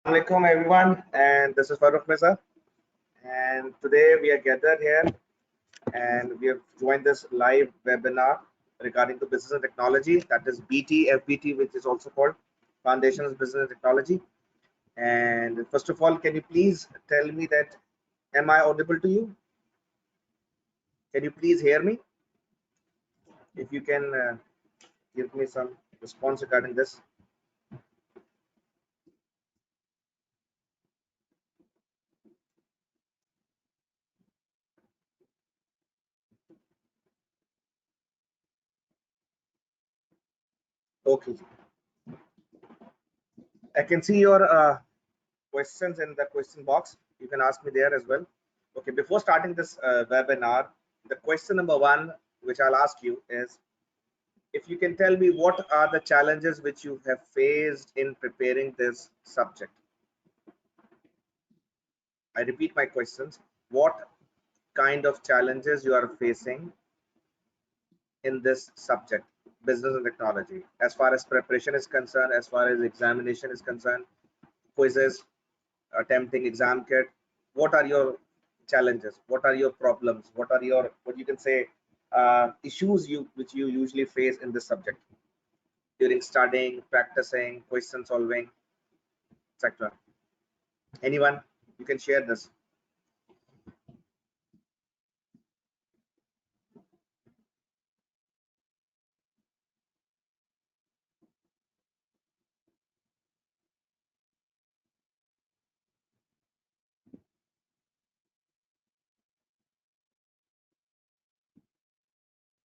Assalamualaikum everyone, and this is Farooq Mirza. And today we are gathered here, and we have joined this live webinar regarding the business and technology. That is BT, FBT, which is also called Foundations of Business and Technology. And first of all, can you please tell me that am I audible to you? Can you please hear me? If you can give me some response regarding this. Okay, I can see your questions in the question box. You can ask me there as well. Okay, before starting this webinar, the question number one, which I'll ask you is, if you can tell me what are the challenges which you have faced in preparing this subject. I repeat my questions. What kind of challenges you are facing in this subject, business and technology, as far as preparation is concerned, as far as examination is concerned, quizzes, attempting exam kit, what are your challenges, what are your problems, what are your, what you can say, issues which you usually face in this subject during studying, practicing, question solving, etc. Anyone, you can share this.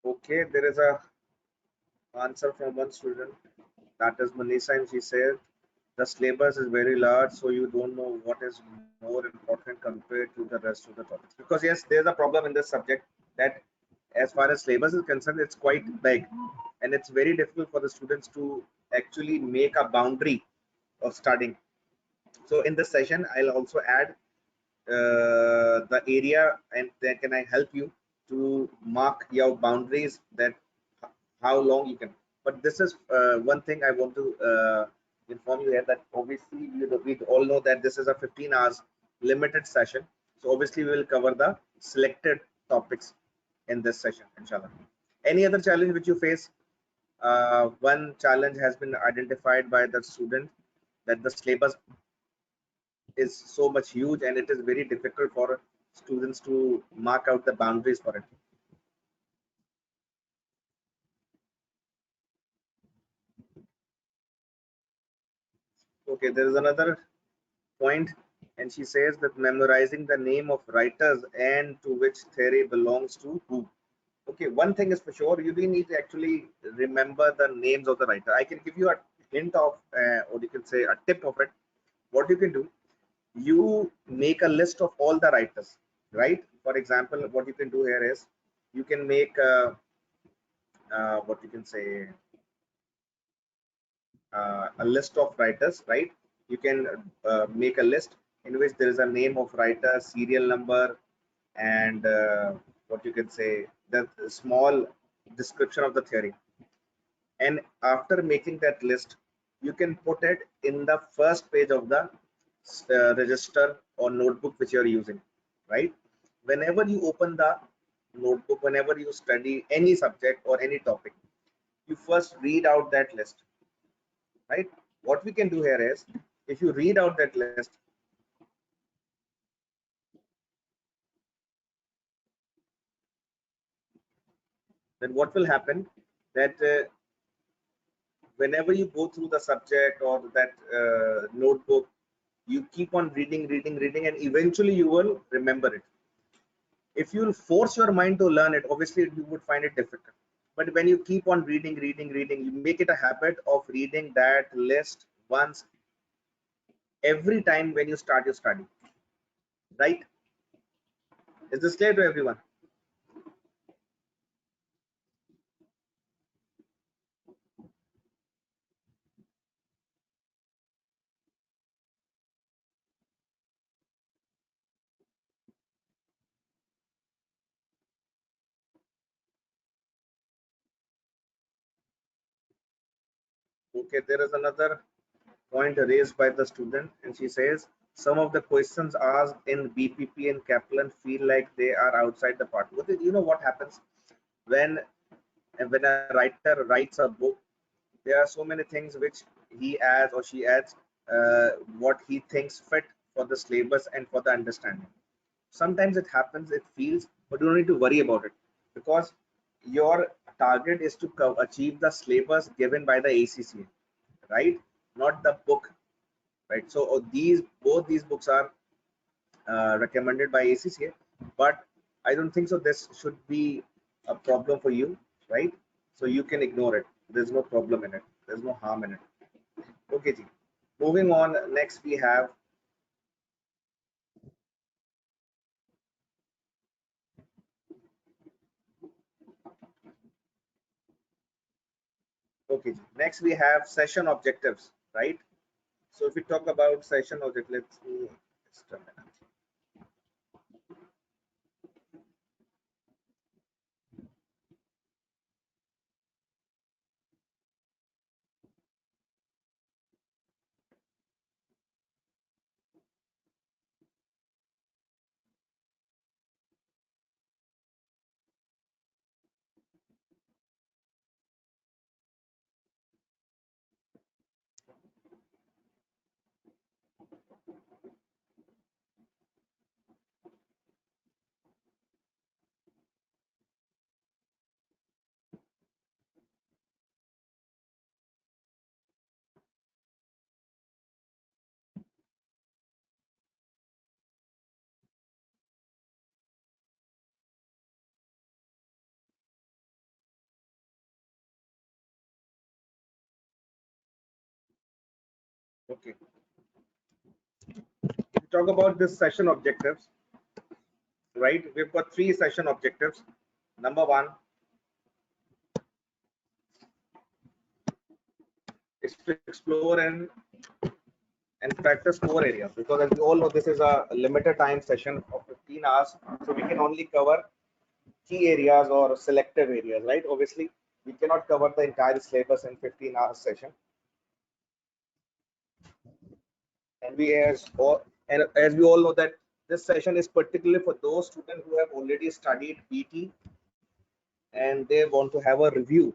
Okay, there is a answer from one student, that is Manisha, and she said the syllabus is very large, so you don't know what is more important compared to the rest of the topics. Because yes, there's a problem in this subject that as far as syllabus is concerned, it's quite big, and it's very difficult for the students to actually make a boundary of studying. So in this session, I'll also add the area, and then can I help you to mark your boundaries, that how long you can. But this is one thing I want to inform you here, that obviously we all know that this is a 15 hours limited session. So obviously we will cover the selected topics in this session, inshallah. Any other challenge which you face? One challenge has been identified by the student, that the syllabus is so much huge and it is very difficult for students to mark out the boundaries for it. Okay, there is another point, and she says that memorizing the name of writers and to which theory belongs to who. Okay, one thing is for sure, you do need to actually remember the names of the writer. I can give you a hint of, or you can say a tip of it. What you can do, you make a list of all the writers, right? For example, what you can do here is, you can make what you can say, a list of writers, right? You can make a list in which there is a name of writer, serial number, and what you can say, the small description of the theory. And after making that list, you can put it in the first page of the register or notebook which you are using, right? Whenever you open the notebook, whenever you study any subject or any topic, you first read out that list, right? What we can do here is, if you read out that list, then what will happen, that whenever you go through the subject or that notebook, you keep on reading, and eventually you will remember it. If you force your mind to learn it, obviously you would find it difficult. But when you keep on reading, you make it a habit of reading that list once every time when you start your study, right? Is this clear to everyone? Okay, there is another point raised by the student, and she says some of the questions asked in BPP and Kaplan feel like they are outside the part. You know what happens when a writer writes a book? There are so many things which he adds or she adds what he thinks fit for the syllabus and for the understanding. Sometimes it happens, it feels, but you don't need to worry about it because your target is to achieve the syllabus given by the ACCA, right? Not the book, right? So these both these books are recommended by ACCA, but I don't think so. This should be a problem for you, right? So you can ignore it. There's no problem in it. There's no harm in it. Okay, ji. Moving on. Next, we have. Okay, ji. Next we have session objectives, right? So if we talk about session object, let's see. Just a minute. Okay. If we talk about this session objectives, right? We've got three session objectives. Number one is to explore and practice core areas because as we all know this is a limited time session of 15 hours, so we can only cover key areas or selective areas, right? Obviously we cannot cover the entire syllabus in 15 hours session, and as we all know that this session is particularly for those students who have already studied BT and they want to have a review.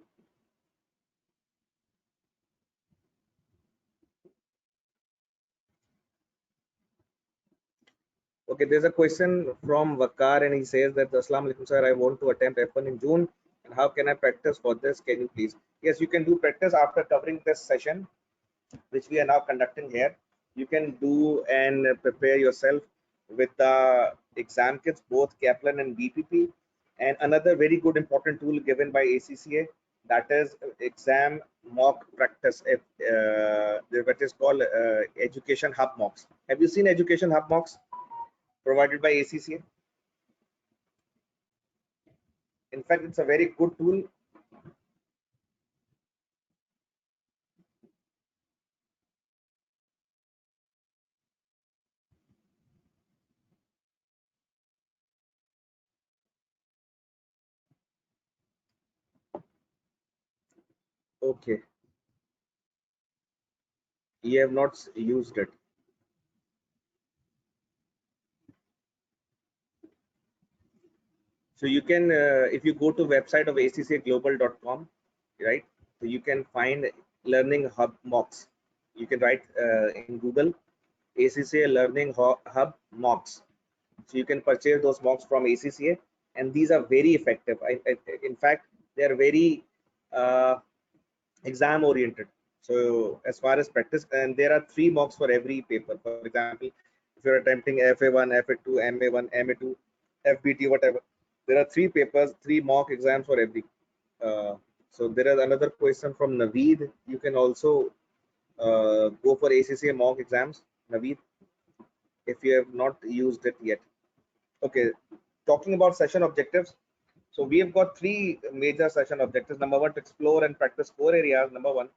Okay, there's a question from Vakar and he says that Assalamu alaikum sir, I want to attempt F1 in June and how can I practice for this? Can you please? Yes, you can do practice after covering this session which we are now conducting here. You can do and prepare yourself with the exam kits, both Kaplan and BPP, and another very good important tool given by ACCA, that is exam mock practice. What is called Education Hub mocks. Have you seen Education Hub mocks provided by ACCA? In fact, it's a very good tool. Okay, you have not used it. So you can, if you go to website of accaglobal.com, right? So you can find learning hub mocks. You can write in Google ACCA learning hub mocks. So you can purchase those mocks from ACCA, and these are very effective. In fact, they are very exam oriented. So as far as practice, and there are three mocks for every paper. For example, if you're attempting FA1, FA2, MA1, MA2, FBT, whatever, there are three papers, three mock exams for every. Uh, so there is another question from Naveed. You can also go for ACCA mock exams, Naveed, if you have not used it yet. Okay, talking about session objectives. So we have got three major session objectives. Number one, to explore and practice core areas. Number one.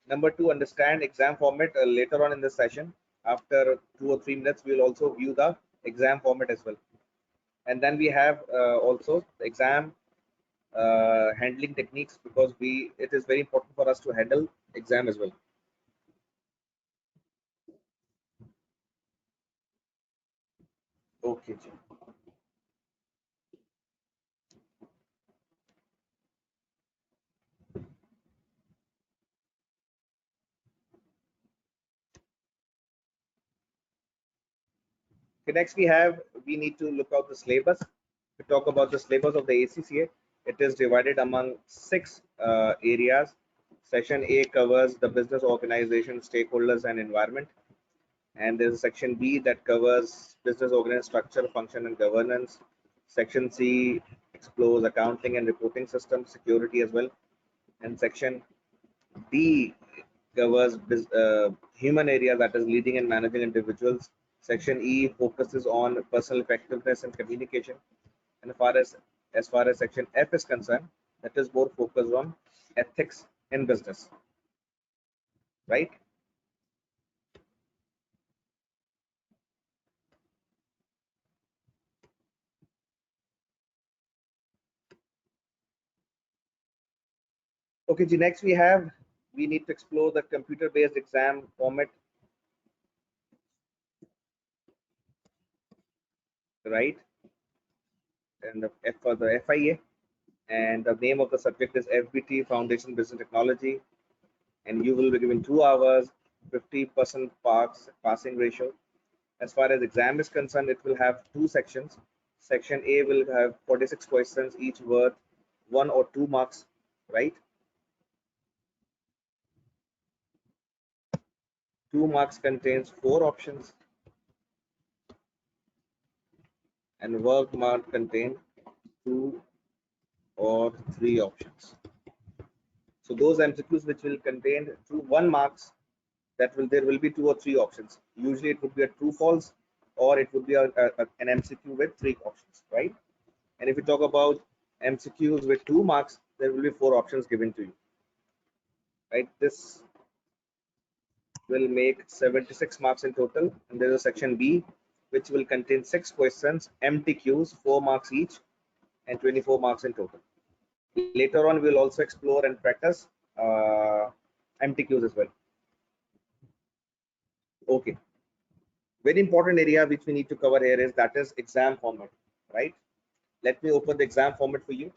Number two, understand exam format later on in the session. After 2 or 3 minutes, we will also view the exam format as well. And then we have also the exam handling techniques because it is very important for us to handle exam as well. Okay, ji. Okay, next we need to look out the syllabus. To talk about the syllabus of the ACCA, it is divided among six areas. Section A covers the business organization, stakeholders, and environment. And there's a section B that covers business organization structure, function, and governance. Section C explores accounting and reporting systems, security as well. And section D covers human area, that is leading and managing individuals. Section E focuses on personal effectiveness and communication. And as far as section F is concerned, that is more focused on ethics in business, right? Okay, G, next we need to explore the computer-based exam format, right? And the F for the FIA, and the name of the subject is FBT, Foundation Business Technology, and you will be given 2 hours, 50% passing ratio. As far as exam is concerned, it will have two sections. Section A will have 46 questions, each worth 1 or 2 marks, right? 2 marks contains 4 options, and work mark contain 2 or 3 options. So those MCQs which will contain 1 marks, that will there will be 2 or 3 options. Usually it would be a true false, or it would be an MCQ with 3 options, right? And if you talk about MCQs with 2 marks, there will be 4 options given to you, right? This will make 76 marks in total. And there is a section B, which will contain 6 questions, MTQs, 4 marks each, and 24 marks in total. Later on, we'll also explore and practice MTQs as well. Okay. Very important area which we need to cover here is that is exam format, right? Let me open the exam format for you.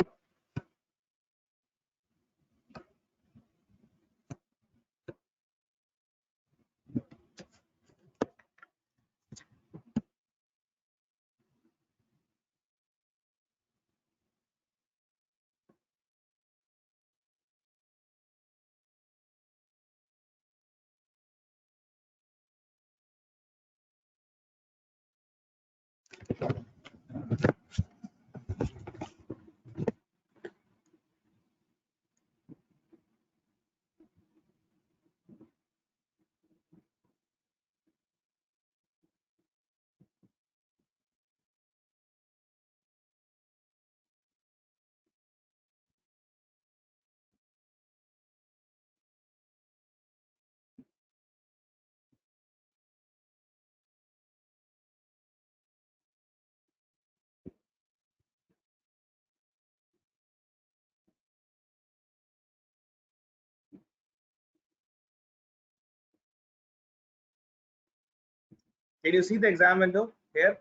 Can you see the exam window here?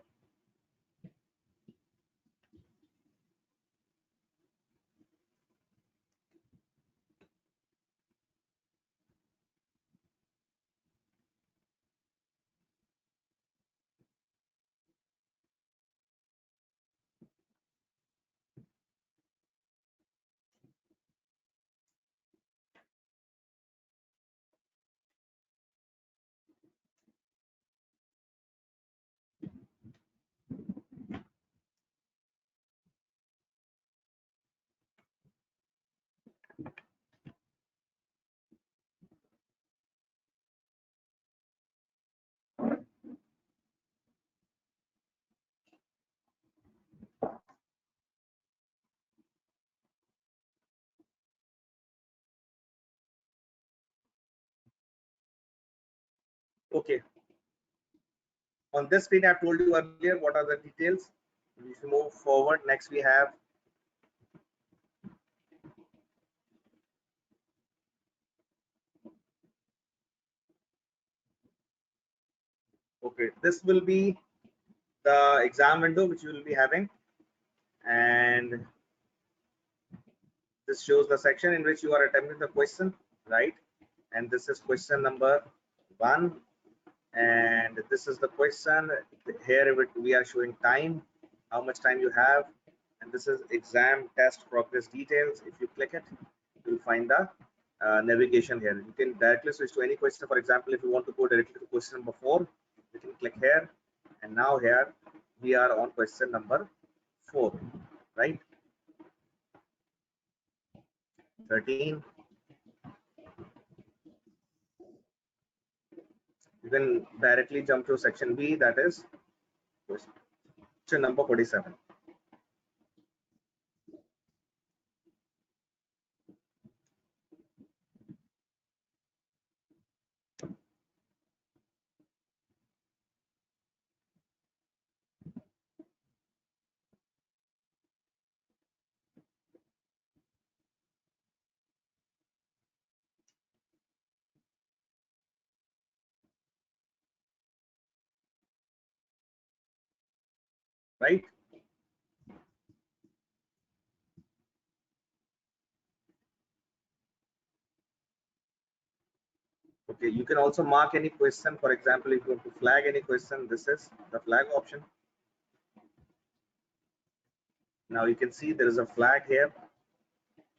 Okay. On this screen, I've told you earlier what are the details. If you move forward, next we have, okay, this will be the exam window which you will be having, and this shows the section in which you are attempting the question, right? And this is question number 1, and this is the question. Here we are showing time, how much time you have, and this is exam test progress details. If you click it, you'll find the navigation here. You can directly switch to any question. For example, if you want to go directly to question number 4, you can click here, and now here we are on question number 4, right? 13. You can directly jump to section B, that is question number 47. Right? Okay, you can also mark any question. For example, if you want to flag any question, this is the flag option. Now you can see there is a flag here,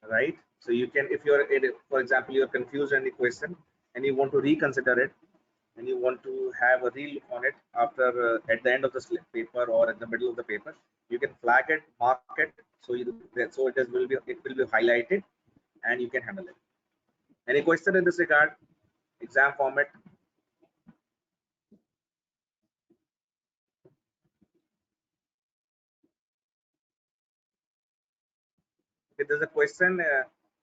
right? So you can, if you're, for example, you're confused any question and you want to reconsider it, and you want to have a relook on it after at the end of the paper or at the middle of the paper, you can flag it, mark it, so it will be highlighted, and you can handle it. Any question in this regard? Exam format. Okay, there's a question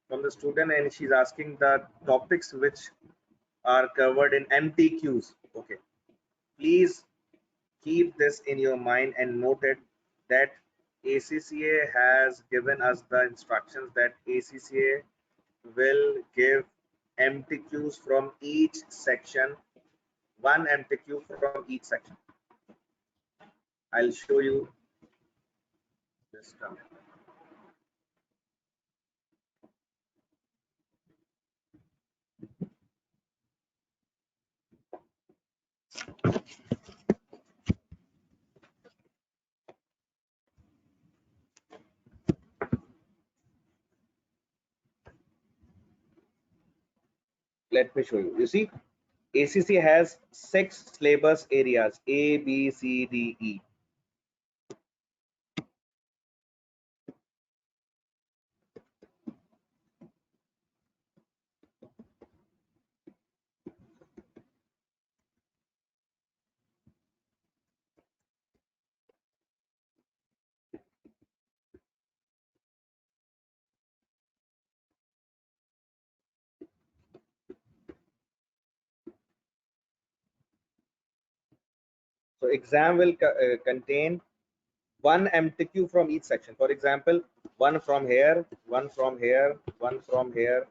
from the student, and she's asking the topics which are covered in MTQs. Okay, please keep this in your mind and note it that ACCA has given us the instructions that ACCA will give MTQs from each section, one MTQ from each section. I'll show you this. Let me show you. You see, ACCA has 6 syllabus areas: A, B, C, D, E. So exam will contain one MTQ from each section. For example, one from here, one from here, one from here,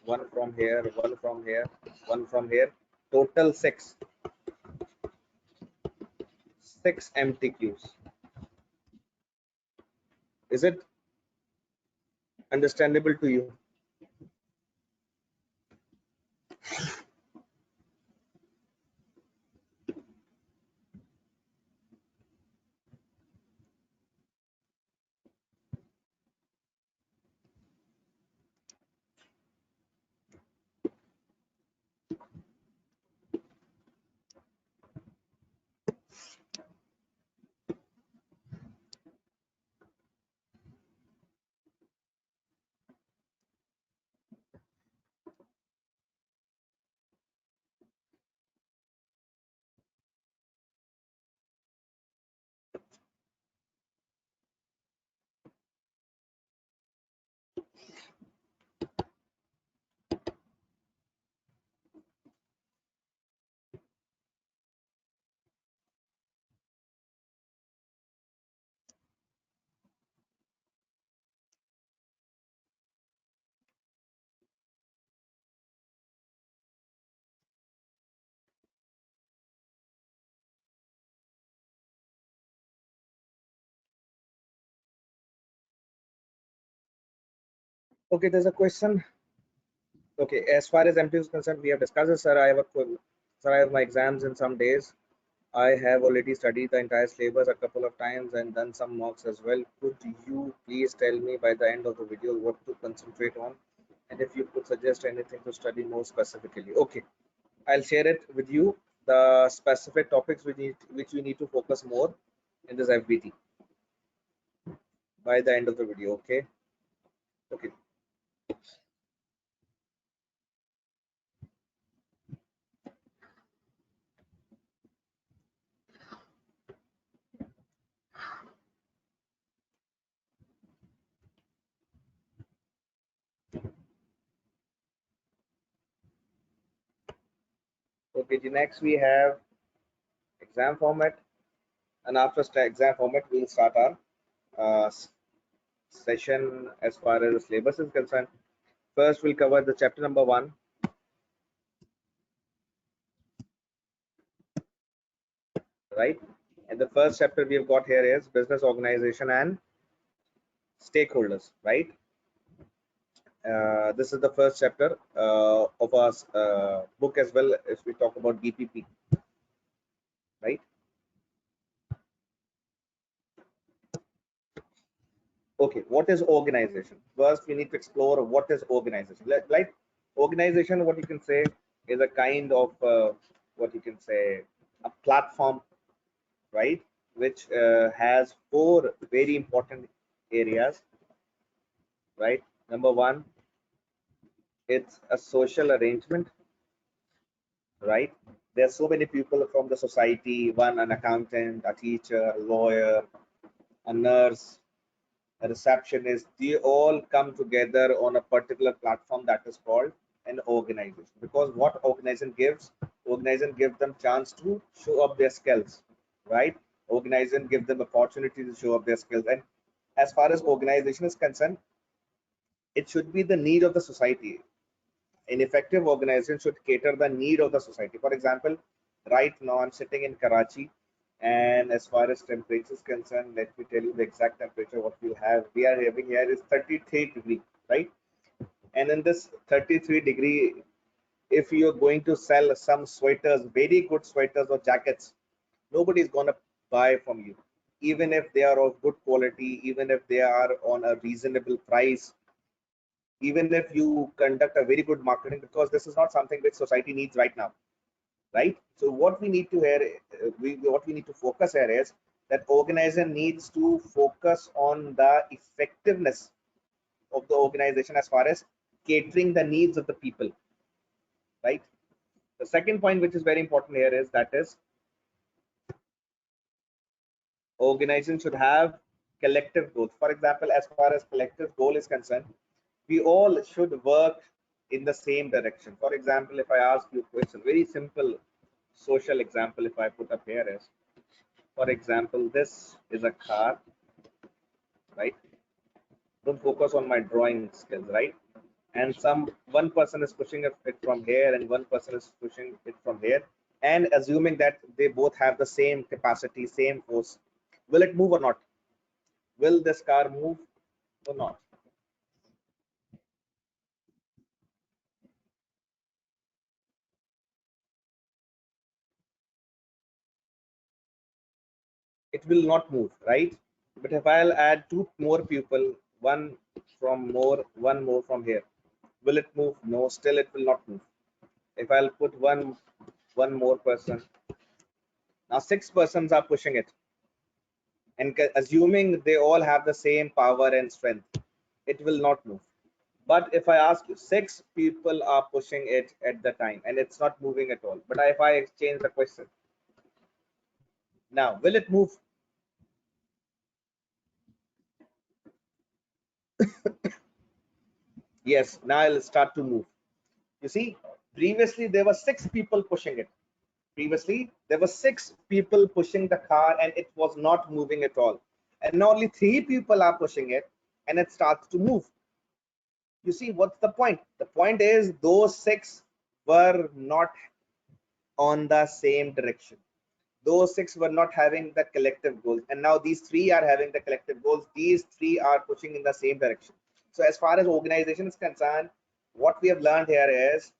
one from here, one from here, one from here. Total 6 MTQs. Is it understandable to you? Okay, there's a question. Okay, as far as MTU is concerned, we have discussed this, sir. Sir, I have my exams in some days. I have already studied the entire syllabus a couple of times and done some mocks as well. Could you please tell me by the end of the video what to concentrate on, and if you could suggest anything to study more specifically? Okay, I'll share it with you. The specific topics which we need to focus more in this FBT by the end of the video. Okay. Okay. Okay. The next we have exam format, and after exam format, we'll start our uh, session as far as the syllabus is concerned. First, we'll cover the chapter number 1, right? And the first chapter we've got here is business organization and stakeholders, right? This is the first chapter of our book as well, if we talk about BPP, right? Okay, what is organization? First, we need to explore what is organization. Like organization, what you can say is a kind of what you can say a platform, right? Which has 4 very important areas, right? Number 1, it's a social arrangement, right? There are so many people from the society, one an accountant, a teacher, a lawyer, a nurse, a receptionist, they all come together on a particular platform that is called an organization. Because what organization gives them chance to show up their skills, right? Organization give them opportunity to show up their skills. And as far as organization is concerned, it should be the need of the society. An effective organization should cater the need of the society. For example, right now I'm sitting in Karachi, and as far as temperature is concerned, let me tell you the exact temperature what we are having here is 33 degree, right? And in this 33 degree, if you're going to sell some sweaters, very good sweaters or jackets, nobody is going to buy from you, even if they are of good quality, even if they are on a reasonable price, even if you conduct a very good marketing, because this is not something which society needs right now, right? So what we need to what we need to focus here is that organization needs to focus on the effectiveness of the organization as far as catering the needs of the people, right? The second point which is very important here is that is organization should have collective goals. For example, as far as collective goal is concerned, we all should work in the same direction. For example, if I ask you a question, very simple social example, if I put up here is, for example, this is a car, right? Don't focus on my drawing skills, right? And one person is pushing it from here, and one person is pushing it from here, and assuming that they both have the same capacity, same force, will it move or not? Will this car move or not? It will not move, right? But if I'll add 2 more people, one from more, one more from here, will it move? No, still it will not move. If I'll put one more person, now 6 persons are pushing it, and assuming they all have the same power and strength, it will not move. But if I ask you, 6 people are pushing it at the time, and it's not moving at all. But if I exchange the question, now will it move? Yes, now it'll start to move. You see, previously there were 6 people pushing it. Previously, there were 6 people pushing the car and it was not moving at all. And now only 3 people are pushing it and it starts to move. You see, what's the point? The point is those 6 were not on the same direction. Those 6 were not having the collective goals. And now these 3 are having the collective goals. These 3 are pushing in the same direction. So as far as organization is concerned, what we have learned here is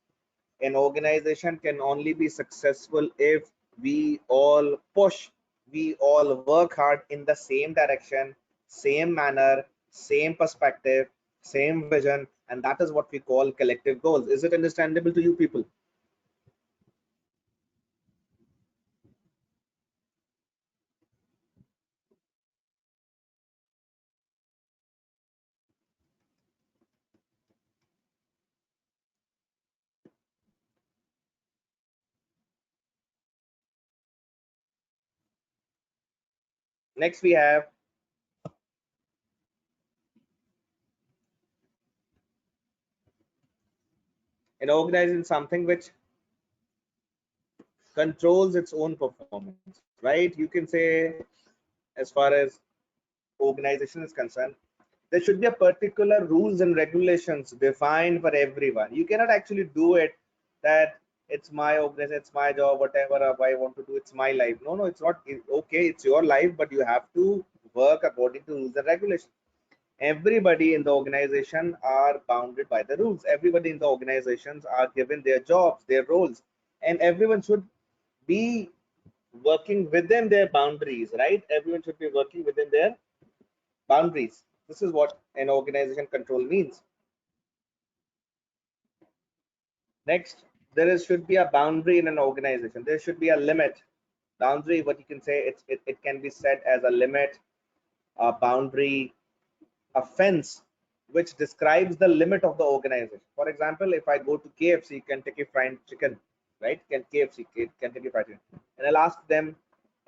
an organization can only be successful if we all push, we all work hard in the same direction, same manner, same perspective, same vision, and that is what we call collective goals. Is it understandable to you people? Next we have an organization, something which controls its own performance, right? You can say, as far as organization is concerned, there should be a particular rules and regulations defined for everyone. You cannot actually do it that it's my organization, it's my job, whatever I want to do, it's my life. No, no, it's not. Okay, it's your life, but you have to work according to rules and regulations. Everybody in the organization are bounded by the rules. Everybody in the organizations are given their jobs, their roles, and everyone should be working within their boundaries, right? Everyone should be working within their boundaries. This is what an organization control means. Next, should be a boundary in an organization. There should be a limit. Boundary, what you can say, it can be set as a limit, a boundary, a fence, which describes the limit of the organization. For example, if I go to KFC, Kentucky Fried Chicken, right? KFC, Kentucky Fried Chicken, and I'll ask them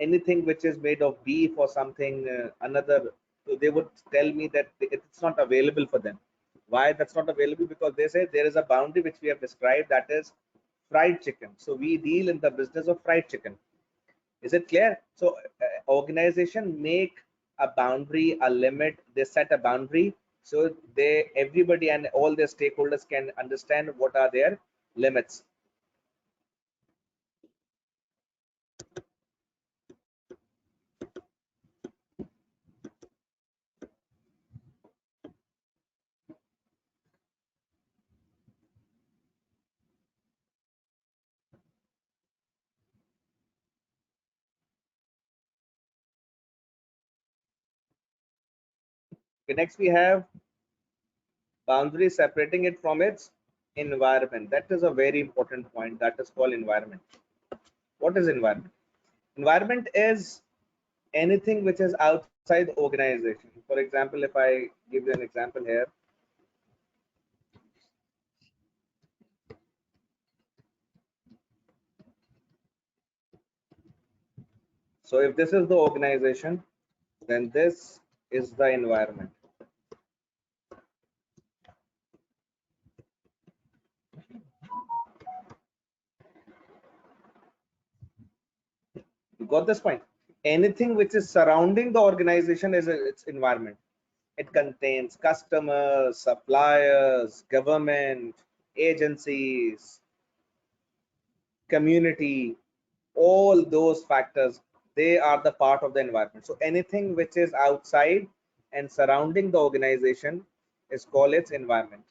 anything which is made of beef or something, another, so they would tell me that it's not available for them. Why that's not available? Because they say there is a boundary which we have described, that is fried chicken. So we deal in the business of fried chicken. Is it clear? So organization make a boundary, a limit. They set a boundary so they everybody and all their stakeholders can understand what are their limits. Okay, next we have boundary separating it from its environment. That is a very important point. That is called environment. What is environment? Environment is anything which is outside the organization. For example, if I give you an example here, so if this is the organization, then this is the environment. You got this point? Anything which is surrounding the organization is its environment. It contains customers, suppliers, government, agencies, community, all those factors, they are the part of the environment. So anything which is outside and surrounding the organization is called its environment.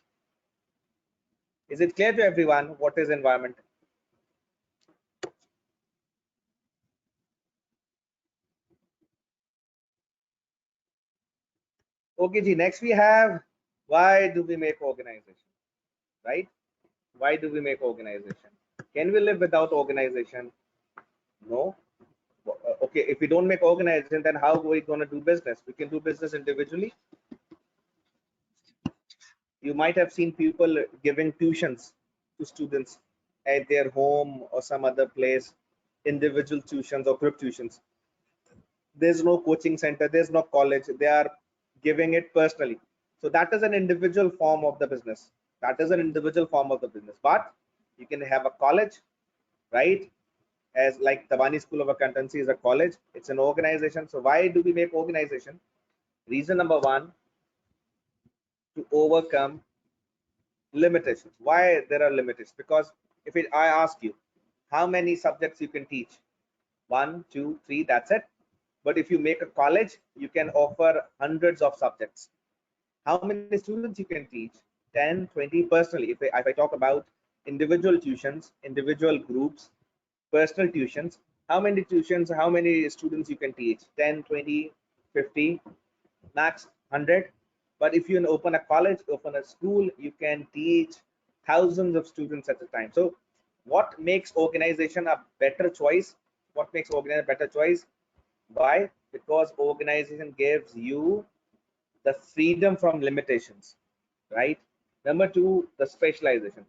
Is it clear to everyone what is environment? Okay, Ji. Next we have, why do we make organization, right? Why do we make organization? Can we live without organization? No. Okay, if we don't make organization, then how are we going to do business? We can do business individually. You might have seen people giving tuitions to students at their home or some other place, individual tuitions or group tuitions. There's no coaching center, there's no college, they are giving it personally. So that is an individual form of the business. That is an individual form of the business. But you can have a college, right? As like Tabani School of Accountancy is a college, it's an organization. So why do we make organization? Reason number one, to overcome limitations. Why there are limitations? Because I ask you, how many subjects you can teach? One, two, three, that's it. But if you make a college, you can offer hundreds of subjects. How many students you can teach? 10, 20 personally. If I talk about individual tuitions, individual groups, personal tuitions, how many students you can teach? 10, 20, 50, max 100. But if you open a college, open a school, you can teach thousands of students at a time. So what makes organization a better choice? What makes organization a better choice? Why? Because organization gives you the freedom from limitations, right? Number two, the specialization.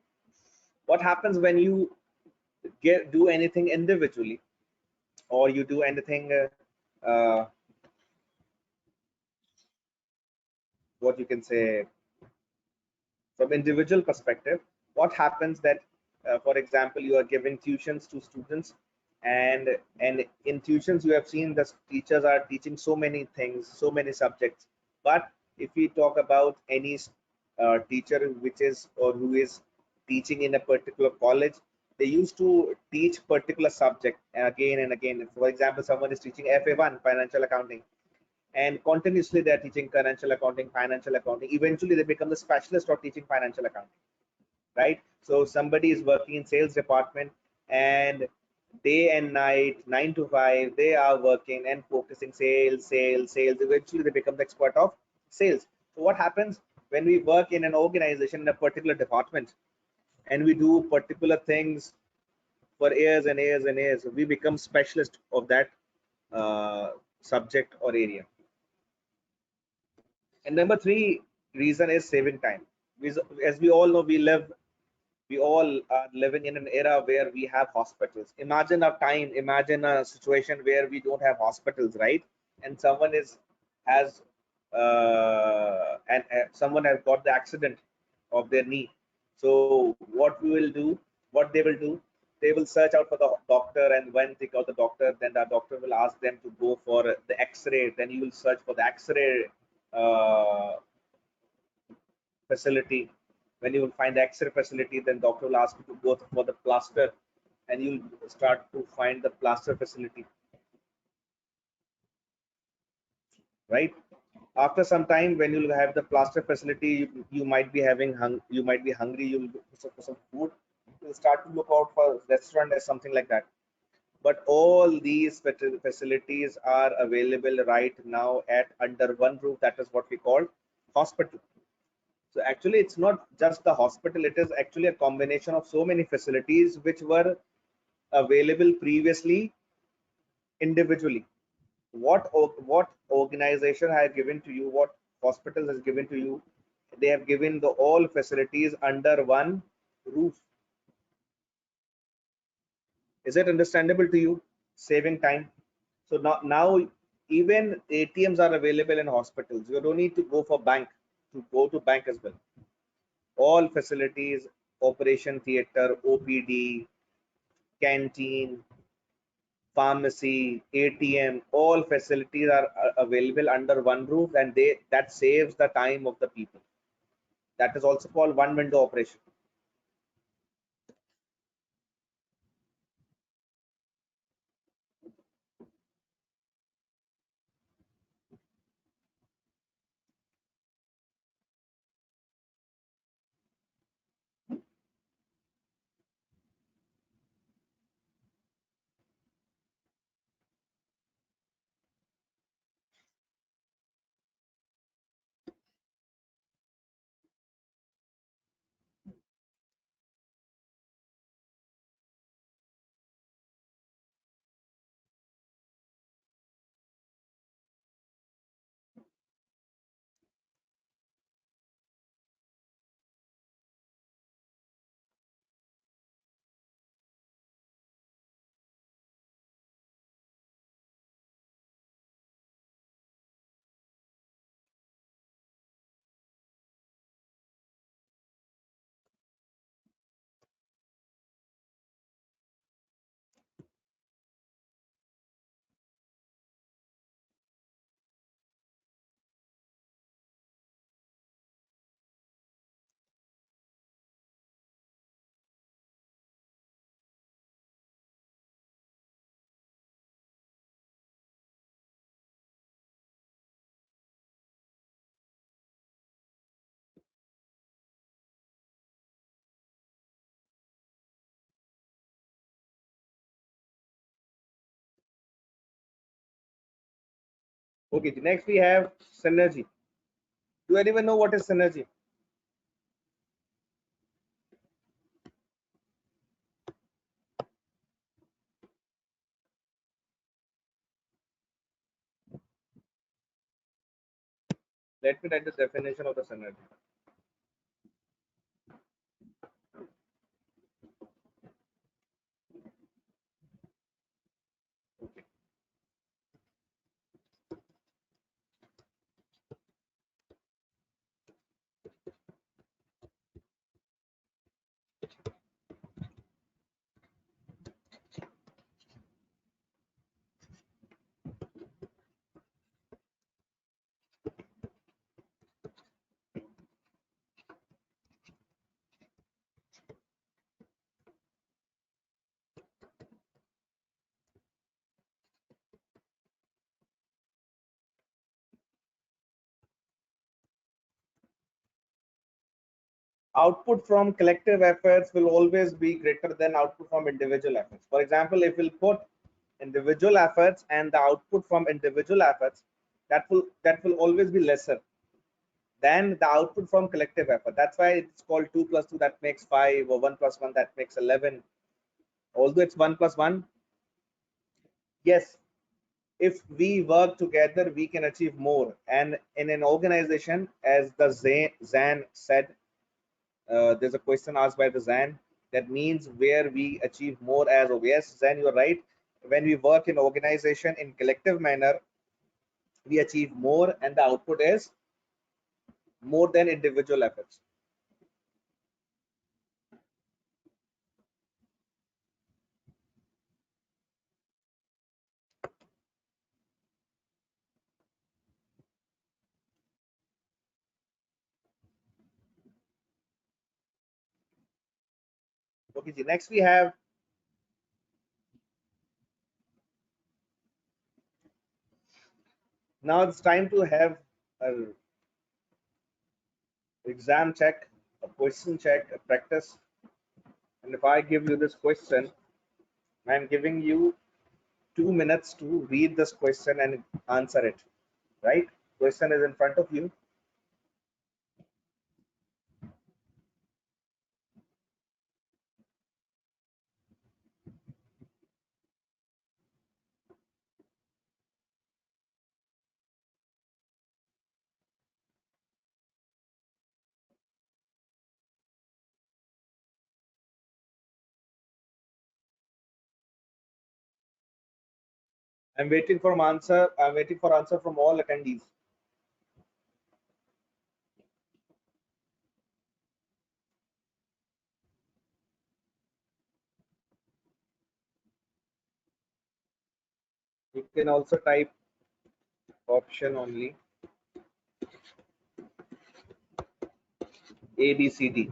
What happens when you do anything individually, or you do anything what you can say from individual perspective? What happens that for example, you are giving tuitions to students, and in tuitions you have seen the teachers are teaching so many things, so many subjects. But if we talk about any teacher which is or who is teaching in a particular college, they used to teach particular subject again and again. For example, someone is teaching FA1 financial accounting, and continuously they're teaching financial accounting. Eventually they become the specialist of teaching financial accounting, right? So somebody is working in sales department, and day and night, 9 to 5, they are working and focusing sales. Eventually they become the expert of sales. So what happens when we work in an organization in a particular department, and we do particular things for years and years and years, we become specialist of that subject or area. And number three reason is saving time. As we all know, we all are living in an era where we have hospitals. Imagine a time, imagine a situation where we don't have hospitals, right? And someone is has and someone has got the accident of their knee. So what we will do, what they will do, they will search out for the doctor, and when they got the doctor, then the doctor will ask them to go for the X-ray. Then you will search for the X-ray uh, facility. When you will find the X-ray facility, then doctor will ask you to go for the plaster, and you'll start to find the plaster facility, right? After some time, when you'll have the plaster facility, you might be you might be hungry. You'll look for some food. You'll start to look out for restaurant or something like that. But all these facilities are available right now at under one roof. That is what we call hospital. So actually, it's not just the hospital, it is actually a combination of so many facilities which were available previously individually. What organization has given to you, what hospital has given to you, they have given the all facilities under one roof. Is it understandable to you? Saving time. So now even ATMs are available in hospitals. You don't need to go for bank to go to bank as well. All facilities, operation theater, OPD, canteen, pharmacy, ATM, all facilities are available under one roof, and they that saves the time of the people. That is also called one window operation. Okay, next we have synergy. Do anyone know what is synergy? Let me write the definition of the synergy. Okay. Output from collective efforts will always be greater than output from individual efforts. For example, if we'll put individual efforts and the output from individual efforts, that will always be lesser than the output from collective effort. That's why it's called 2 plus 2 that makes 5, or 1 plus 1 that makes 11. Although it's 1 plus 1, yes, if we work together, we can achieve more. And in an organization, as the Zan said, there's a question asked by the Zan that means where we achieve more as of. Yes, Zan, you're right. When we work in organization in collective manner, we achieve more, and the output is more than individual efforts. Okay, Ji, next we have, now it's time to have a exam check, a question check, a practice. And if I give you this question, I'm giving you 2 minutes to read this question and answer it. Right? Question is in front of you. I'm waiting for answer. I'm waiting for answer from all attendees. You can also type option only A, B, C, D.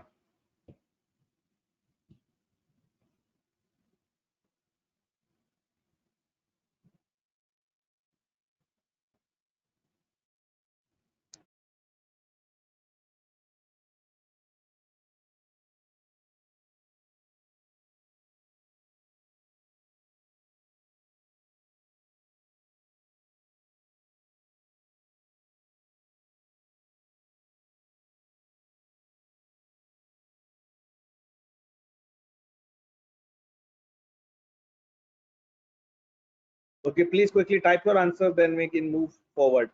Okay, please quickly type your answer, then we can move forward.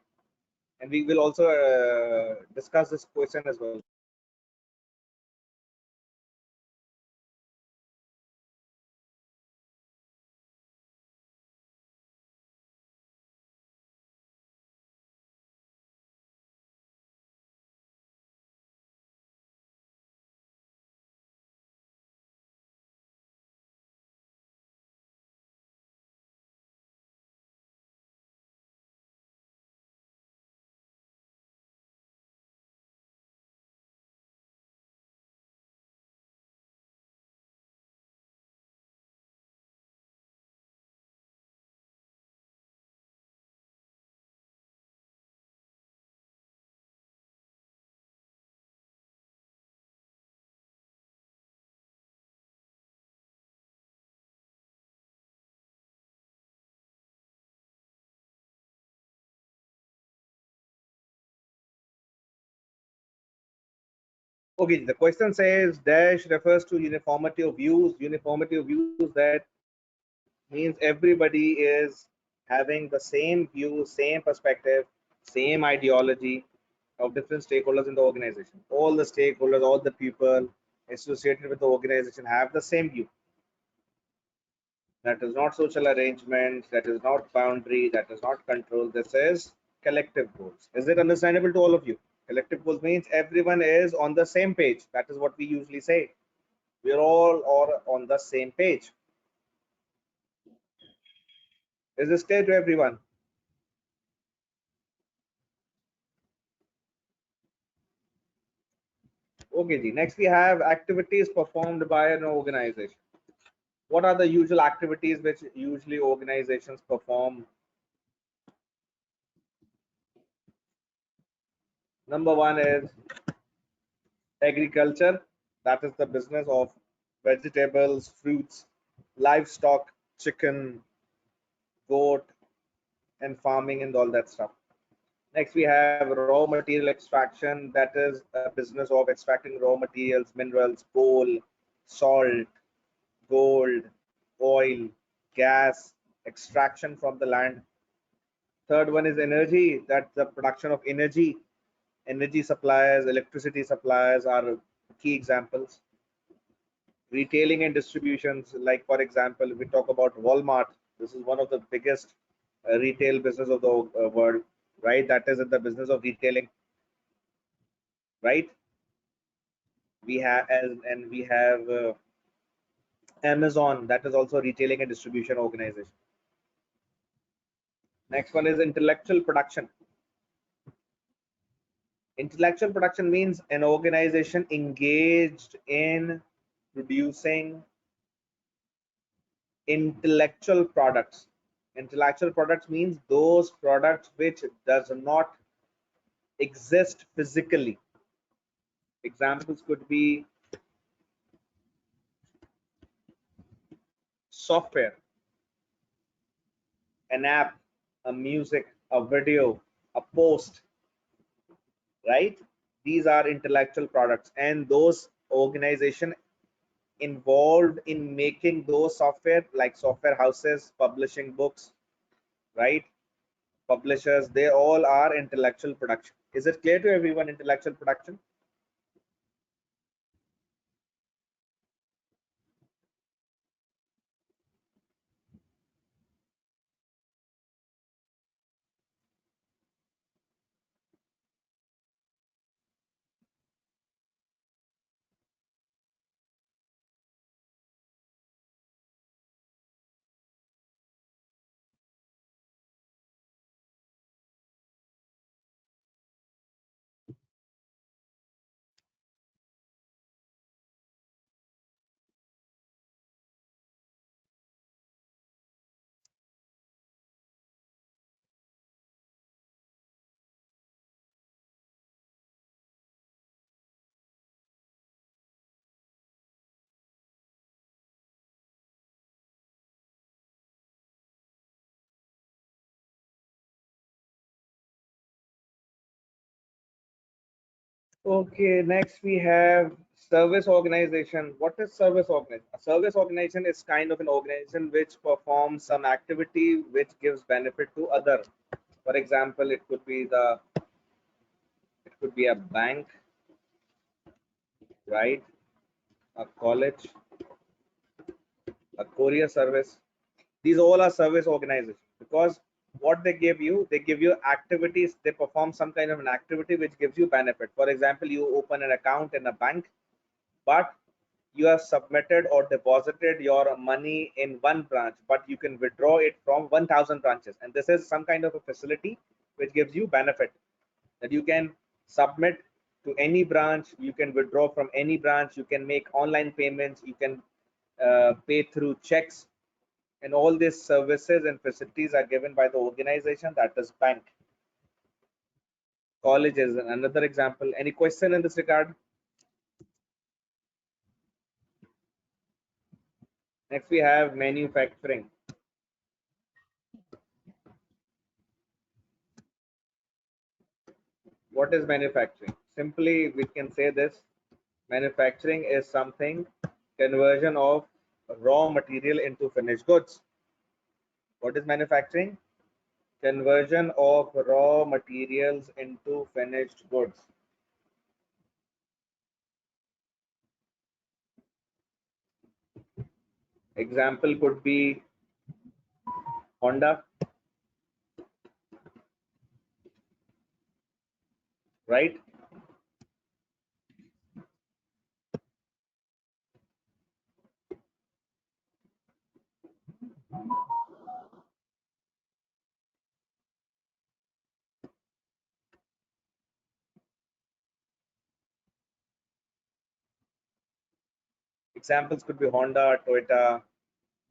And we will also discuss this question as well. Okay, the question says dash refers to uniformity of views. Uniformity of views, that means everybody is having the same view, same perspective, same ideology of different stakeholders in the organization. All the stakeholders, all the people associated with the organization have the same view. That is not social arrangement, that is not boundary, that is not control. This is collective goals. Is it understandable to all of you? Collective goals means everyone is on the same page. That is what we usually say. We're all on the same page. Is this clear to everyone? Okay, Ji. Next we have activities performed by an organization. What are the usual activities which usually organizations perform? Number one is agriculture. That is the business of vegetables, fruits, livestock, chicken, goat, and farming and all that stuff. Next, we have raw material extraction. That is a business of extracting raw materials, minerals, coal, salt, gold, oil, gas, extraction from the land. Third one is energy. That's the production of energy. Energy suppliers, electricity suppliers are key examples. Retailing and distributions, like for example, we talk about Walmart. This is one of the biggest retail business of the world, right? That is in the business of retailing, right? We have, and we have Amazon, that is also retailing and distribution organization. Next one is intellectual production. Intellectual production means an organization engaged in producing intellectual products. Intellectual products means those products which does not exist physically. Examples could be software, an app, a music, a video, a post, right? These are intellectual products, and those organization involved in making those software, like software houses, publishing books, right? Publishers, they all are intellectual production. Is it clear to everyone, intellectual production? Okay, next we have service organization. What is service organization? A service organization is kind of an organization which performs some activity which gives benefit to other. For example, it could be a bank, right? A college, a courier service. These all are service organizations because what they give you activities, they perform some kind of an activity which gives you benefit. For example, you open an account in a bank, but you have submitted or deposited your money in one branch, but you can withdraw it from 1000 branches. And this is some kind of a facility which gives you benefit, that you can submit to any branch, you can withdraw from any branch, you can make online payments, you can pay through checks, and all these services and facilities are given by the organization, that is bank. College is another example. Any question in this regard? Next we have manufacturing. What is manufacturing? Simply we can say this: Manufacturing is something conversion of raw material into finished goods. What is manufacturing? Conversion of raw materials into finished goods. Example could be Honda, right? Examples could be Honda, Toyota,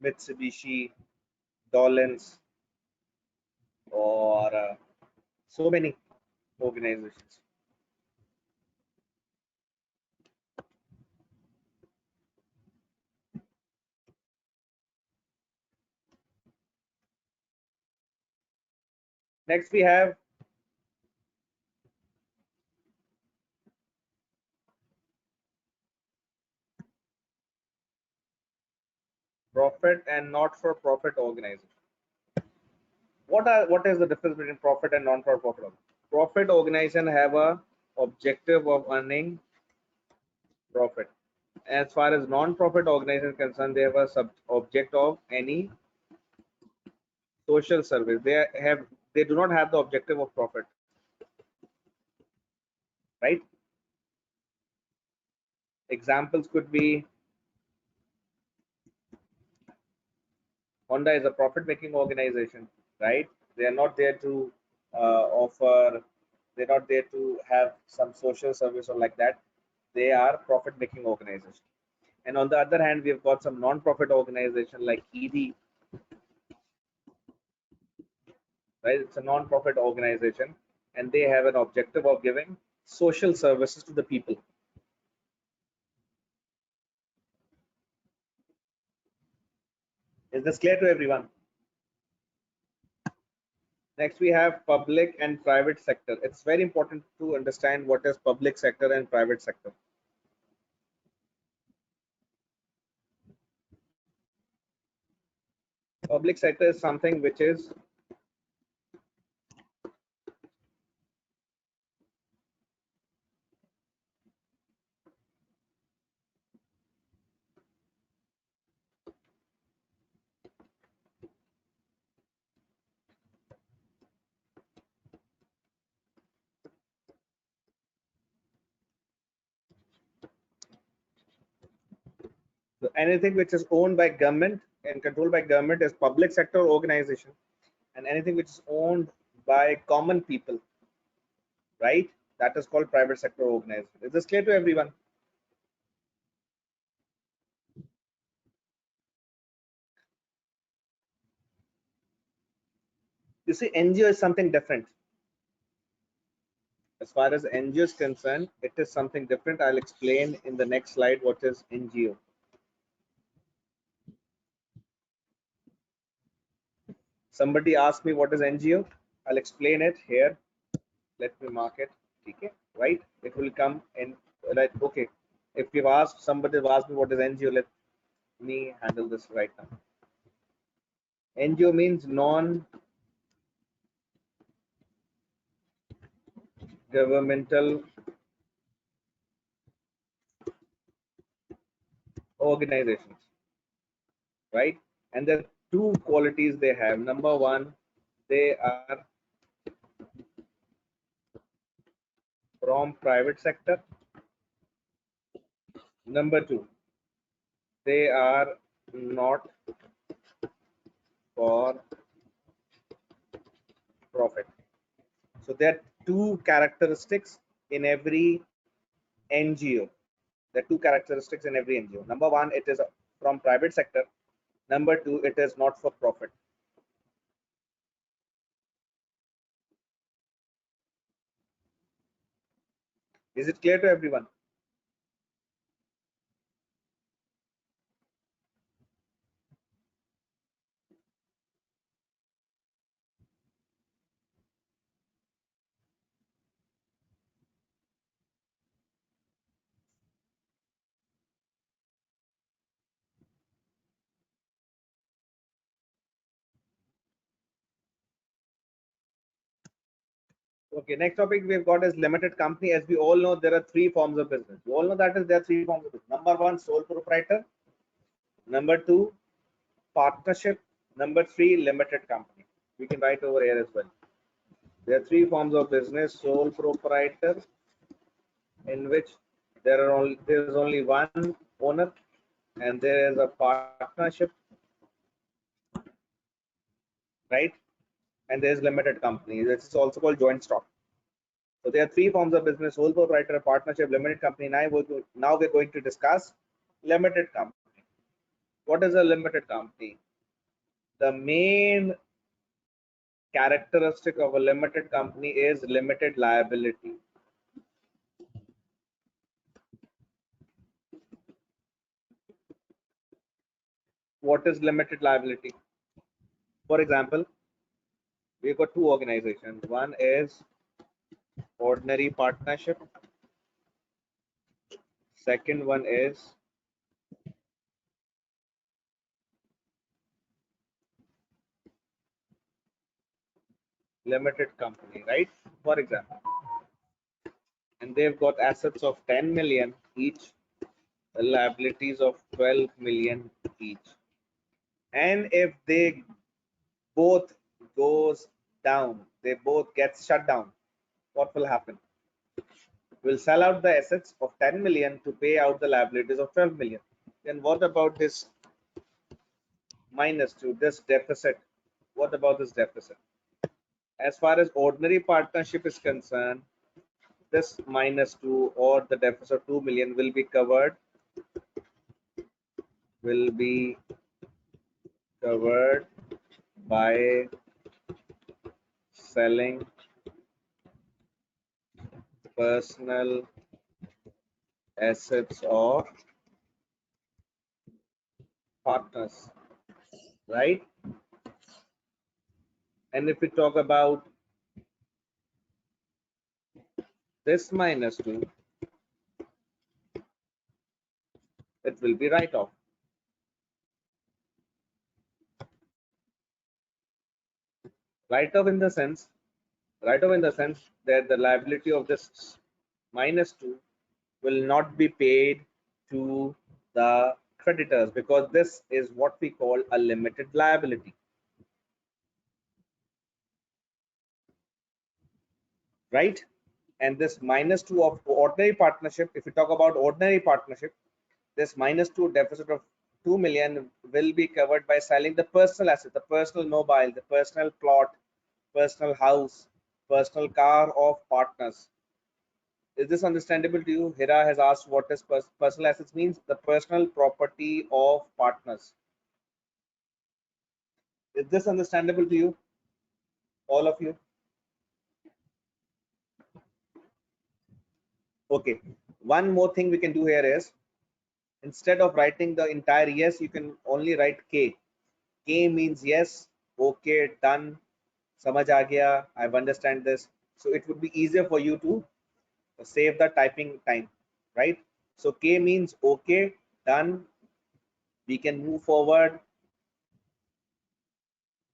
Mitsubishi, Dolans, or so many organizations. Next, we have profit and not-for-profit organization. What is the difference between profit and non-for-profit? Profit organization have a objective of earning profit. As far as non-profit organization is concerned, they have a sub object of any social service. They do not have the objective of profit, right? Examples could be Honda is a profit-making organization, right? They are not there to offer. They're not there to have some social service or like that. They are profit-making organization. And on the other hand, we've got some non-profit organization like ED, right? It's a non-profit organization, and they have an objective of giving social services to the people. Is this clear to everyone? Next, we have public and private sector. It's very important to understand what is public sector and private sector. Public sector is something which is anything which is owned by government and controlled by government is public sector organization, and anything which is owned by common people, right? That is called private sector organization. Is this clear to everyone? You see, NGO is something different. As far as NGO is concerned, it is something different. I'll explain in the next slide what is NGO. Somebody asked me what is NGO. I'll explain it here. Let me mark it. Okay, right? It will come in. Right? Okay. If you've asked, somebody have asked me what is NGO, let me handle this right now. NGO means non-governmental organizations, right? And there are two qualities they have. Number one, they are from private sector. Number two, they are not for profit. So there are two characteristics in every NGO. There are two characteristics in every NGO. Number one, it is from private sector. Number two, it is not for profit. Is it clear to everyone? Okay, next topic we've got is limited company. As we all know, there are three forms of business. You all know that is there are three forms of business. Number one, sole proprietor. Number two, partnership. Number three, limited company. We can write over here as well. There are three forms of business: sole proprietor, in which there is only one owner, and there is a partnership, right? And there is limited company. This is also called joint stock. So there are three forms of business: sole proprietor, partnership, limited company. Now we're going to discuss limited company. What is a limited company? The main characteristic of a limited company is limited liability. What is limited liability? For example, we've got two organizations. One is ordinary partnership. Second one is limited company, right? For example, and they've got assets of 10 million each, liabilities of 12 million each. And if they both goes down, they both get shut down, what will happen? We'll sell out the assets of 10 million to pay out the liabilities of 12 million. Then what about this minus to this deficit? What about this deficit? As far as ordinary partnership is concerned, this minus 2 or the deficit of 2 million will be covered by selling personal assets of partners, right? And if we talk about this minus 2, it will be write off. Write off in the sense that the liability of this minus 2 will not be paid to the creditors, because this is what we call a limited liability, right? And this minus 2 of ordinary partnership, if we talk about ordinary partnership, this minus 2 deficit of 2 million will be covered by selling the personal asset, the personal mobile, the personal plot, personal house, personal car of partners. Is this understandable to you? Hira has asked what is personal assets means. The personal property of partners. Is this understandable to you, all of you? Okay. One more thing we can do here is, instead of writing the entire yes, you can only write K. K means yes, okay, done, samajh aa gaya, I've understand this. So it would be easier for you to save the typing time, right? So K means okay, done, we can move forward,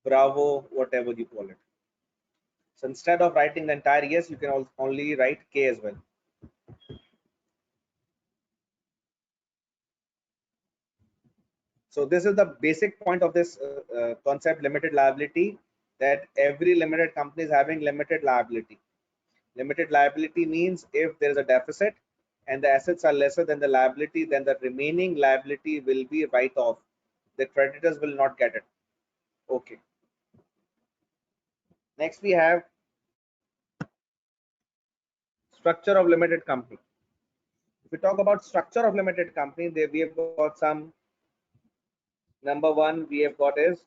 bravo, whatever you call it. So instead of writing the entire yes, you can only write K as well. So this is the basic point of this concept, limited liability, that every limited company is having limited liability. Limited liability means if there is a deficit and the assets are lesser than the liability, then the remaining liability will be write off. The creditors will not get it. Okay. Next we have structure of limited company. If we talk about structure of limited company, there we have got some. Number one we have got is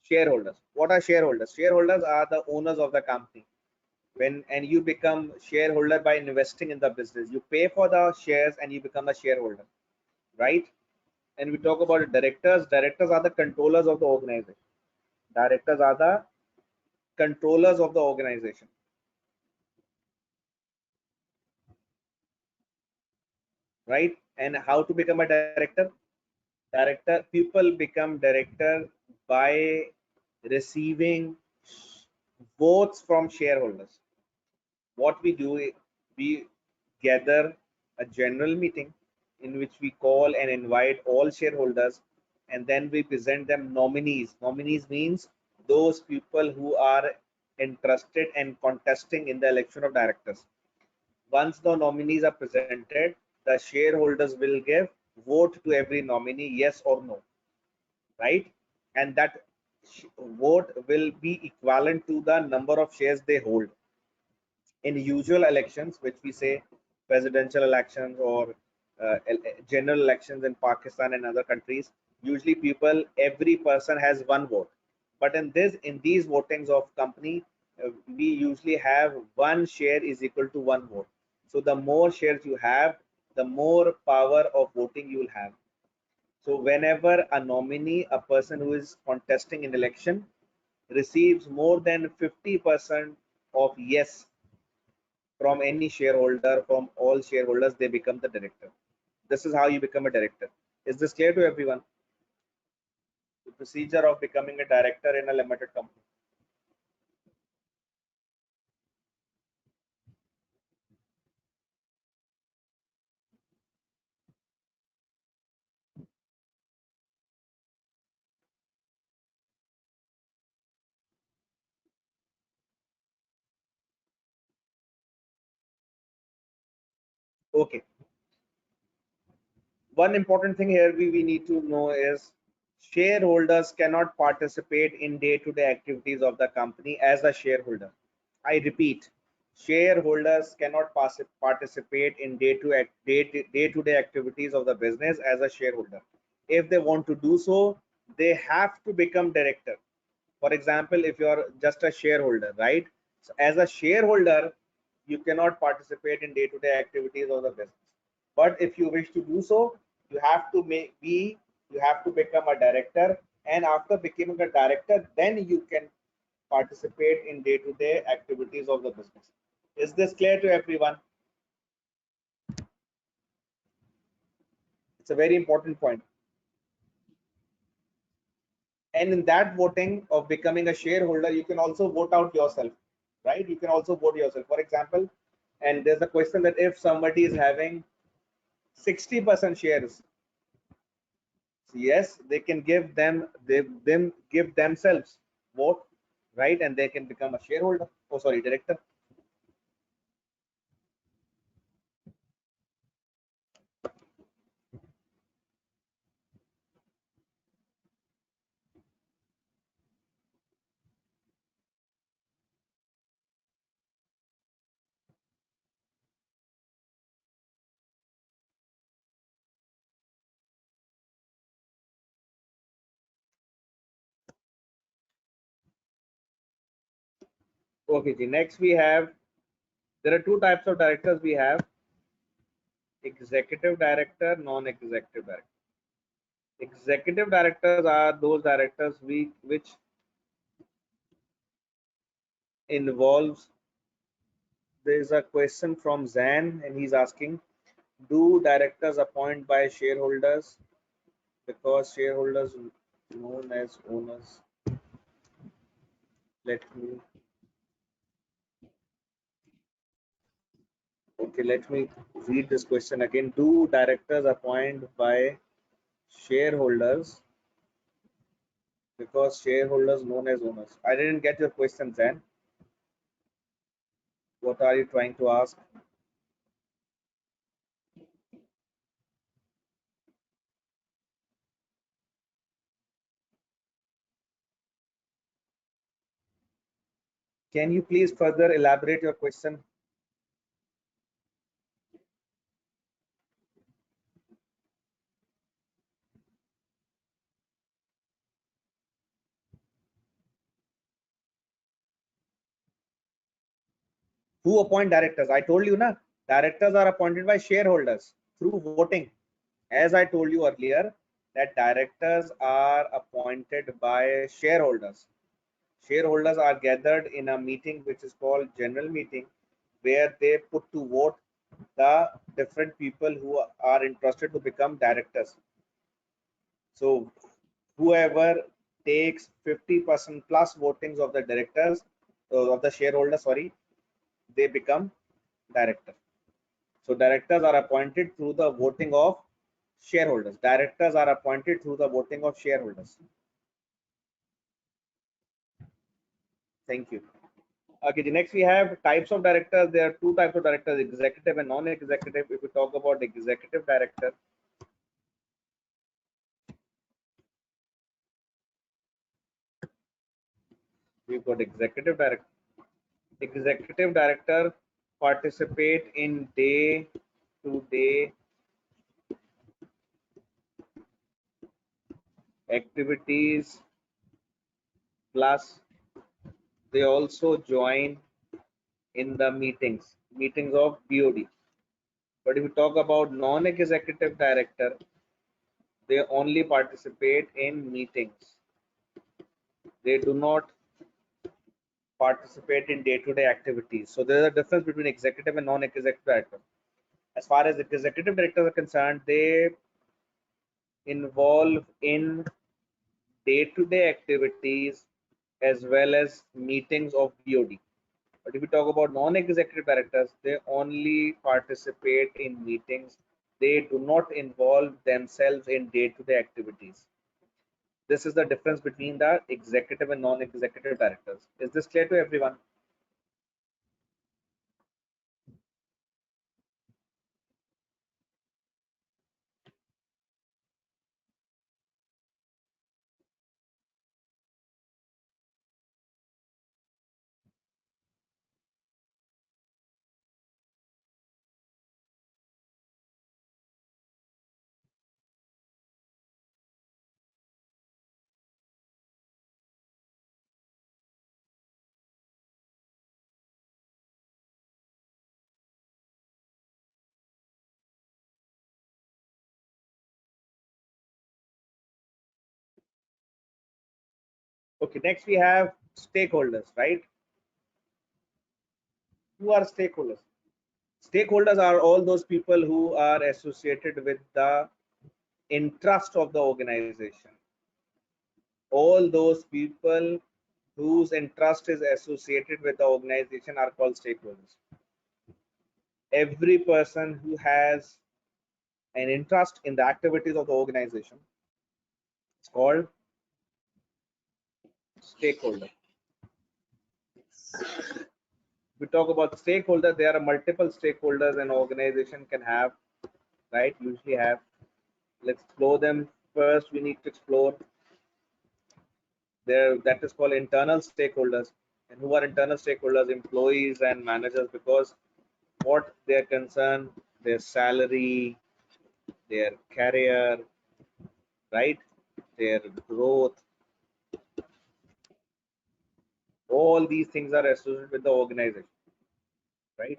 shareholders. What are shareholders? Shareholders are the owners of the company. And you become shareholder by investing in the business. You pay for the shares and you become a shareholder, right? And we talk about directors. Directors are the controllers of the organization. Directors are the controllers of the organization, right? And how to become a director? People become director by receiving votes from shareholders. what we do, we gather a general meeting in which we call and invite all shareholders, and then we present them nominees. Nominees means those people who are interested and contesting in the election of directors. Once the nominees are presented, the shareholders will give vote to every nominee, yes or no, right? And that vote will be equivalent to the number of shares they hold. In usual elections, which we say presidential elections or general elections in Pakistan and other countries, usually every person has one vote. But in these votings of company, we usually have one share is equal to one vote. So the more shares you have, the more power of voting you will have. So whenever a nominee, a person who is contesting in election, receives more than 50% of yes from any shareholder, from all shareholders, they become the director. This is how you become a director. Is this clear to everyone? The procedure of becoming a director in a limited company. Okay. One important thing here we need to know is shareholders cannot participate in day-to-day activities of the company as a shareholder. I repeat, shareholders cannot participate in day-to-day activities of the business as a shareholder. If they want to do so, they have to become director. For example, if you are just a shareholder, right? So as a shareholder, you cannot participate in day-to-day activities of the business. But if you wish to do so, you have to you have to become a director, and after becoming a director, then you can participate in day-to-day activities of the business. Is this clear to everyone? It's a very important point. And in that voting of becoming a shareholder, you can also vote out yourself, right? You can also vote yourself. For example, and there's a question that if somebody is having 60% shares, yes, they can give themselves vote, right? And they can become a shareholder. Oh, sorry, director. Okay, the next we have, there are two types of directors we have: executive director, non-executive director. Executive directors are those directors which involves, there is a question from Zan, and he's asking, do directors appoint by shareholders because shareholders known as owners? Let me, okay, let me read this question again. Do directors appoint by shareholders because shareholders known as owners? I didn't get your question, Zan. What are you trying to ask? Can you please further elaborate your question? Who appoint directors? I told you, na. Directors are appointed by shareholders through voting. As I told you earlier, that directors are appointed by shareholders. Shareholders are gathered in a meeting which is called general meeting, where they put to vote the different people who are interested to become directors. So whoever takes 50% plus votings of the directors, of the shareholders, sorry, they become director. So directors are appointed through the voting of shareholders. Directors are appointed through the voting of shareholders. Thank you. Okay, the next we have types of directors. There are two types of directors, executive and non-executive. If we talk about executive director, we've got executive director. Executive director participate in day-to-day activities, plus they also join in the meetings of BOD. But if you talk about non-executive director, they only participate in meetings. They do not participate in day-to-day activities. So there's a difference between executive and non-executive director. As far as executive directors are concerned, they involve in day-to-day activities as well as meetings of BOD. But if we talk about non-executive directors, they only participate in meetings. They do not involve themselves in day-to-day activities. This is the difference between the executive and non-executive directors. Is this clear to everyone? Okay, next we have stakeholders, right? Who are stakeholders? Stakeholders are all those people who are associated with the interest of the organization. All those people whose interest is associated with the organization are called stakeholders. Every person who has an interest in the activities of the organization is called stakeholder. We talk about stakeholder, there are multiple stakeholders an organization can have, right? Usually have. Let's explore them. First, we need to explore there, that is called internal stakeholders. And who are internal stakeholders? Employees and managers, because what they're concerned, their salary, their career, right? Their growth, all these things are associated with the organization, right?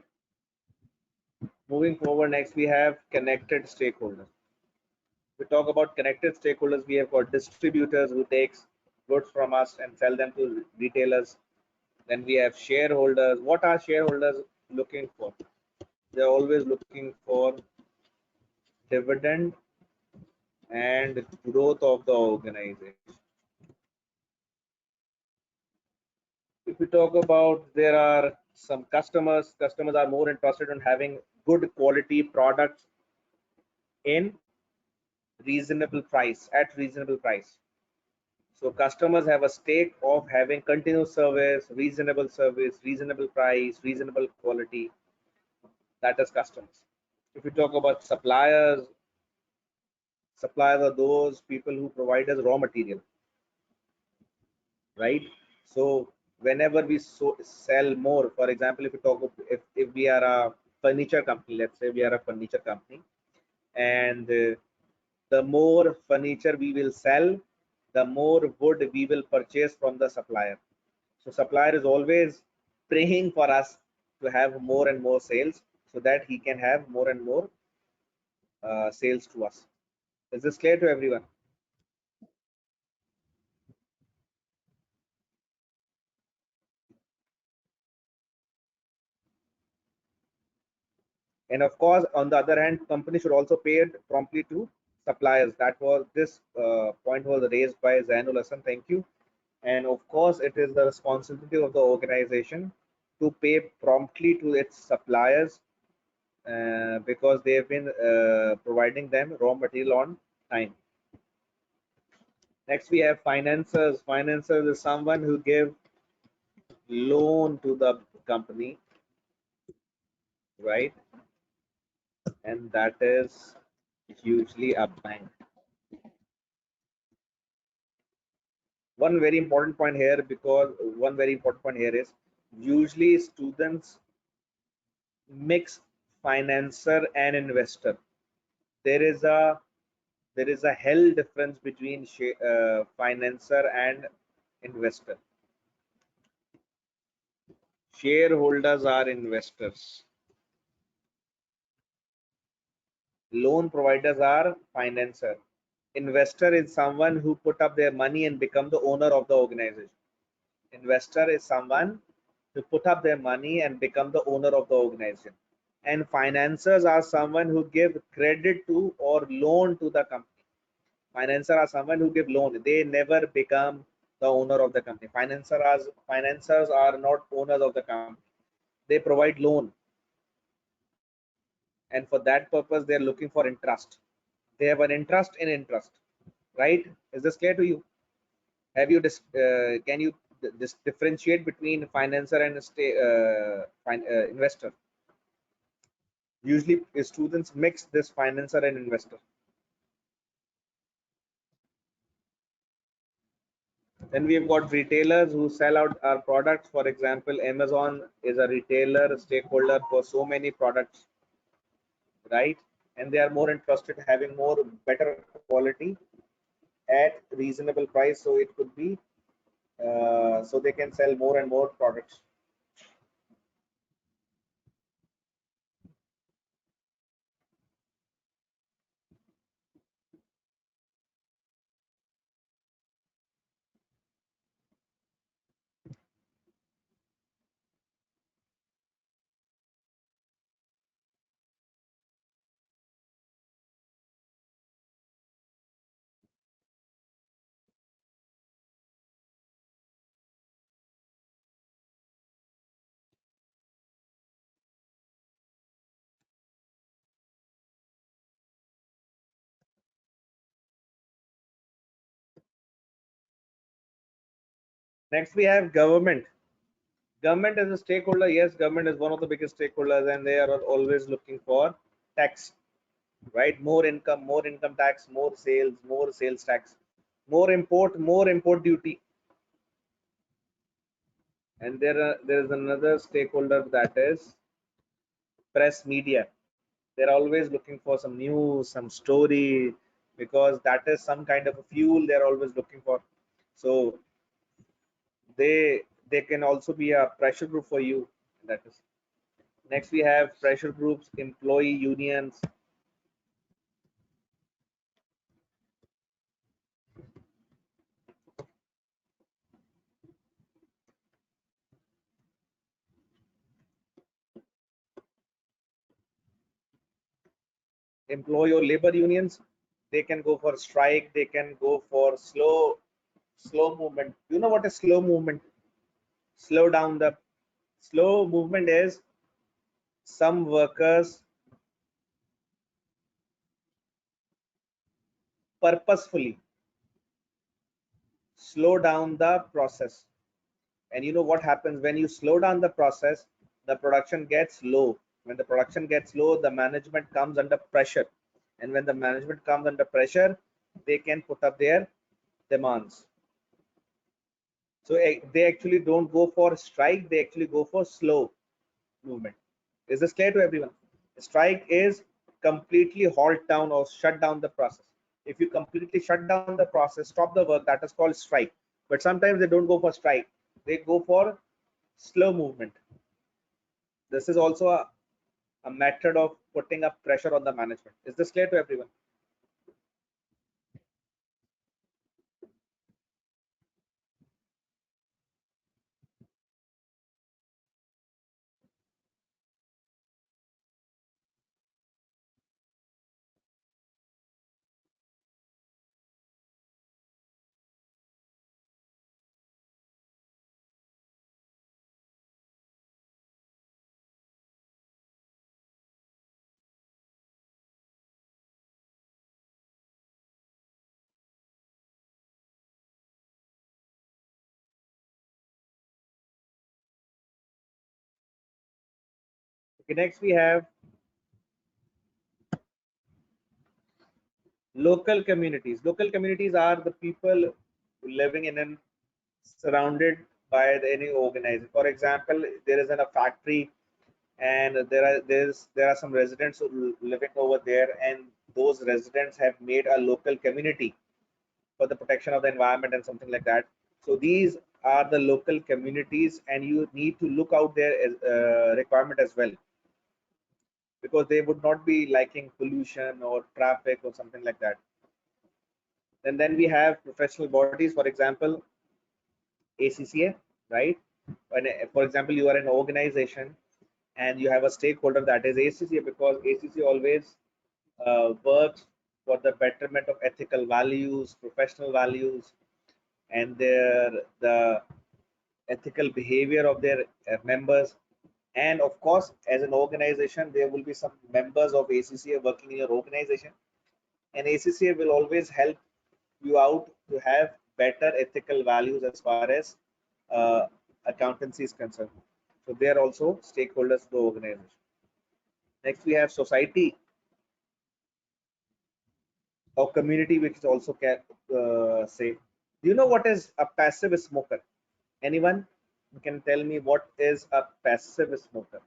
Moving forward, next we have connected stakeholders. We talk about connected stakeholders. We have got distributors who takes goods from us and sell them to retailers. Then we have shareholders. What are shareholders looking for? They're always looking for dividend and growth of the organization. If we talk about, there are some customers are more interested in having good quality products in reasonable price. So customers have a stake of having continuous service, reasonable price, reasonable quality. That is customers. If we talk about suppliers, suppliers are those people who provide us raw material, right? So whenever we sell more, for example, if we talk of, if we are a furniture company, let's say we are a furniture company, and the more furniture we will sell, the more wood we will purchase from the supplier. So supplier is always praying for us to have more and more sales so that he can have more and more sales to us. Is this clear to everyone? And of course, on the other hand, company should also pay it promptly to suppliers. That was this point was raised by Zainul Hassan. Thank you. And of course, it is the responsibility of the organization to pay promptly to its suppliers because they have been providing them raw material on time. Next, we have financiers. Financiers is someone who give loan to the company, right? And that is usually a bank. One very important point here, because one very important point here is usually students mix financer and investor. There is a hell difference between financer and investor. Shareholders are investors. Loan providers are financer. Investor is someone who put up their money and become the owner of the organization. Investor is someone who put up their money and become the owner of the organization. And financiers are someone who give credit to or loan to the company. Financiers are someone who give loan. They never become the owner of the company. Financiers are not owners of the company. They provide loan, and for that purpose, they are looking for interest. They have an interest in interest, right? Is this clear to you? Have you can you differentiate between financer and investor? Usually, students mix this financer and investor. Then we've got retailers who sell out our products. For example, Amazon is a retailer stakeholder for so many products, right? And they are more interested in having more better quality at reasonable price. So it could be so they can sell more and more products. Next, we have government. Government is a stakeholder. Yes, government is one of the biggest stakeholders, and they are always looking for tax, right? More income tax, more sales tax, more import duty. And there is another stakeholder, that is press media. They're always looking for some news, some story, because that is some kind of a fuel they're always looking for. So they they can also be a pressure group for you. That is. Next, we have pressure groups, employee unions. Employee or labor unions, they can go for strike, they can go for slow movement. You know what is slow movement? Slow down the Slow movement is some workers purposefully slow down the process. And you know what happens when you slow down the process? The production gets low. When the production gets low, the management comes under pressure. And when the management comes under pressure, they can put up their demands. So they actually don't go for strike, they actually go for slow movement. Is this clear to everyone? Strike is completely halt down or shut down the process. If you completely shut down the process, stop the work, that is called strike. But sometimes they don't go for strike, they go for slow movement. This is also a method of putting up pressure on the management. Is this clear to everyone? Okay, next we have local communities. Local communities are the people living in and surrounded by any organization. For example, there is a factory and there are some residents living over there, and those residents have made a local community for the protection of the environment and something like that. So these are the local communities, and you need to look out their requirement as well, because they would not be liking pollution or traffic or something like that. And then we have professional bodies, for example, ACCA, right? When, for example, you are an organization and you have a stakeholder that is ACCA, because ACCA always works for the betterment of ethical values, professional values, and the ethical behavior of their members. And of course, as an organization, there will be some members of ACCA working in your organization, and ACCA will always help you out to have better ethical values as far as accountancy is concerned. So they are also stakeholders of the organization. Next, we have society or community, which is also can say. Do you know what is a passive smoker? Anyone can tell me what is a passive smoker?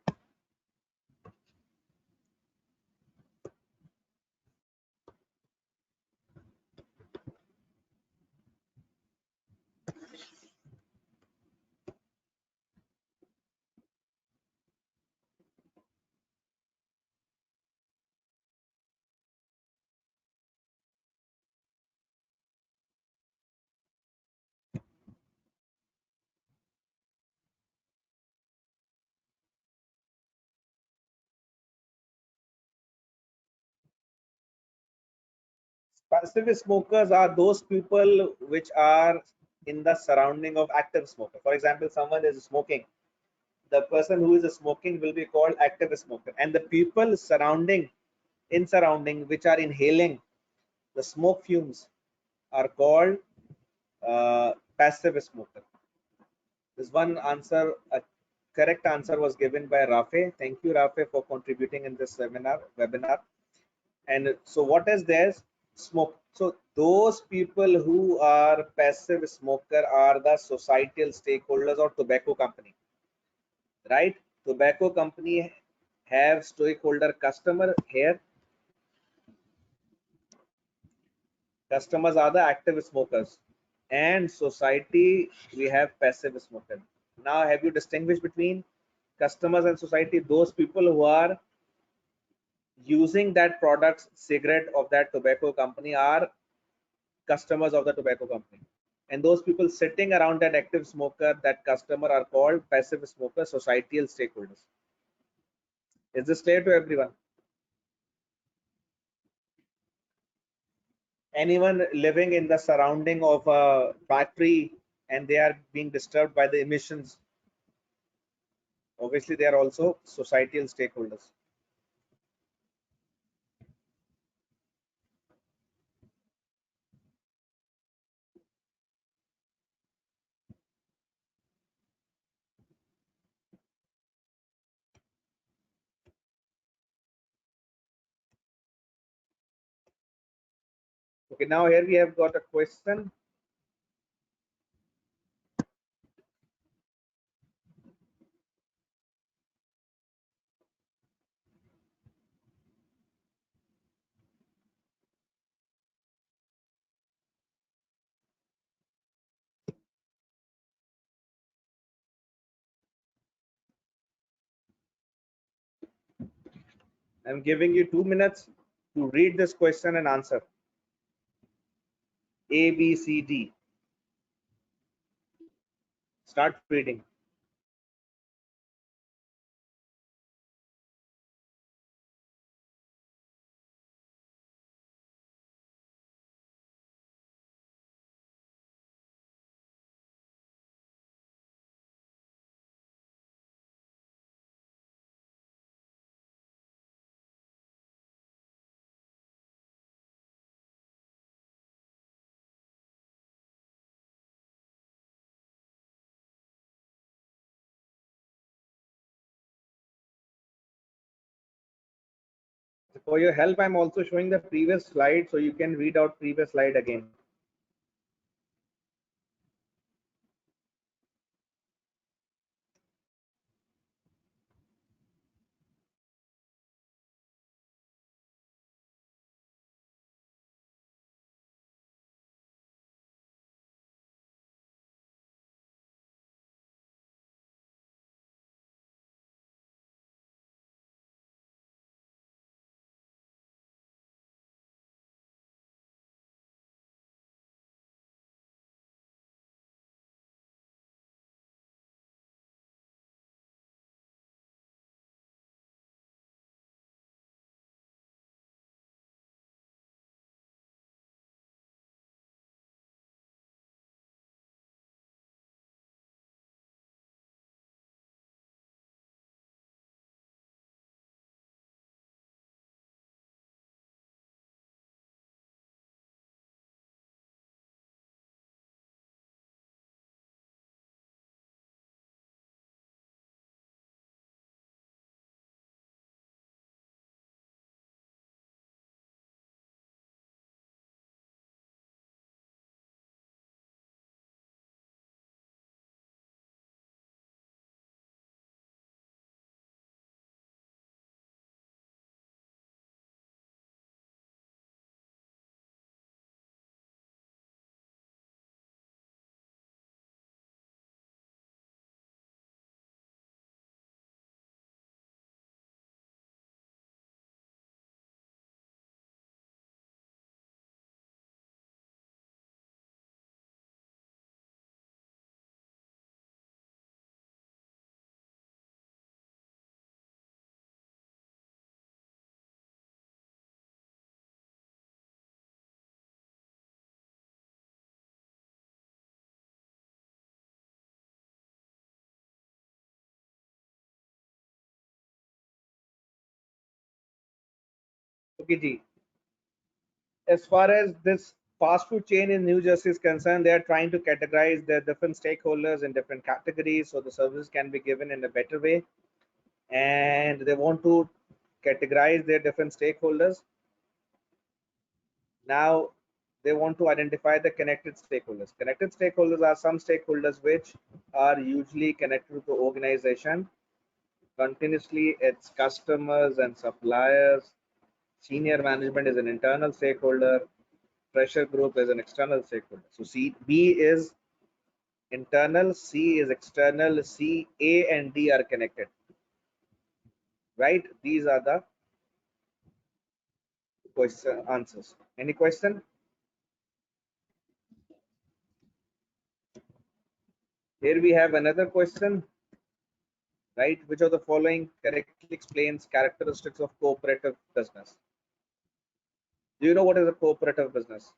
Passive smokers are those people which are in the surrounding of active smoker. For example, someone is smoking. The person who is smoking will be called active smoker, and the people surrounding which are inhaling the smoke fumes are called passive smoker. This one answer, a correct answer was given by Rafe. Thank you, Rafe, for contributing in this webinar. And so what is this? Smoke. So those people who are passive smoker are the societal stakeholders or tobacco company, right? Tobacco company have stakeholder customer here. Customers are the active smokers, and society we have passive smoker. Now, have you distinguished between customers and society? Those people who are using that products, cigarette of that tobacco company are customers of the tobacco company, and those people sitting around that active smoker, that customer, are called passive smoker, societal stakeholders. Is this clear to everyone? Anyone living in the surrounding of a factory and they are being disturbed by the emissions, obviously they are also societal stakeholders. Okay, now here we have got a question. I'm giving you 2 minutes to read this question and answer. A, B, C, D. Start reading. For your help, I'm also showing the previous slide so you can read out previous slide again. Okay, Ji. As far as this fast food chain in New Jersey is concerned, they are trying to categorize their different stakeholders in different categories so the service can be given in a better way. And they want to categorize their different stakeholders. Now they want to identify the connected stakeholders. Connected stakeholders are some stakeholders which are usually connected to organization continuously, its customers and suppliers. Senior management is an internal stakeholder. Pressure group is an external stakeholder. So B is internal, C is external, C, A, and D are connected. Right? These are the question answers. Any question? Here we have another question. Right? Which of the following correctly explains characteristics of cooperative business? Do you know what is a cooperative business?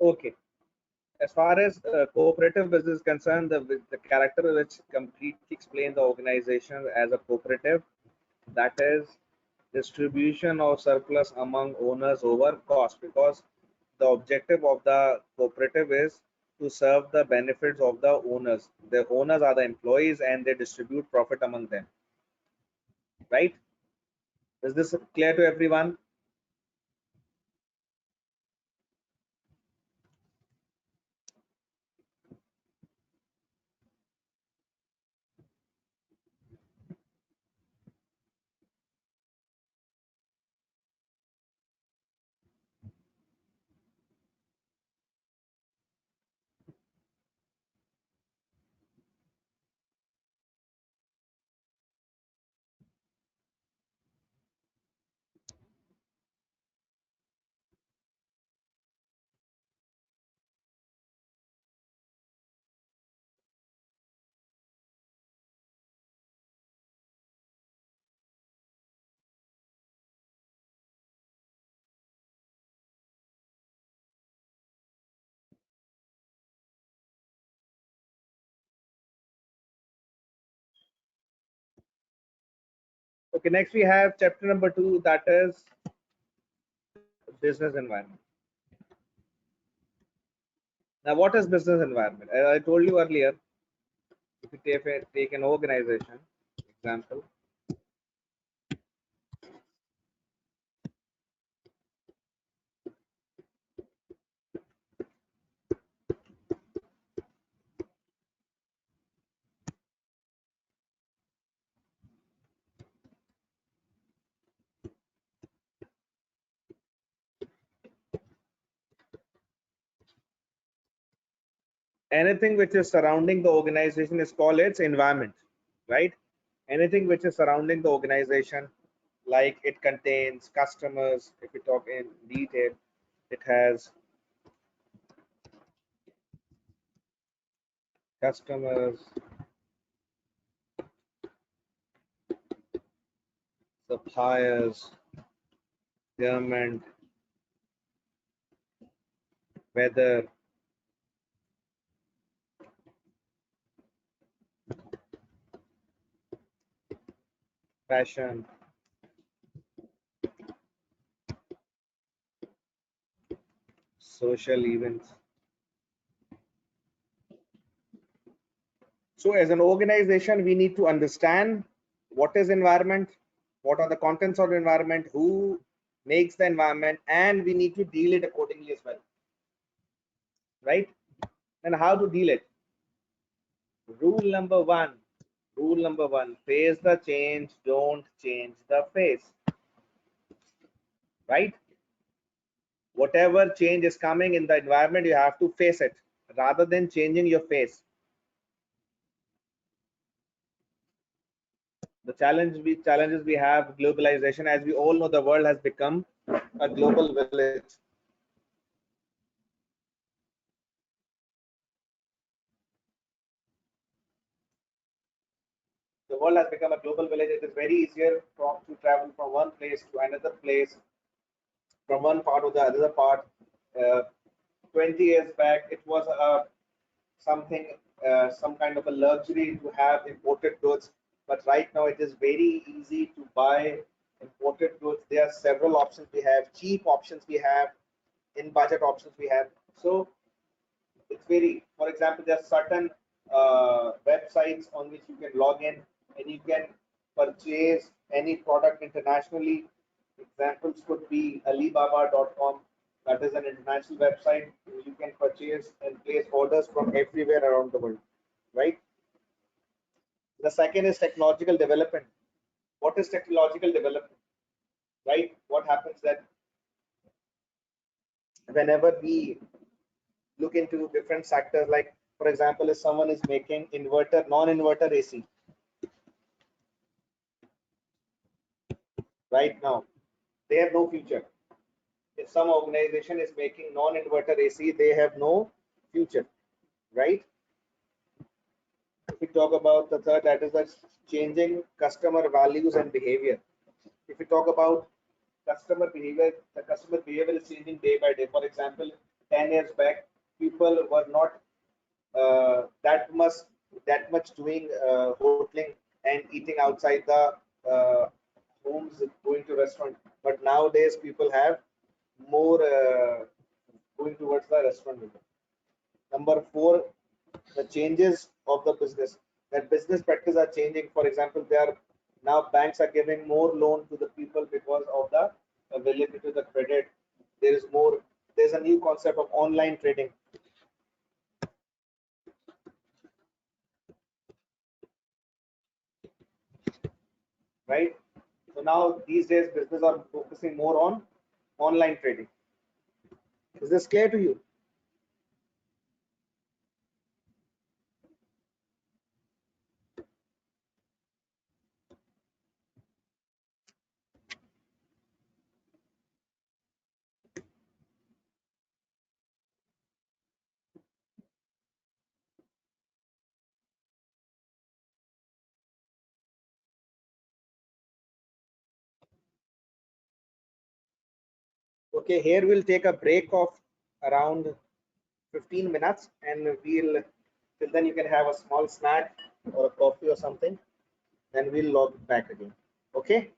Okay. As far as cooperative business is concerned, the character which completely explains the organization as a cooperative, that is distribution of surplus among owners over cost, because the objective of the cooperative is to serve the benefits of the owners. The owners are the employees and they distribute profit among them, right? Is this clear to everyone? Okay, next we have chapter number 2, that is business environment. Now, what is business environment? As I told you earlier, if you take an organization, example, anything which is surrounding the organization is called its environment, right? Anything which is surrounding the organization, like it contains customers, if we talk in detail, it has customers, suppliers, government, weather, fashion, social events. So as an organization, we need to understand what is environment, what are the contents of the environment, who makes the environment, and we need to deal it accordingly as well, right? And how to deal it? Rule number one. Rule number one: face the change, don't change the face, right? Whatever change is coming in the environment, you have to face it rather than changing your face. The challenges we have: globalization. As we all know, the world has become a global village. The world has become a global village. It is very easier to travel from one place to another place, from one part to the other part. Uh, 20 years back, it was something, some kind of a luxury to have imported goods. But right now, it is very easy to buy imported goods. There are several options we have, cheap options we have, in budget options we have. So it's very, for example, there are certain websites on which you can log in and you can purchase any product internationally. Examples could be alibaba.com, that is an international website. You can purchase and place orders from everywhere around the world, right? The second is technological development. What is technological development, right? What happens that whenever we look into different sectors, like for example, if someone is making inverter, non-inverter AC right now, they have no future. If some organization is making non-inverter AC, they have no future, right? If we talk about the third, that is the changing customer values and behavior. If we talk about customer behavior, the customer behavior is changing day by day. For example, 10 years back, people were not that much doing hoteling and eating outside the uh, homes, going to restaurant. But nowadays people have more going towards the restaurant window. Number four, the changes of the business. That business practice are changing. For example, they are now banks are giving more loan to the people because of the availability of the credit. There is more. There's a new concept of online trading, right? So now these days business are focusing more on online trading. Is this clear to you? Okay, here we'll take a break of around 15 minutes, and we'll till then you can have a small snack or a coffee or something, then we'll log back again. Okay.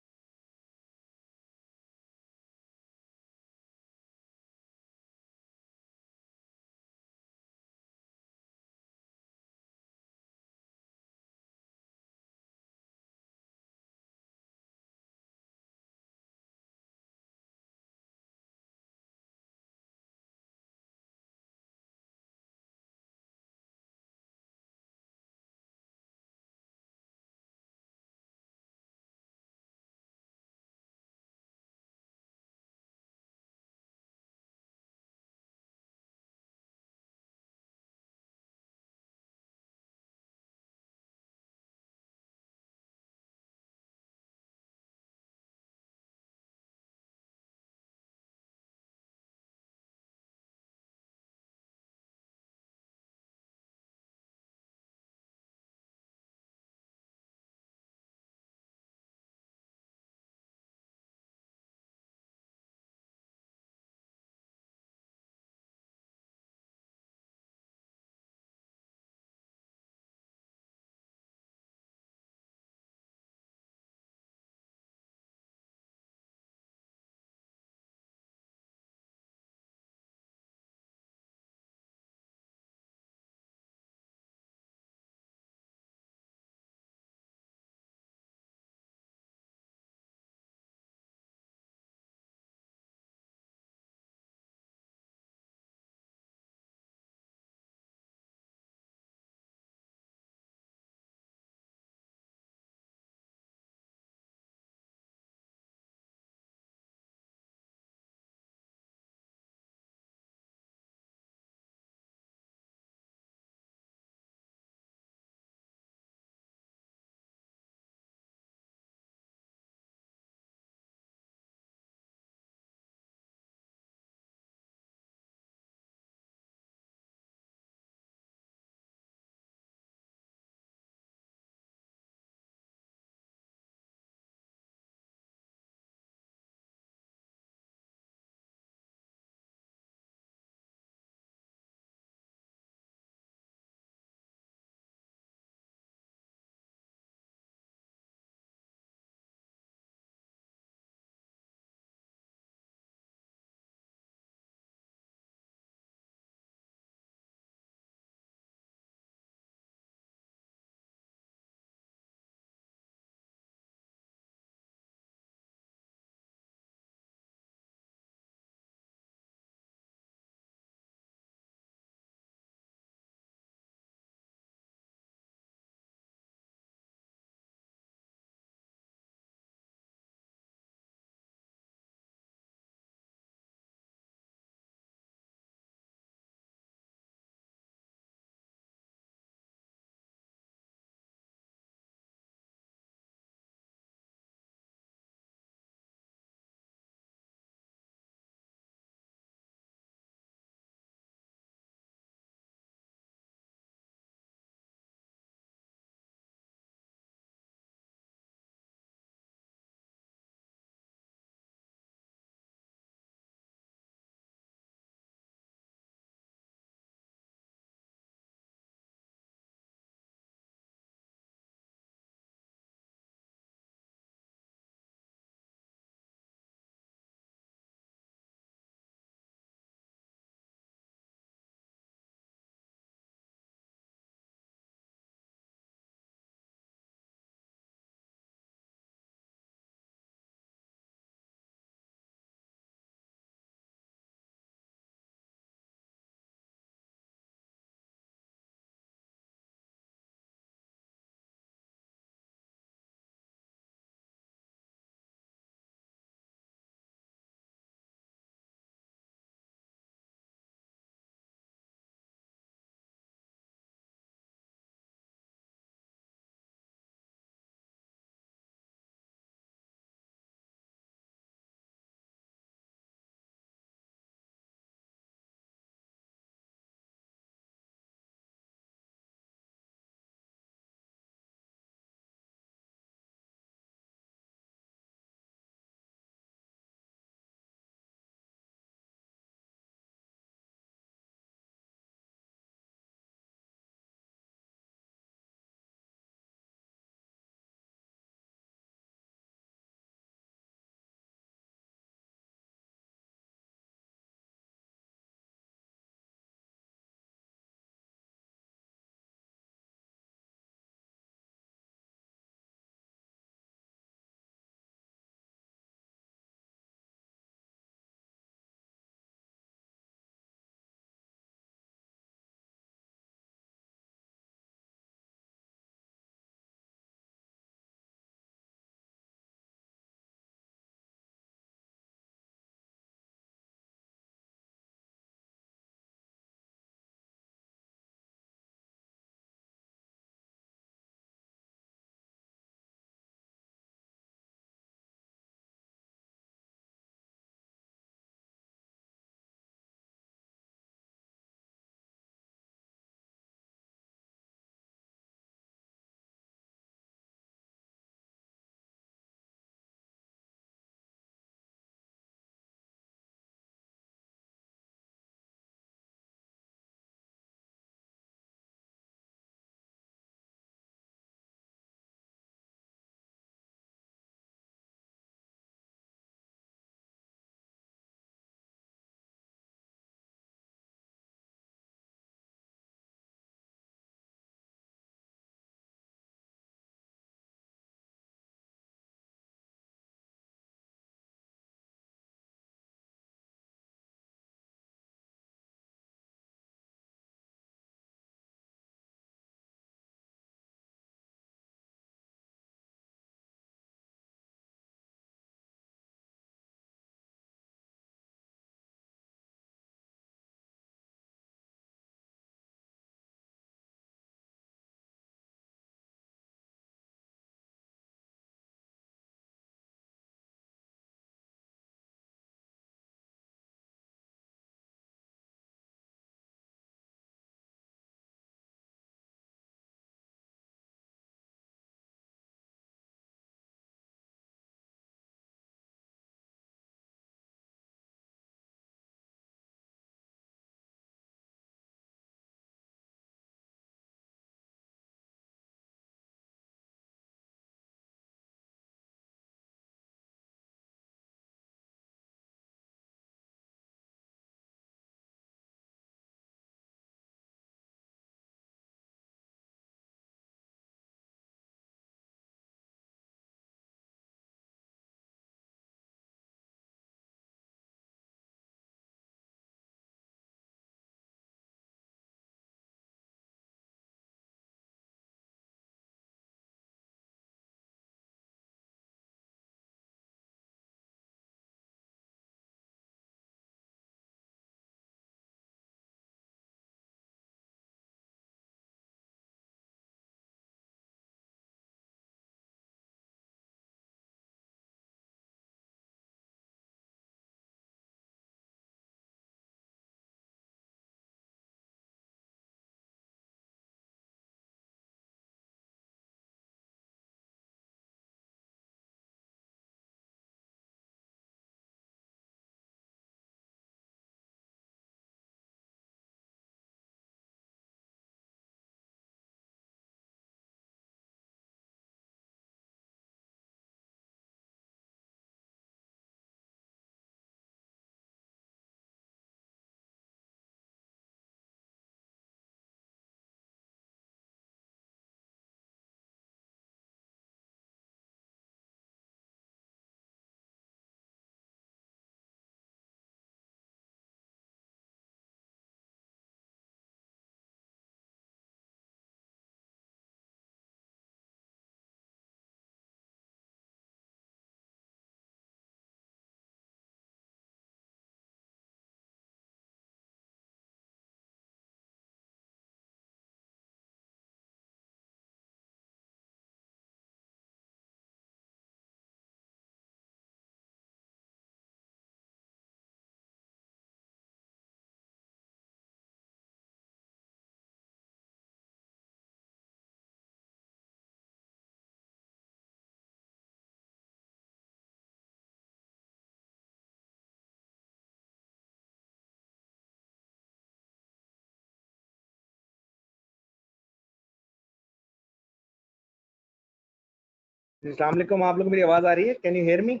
अस्सलाम वालेकुम, आप लोग मेरी आवाज आ रही है? Can you hear me?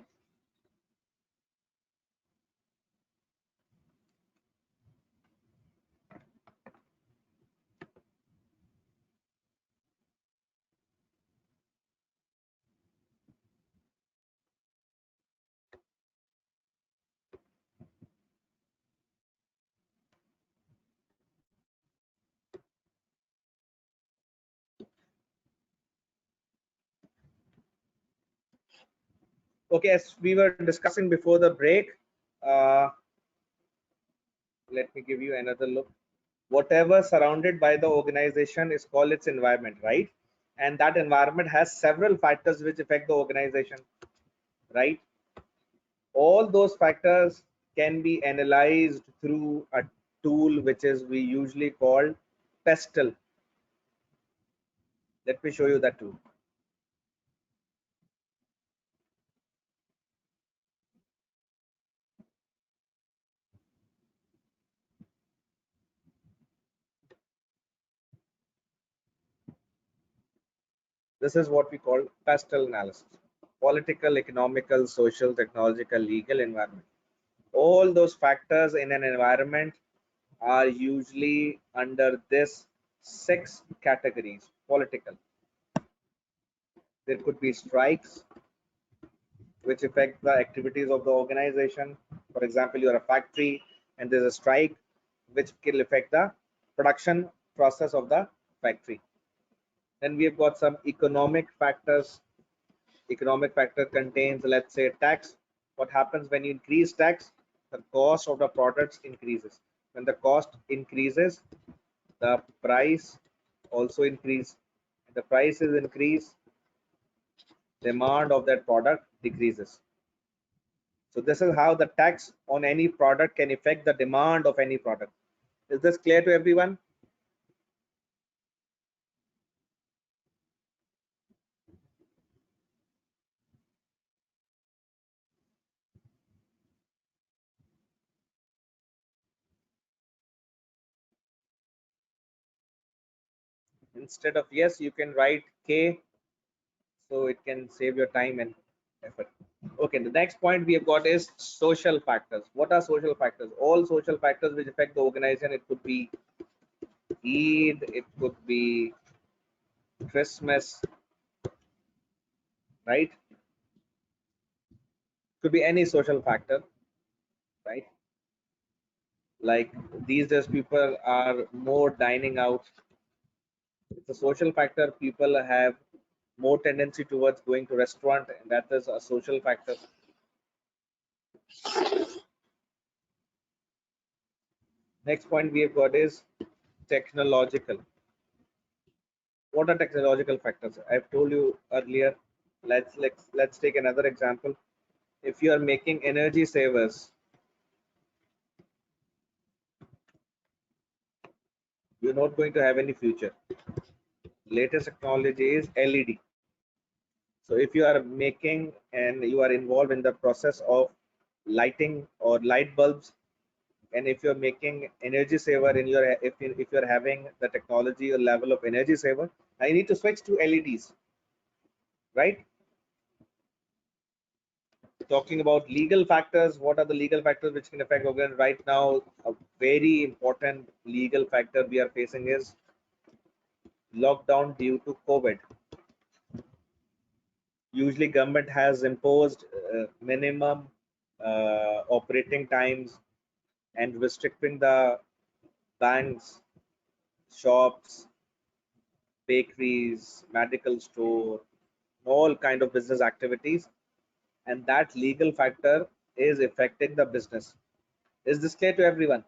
Okay, as we were discussing before the break, uh, let me give you another look. Whatever surrounded by the organization is called its environment, right? And that environment has several factors which affect the organization, right? All those factors can be analyzed through a tool which is we usually called pestle. Let me show you that tool. This is what we call pestle analysis: political, economical, social, technological, legal, environment. All those factors in an environment are usually under this six categories. Political, there could be strikes which affect the activities of the organization. For example, you're a factory and there's a strike which will affect the production process of the factory. Then we have got some economic factors. Economic factor contains, let's say, tax. What happens when you increase tax? The cost of the products increases. When the cost increases, the price also increase. The price is increased, demand of that product decreases. So this is how the tax on any product can affect the demand of any product. Is this clear to everyone? Instead of yes, you can write K, so it can save your time and effort. Okay, the next point we have got is social factors. What are social factors? All social factors which affect the organization. It could be Eid, it could be Christmas, right? Could be any social factor, right? Like these days, people are more dining out. It's a social factor. People have more tendency towards going to restaurant, and that is a social factor. Next point we have got is technological. What are technological factors? I've told you earlier. Let's take another example. If you are making energy savers, you're not going to have any future. Latest technology is LED. So if you are making and you are involved in the process of lighting or light bulbs, and if you're making energy saver in your if you're having the technology or level of energy saver, I need to switch to LEDs, right? Talking about legal factors, what are the legal factors which can affect organ? Right now, a very important legal factor we are facing is lockdown due to COVID. Usually government has imposed minimum operating times and restricting the banks, shops, bakeries, medical store, all kind of business activities, and that legal factor is affecting the business. Is this clear to everyone?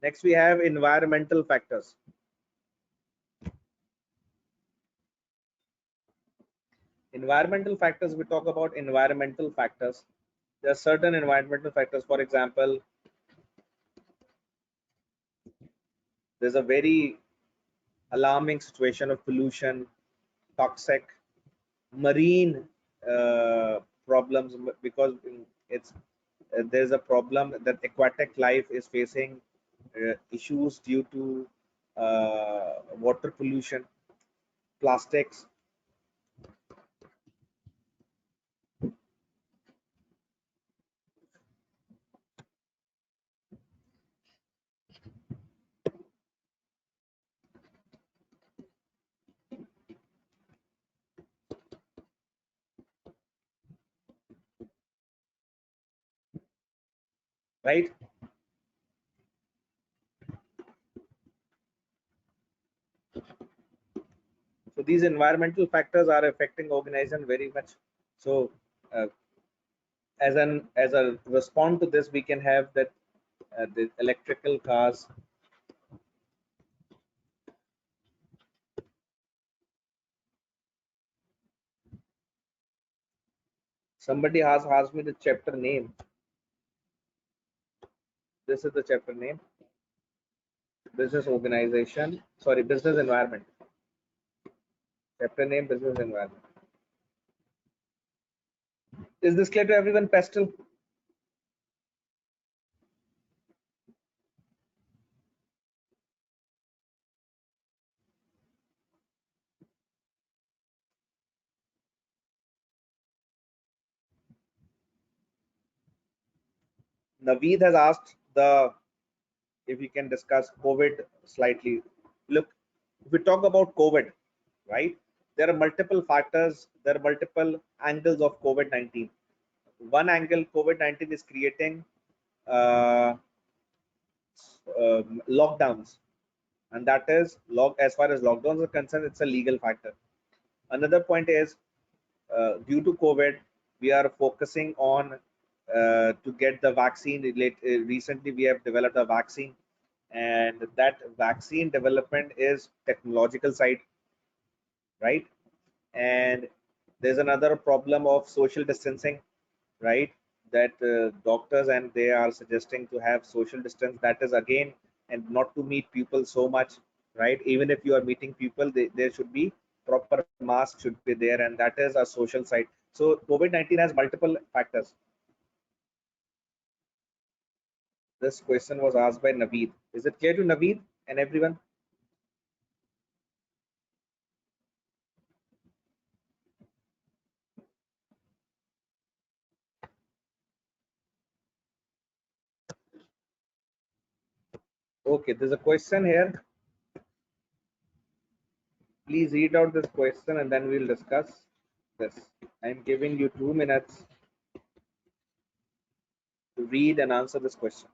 Next, we have environmental factors. Environmental factors, we talk about environmental factors. There are certain environmental factors. For example, there's a very alarming situation of pollution, toxic, marine problems because it's there's a problem that aquatic life is facing issues due to water pollution, plastics, right? So these environmental factors are affecting organization very much. So uh, as a response to this, we can have that the electrical cars. Somebody has asked me the chapter name. This is the chapter name. Business organization. Sorry, business environment. Chapter name, business environment. Is this clear to everyone? Pastel. Naveed has asked the if we can discuss COVID slightly. Look, if we talk about COVID, right? There are multiple factors. There are multiple angles of COVID-19. One angle, COVID-19 is creating uh, lockdowns, and that is as far as lockdowns are concerned, it's a legal factor. Another point is due to COVID, we are focusing on to get the vaccine. Recently, we have developed a vaccine, and that vaccine development is technological side, right? And there's another problem of social distancing, right? That doctors and they are suggesting to have social distance. That is again, and not to meet people so much, right? Even if you are meeting people, there should be proper mask should be there, and that is a social side. So COVID-19 has multiple factors. This question was asked by Naveed. Is it clear to Naveed and everyone? Okay, there's a question here. Please read out this question and then we'll discuss this. I'm giving you 2 minutes to read and answer this question.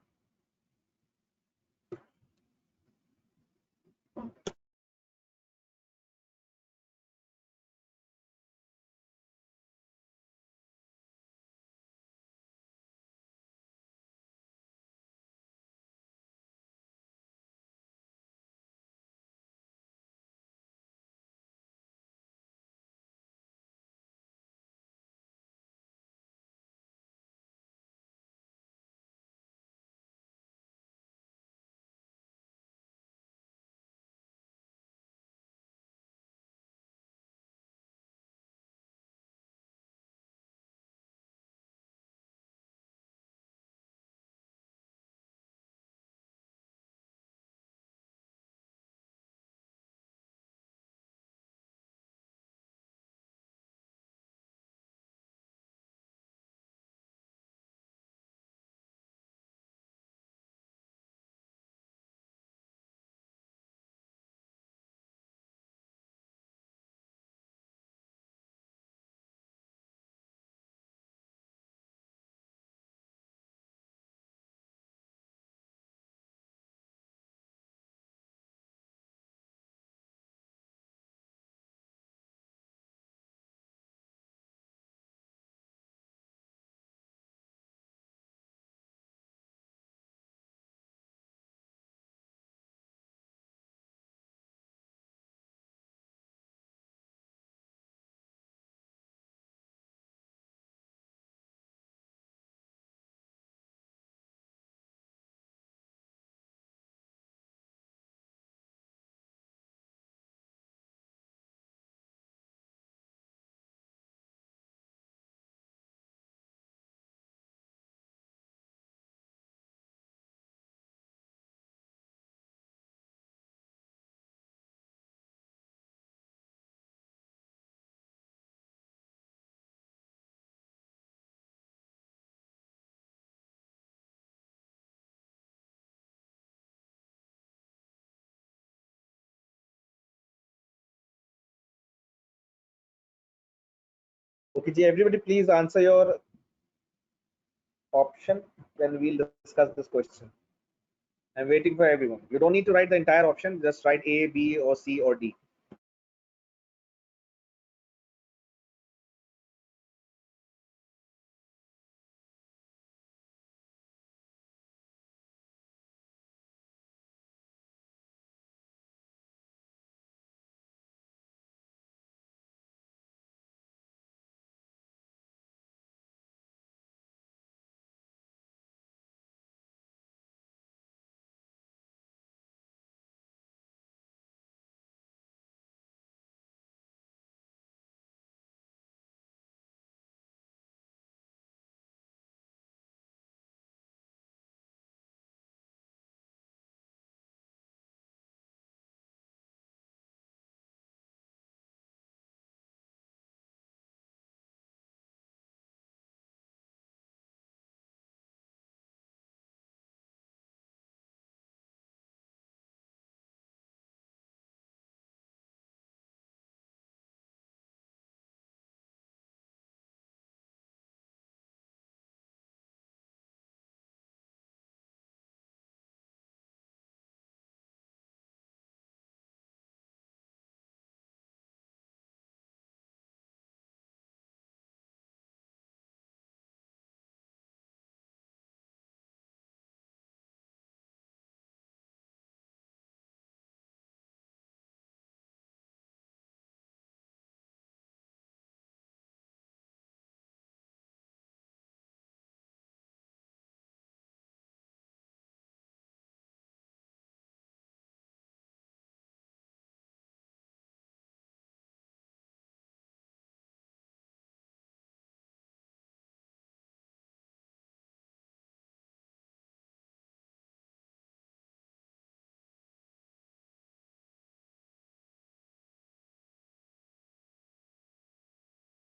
Okay, ji, everybody please answer your option when we'll discuss this question. I'm waiting for everyone. You don't need to write the entire option, just write A, B, or C, or D.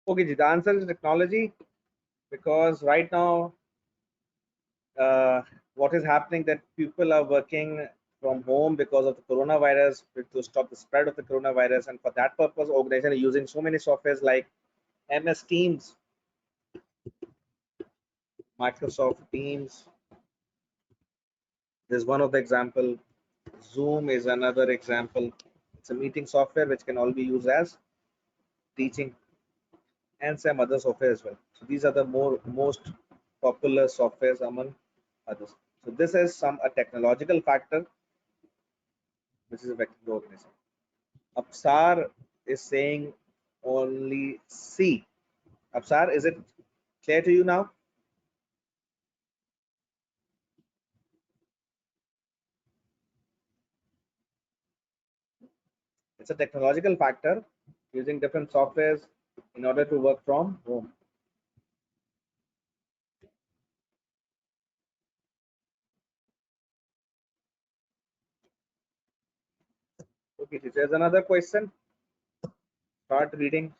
Okay, ji, the answer is technology because right now, uh, what is happening that people are working from home because of the coronavirus to stop the spread of the coronavirus, and for that purpose, organizations are using so many softwares like MS Teams, Microsoft Teams. This is one of the example. Zoom is another example. It's a meeting software which can all be used as teaching and some other software as well. So these are the most popular softwares among others. So this is some a technological factor which is affecting the organism. Absar is saying only C. Absar, is it clear to you now? It's a technological factor using different softwares in order to work from home. Okay, there's another question. Start reading.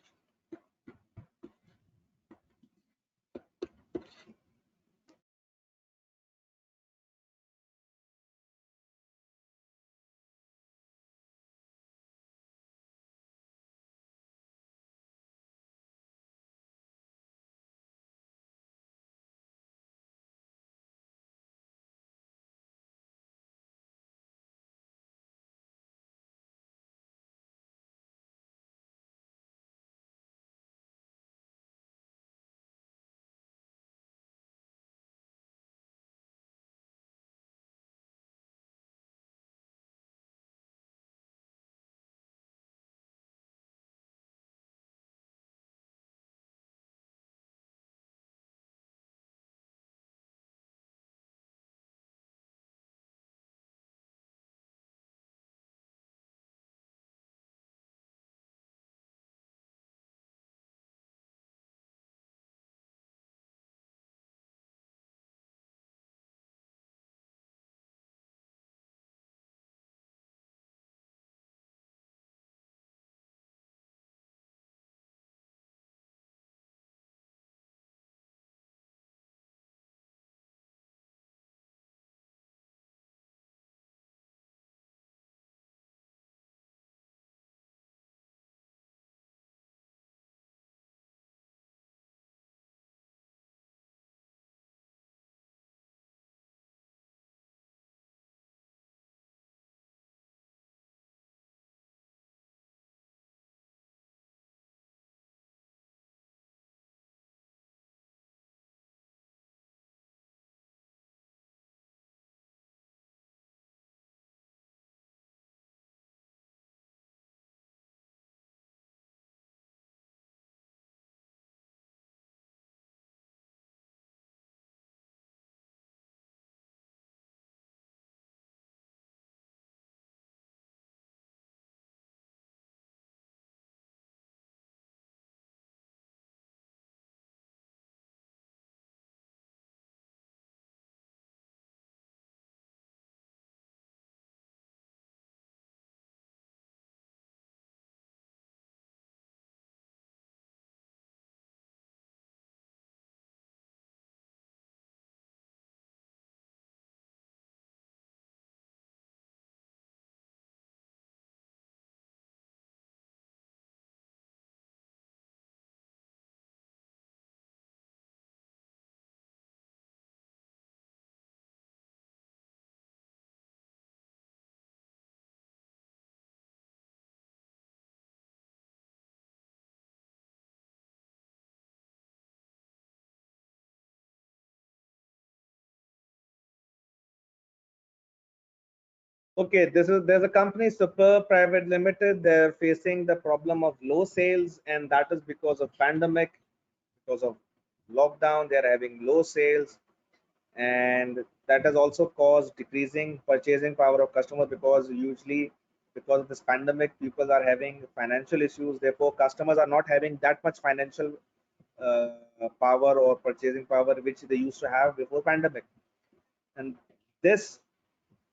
Okay, there's a company Super Private Limited. They're facing the problem of low sales, and that is because of pandemic, because of lockdown. They're having low sales, and that has also caused decreasing purchasing power of customers because usually because of this pandemic, people are having financial issues. Therefore, customers are not having that much financial uh, power or purchasing power which they used to have before pandemic, and this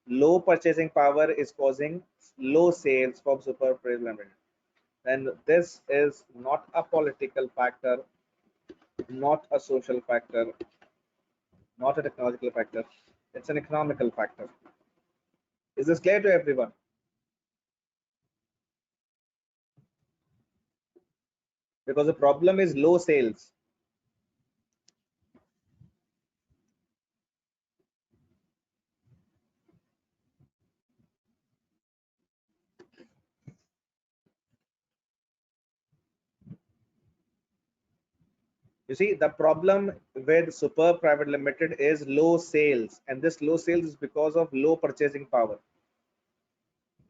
low purchasing power is causing low sales from super premium. And this is not a political factor, not a social factor, not a technological factor. It's an economical factor. Is this clear to everyone? Because the problem is low sales. You see, the problem with super private limited is low sales, and this low sales is because of low purchasing power.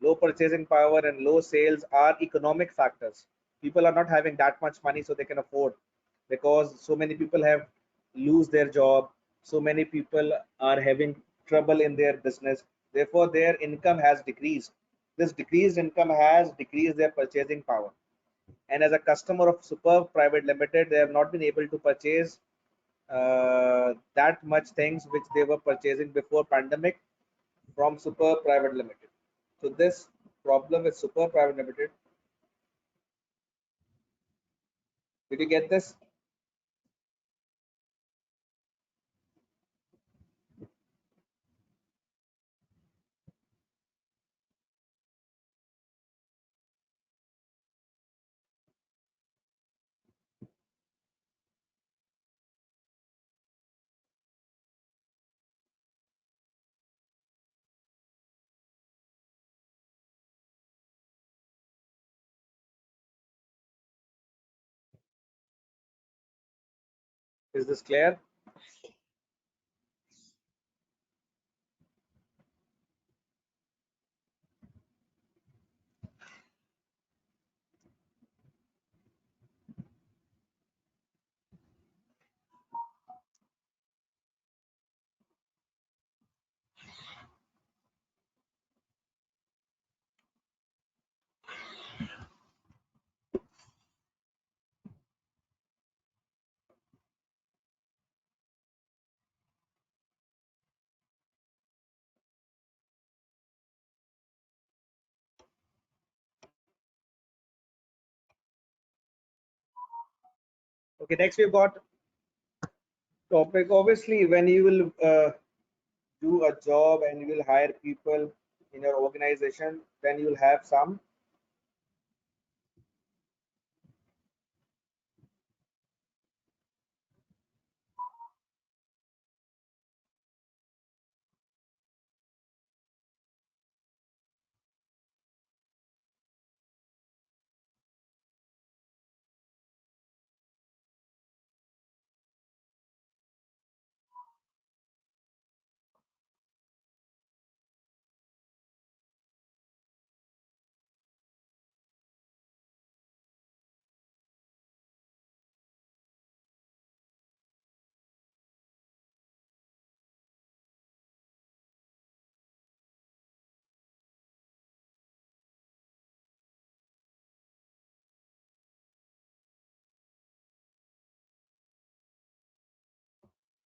Low purchasing power and low sales are economic factors. People are not having that much money so they can afford, because so many people have lose their job, so many people are having trouble in their business, therefore their income has decreased. This decreased income has decreased their purchasing power, and as a customer of super private limited, they have not been able to purchase that much things which they were purchasing before pandemic from super private limited. So this problem with super private limited, did you get this? Is this clear? Okay, next we've got topic. Obviously, when you will do a job and you will hire people in your organization, then you will have some.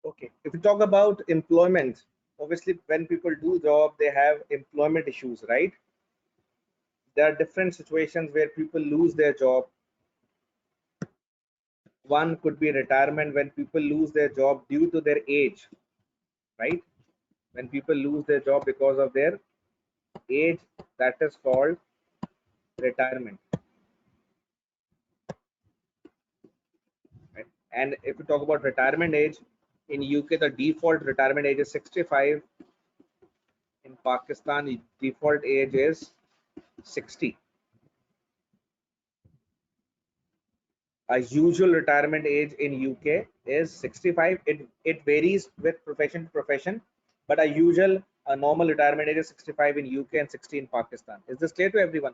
Okay, if you talk about employment, obviously when people do job, they have employment issues, right? There are different situations where people lose their job. One could be retirement, when people lose their job due to their age, right? When people lose their job because of their age, that is called retirement, right? And if you talk about retirement age, in UK the default retirement age is 65. In Pakistan the default age is 60. A usual retirement age in UK is 65. It varies with profession to profession, but a usual A normal retirement age is 65 in UK and 60 in Pakistan. Is this clear to everyone?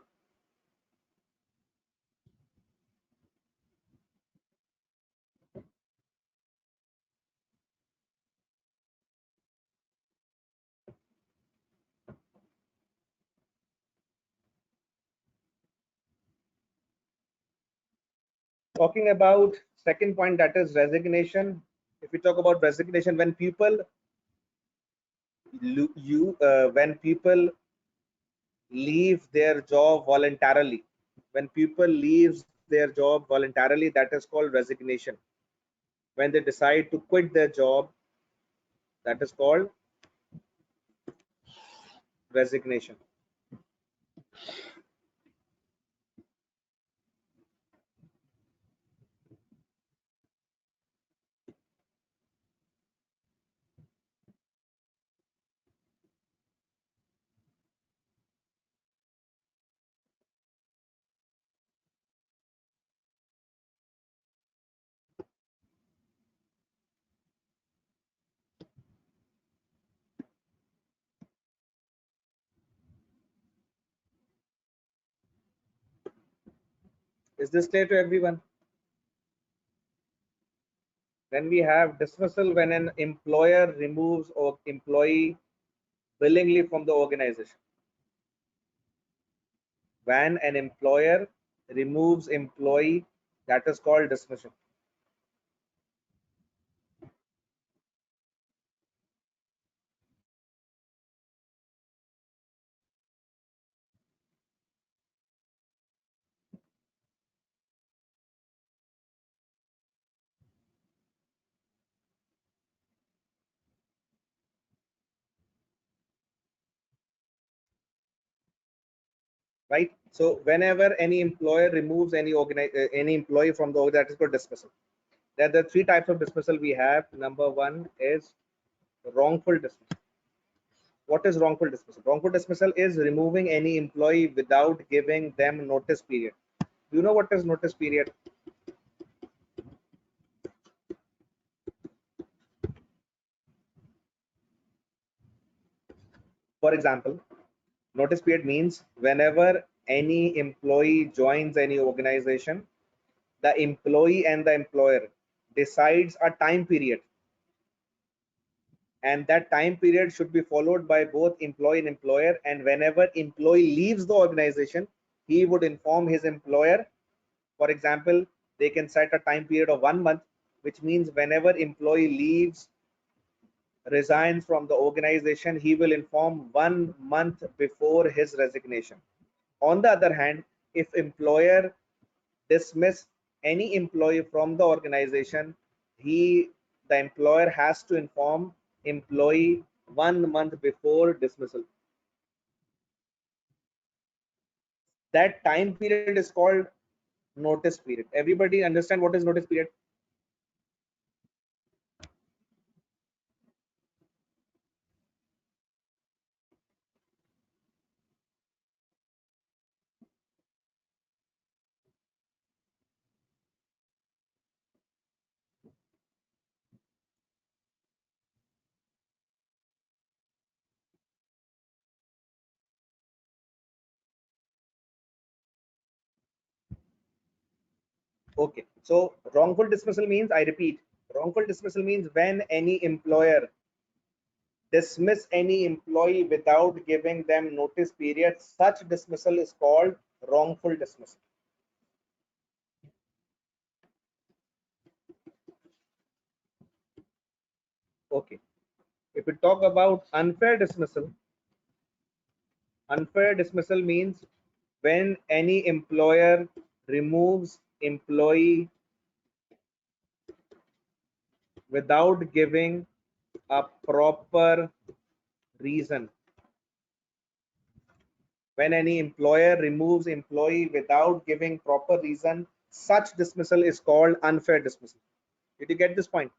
Talking about second point, that is resignation. If we talk about resignation, when people when people leave their job voluntarily, when people leaves their job voluntarily, that is called resignation. When they decide to quit their job, that is called resignation. Is this clear to everyone? Then we have dismissal, when an employer removes or employee willingly from the organization. When an employer removes employee, that is called dismissal. Right? So whenever any employer removes any employee from the organization, that is called dismissal. There are the three types of dismissal we have. Number one is wrongful dismissal. What is wrongful dismissal? Wrongful dismissal is removing any employee without giving them notice period. Do you know what is notice period? For example, notice period means whenever any employee joins any organization, the employee and the employer decides a time period, and that time period should be followed by both employee and employer. And whenever employee leaves the organization, he would inform his employer. For example, they can set a time period of 1 month, which means whenever employee leaves, resigns from the organization, he will inform 1 month before his resignation. On the other hand, if employer dismiss any employee from the organization, he the employer has to inform employee 1 month before dismissal. That time period is called notice period. Everybody understand what is notice period? Okay, so wrongful dismissal means, I repeat, wrongful dismissal means when any employer dismiss any employee without giving them notice period. Such dismissal is called wrongful dismissal. Okay, if we talk about unfair dismissal means when any employer removes employee without giving a proper reason. When any employer removes employee without giving proper reason, such dismissal is called unfair dismissal. Did you get this point?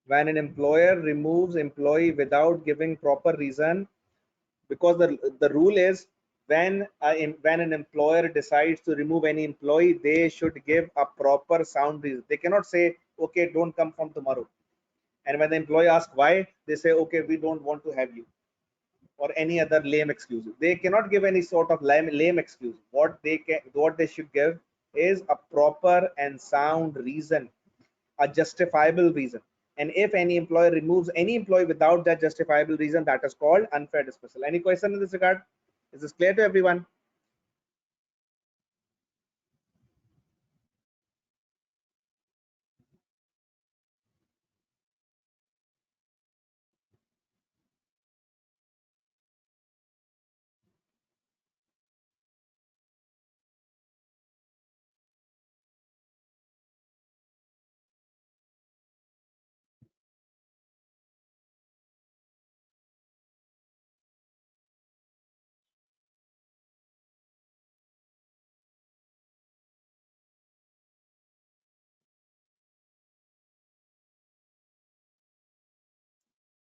When an employer removes employee without giving proper reason, because the rule is when an employer decides to remove any employee, they should give a proper sound reason. They cannot say, okay, don't come from tomorrow. And when the employee asks why, they say, okay, we don't want to have you, or any other lame excuse. They cannot give any sort of lame excuse. What they should give is a proper and sound reason, a justifiable reason. And if any employer removes any employee without that justifiable reason, that is called unfair dismissal. Any question in this regard? Is this clear to everyone?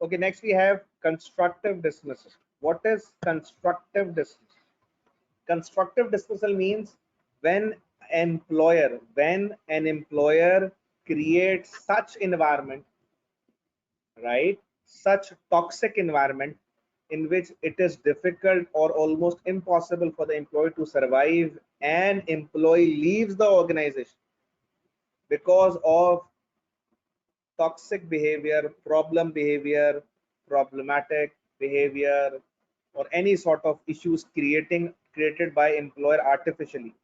Okay, next we have constructive dismissal. What is constructive dismissal? Constructive dismissal means when an employer creates such environment, right? Such toxic environment in which it is difficult or almost impossible for the employee to survive, and employee leaves the organization because of toxic behavior, problematic behavior, or any sort of issues created by employer artificially,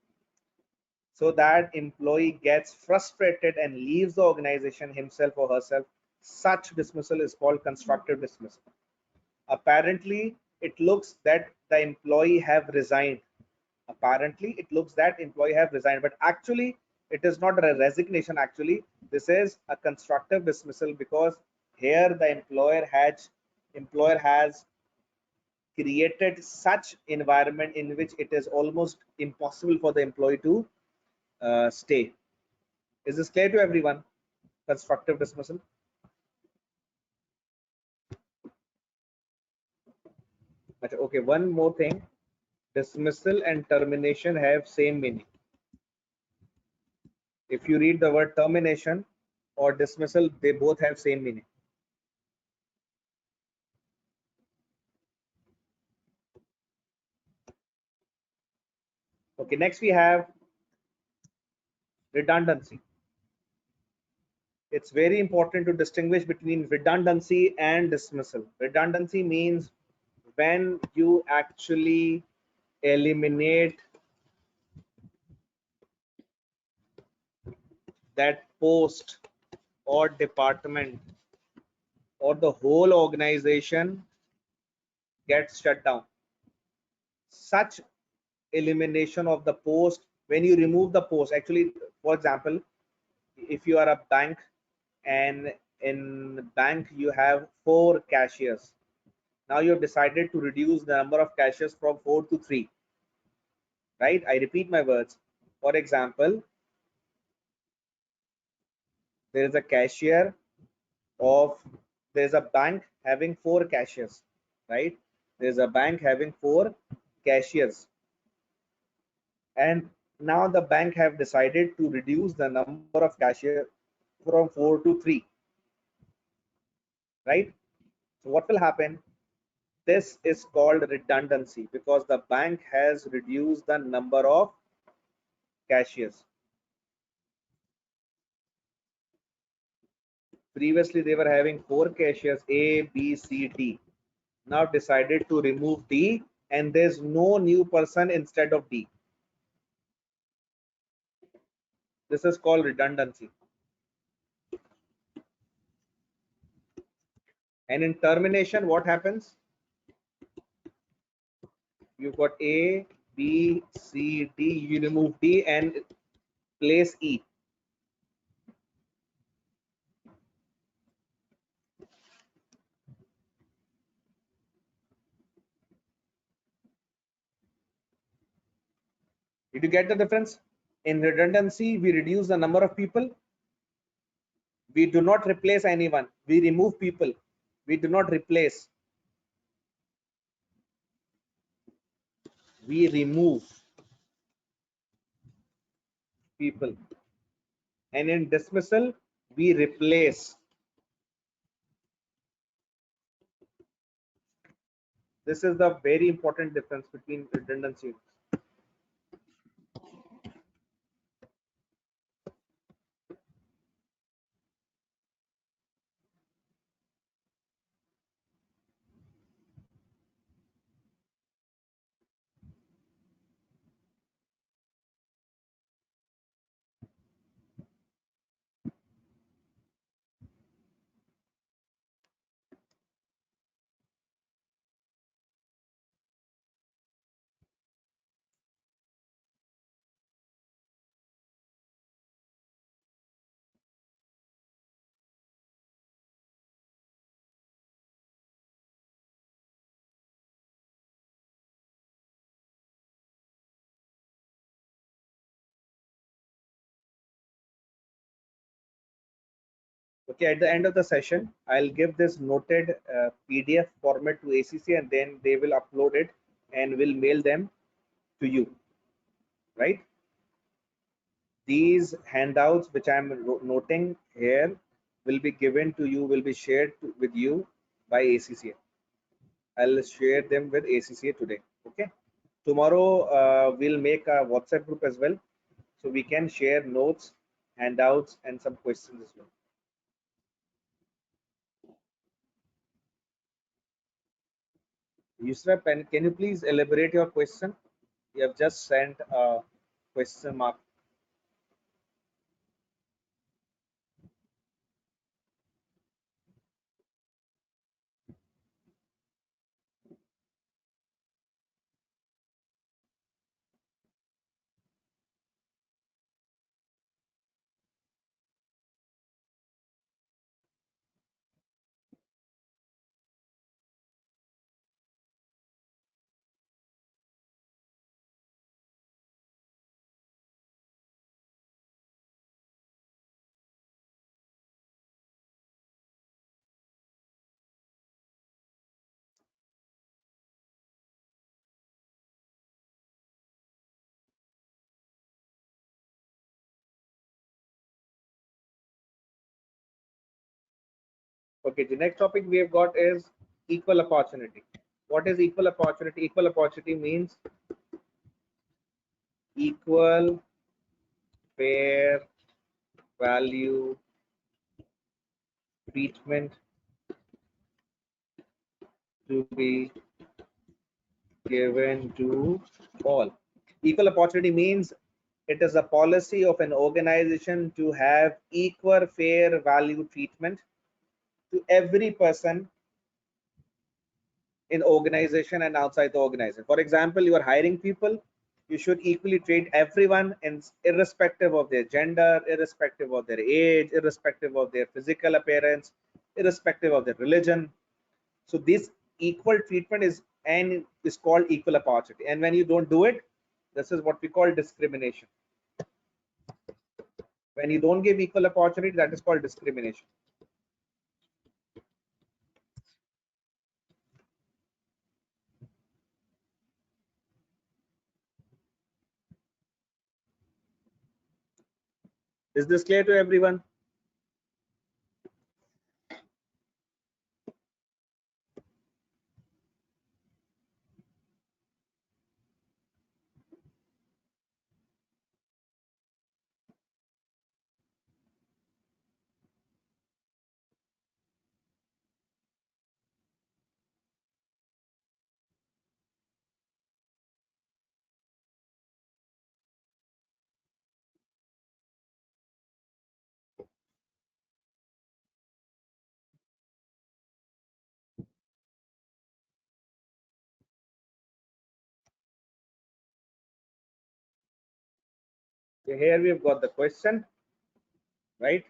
so that employee gets frustrated and leaves the organization himself or herself. Such dismissal is called constructive dismissal. Apparently it looks that the employee have resigned. Apparently it looks that employee have resigned, but actually it is not a resignation. Actually this is a constructive dismissal, because here the employer has created such environment in which it is almost impossible for the employee to stay. Is this clear to everyone? Constructive dismissal. Okay, one more thing. Dismissal and termination have same meaning. If you read the word termination or dismissal, they both have same meaning. Okay, next we have redundancy. It's very important to distinguish between redundancy and dismissal. Redundancy means when you actually eliminate that post or department, or the whole organization gets shut down. Such elimination of the post, when you remove the post, actually, for example, if you are a bank and in bank you have 4 cashiers, now you've decided to reduce the number of cashiers from 4 to 3, right? I repeat my words. For example, there is a cashier of there's a bank having 4 cashiers, right? There's a bank having 4 cashiers, and now the bank have decided to reduce the number of cashiers from 4 to 3, right? So what will happen? This is called redundancy, because the bank has reduced the number of cashiers. Previously they were having 4 cashiers, A, B, C, D. Now decided to remove D, and there's no new person instead of D. This is called redundancy. And in termination, what happens? You've got A, B, C, D. You remove D and place E. Did you get the difference? In redundancy, we reduce the number of people. We do not replace anyone. We remove people. We do not replace. We remove people. And in dismissal, we replace. This is the very important difference between redundancy. Okay, at the end of the session, I'll give this noted PDF format to ACC, and then they will upload it and will mail them to you, right? These handouts which I'm noting here will be given to you, will be shared with you by ACCA. I'll share them with ACCA today. Okay. Tomorrow we'll make a WhatsApp group as well, so we can share notes, handouts, and some questions as well. Yusra, can you please elaborate your question? You have just sent a question mark. Okay, the next topic we have got is equal opportunity. What is equal opportunity? Equal opportunity means equal, fair, value, treatment to be given to all. Equal opportunity means it is a policy of an organization to have equal, fair, value treatment to every person in organization and outside the organization. For example, you are hiring people, you should equally treat everyone in, irrespective of their gender, irrespective of their age, irrespective of their physical appearance, irrespective of their religion. So this equal treatment is called equal opportunity. And when you don't do it, this is what we call discrimination. When you don't give equal opportunity, that is called discrimination. Is this clear to everyone? So here we've got the question, right?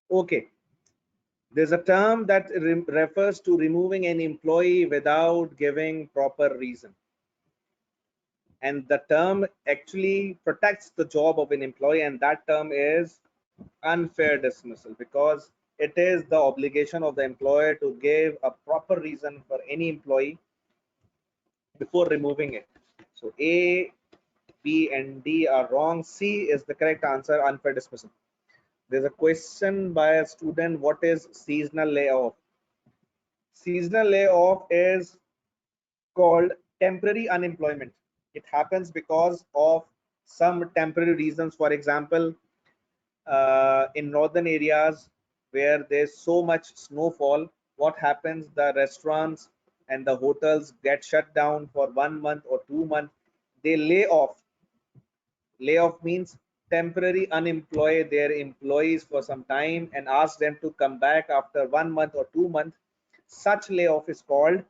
Okay, there's a term that refers to removing an employee without giving proper reason. And the term actually protects the job of an employee, and that term is unfair dismissal, because it is the obligation of the employer to give a proper reason for any employee before removing it. So A, B, and D are wrong. C is the correct answer, unfair dismissal. There's a question by a student: what is seasonal layoff? Seasonal layoff is called temporary unemployment. It happens because of some temporary reasons. For example, in northern areas where there's so much snowfall, what happens? The restaurants and the hotels get shut down for 1 month or 2 months. They lay off. Layoff means temporary unemploy their employees for some time and ask them to come back after 1 month or 2 months. Such layoff is called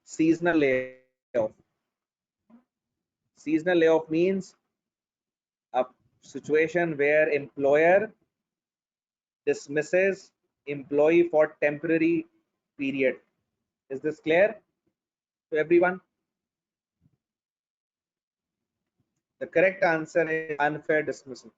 seasonal layoff. Seasonal layoff means a situation where employer dismisses employee for temporary period. Is this clear to everyone? The correct answer is unfair dismissal.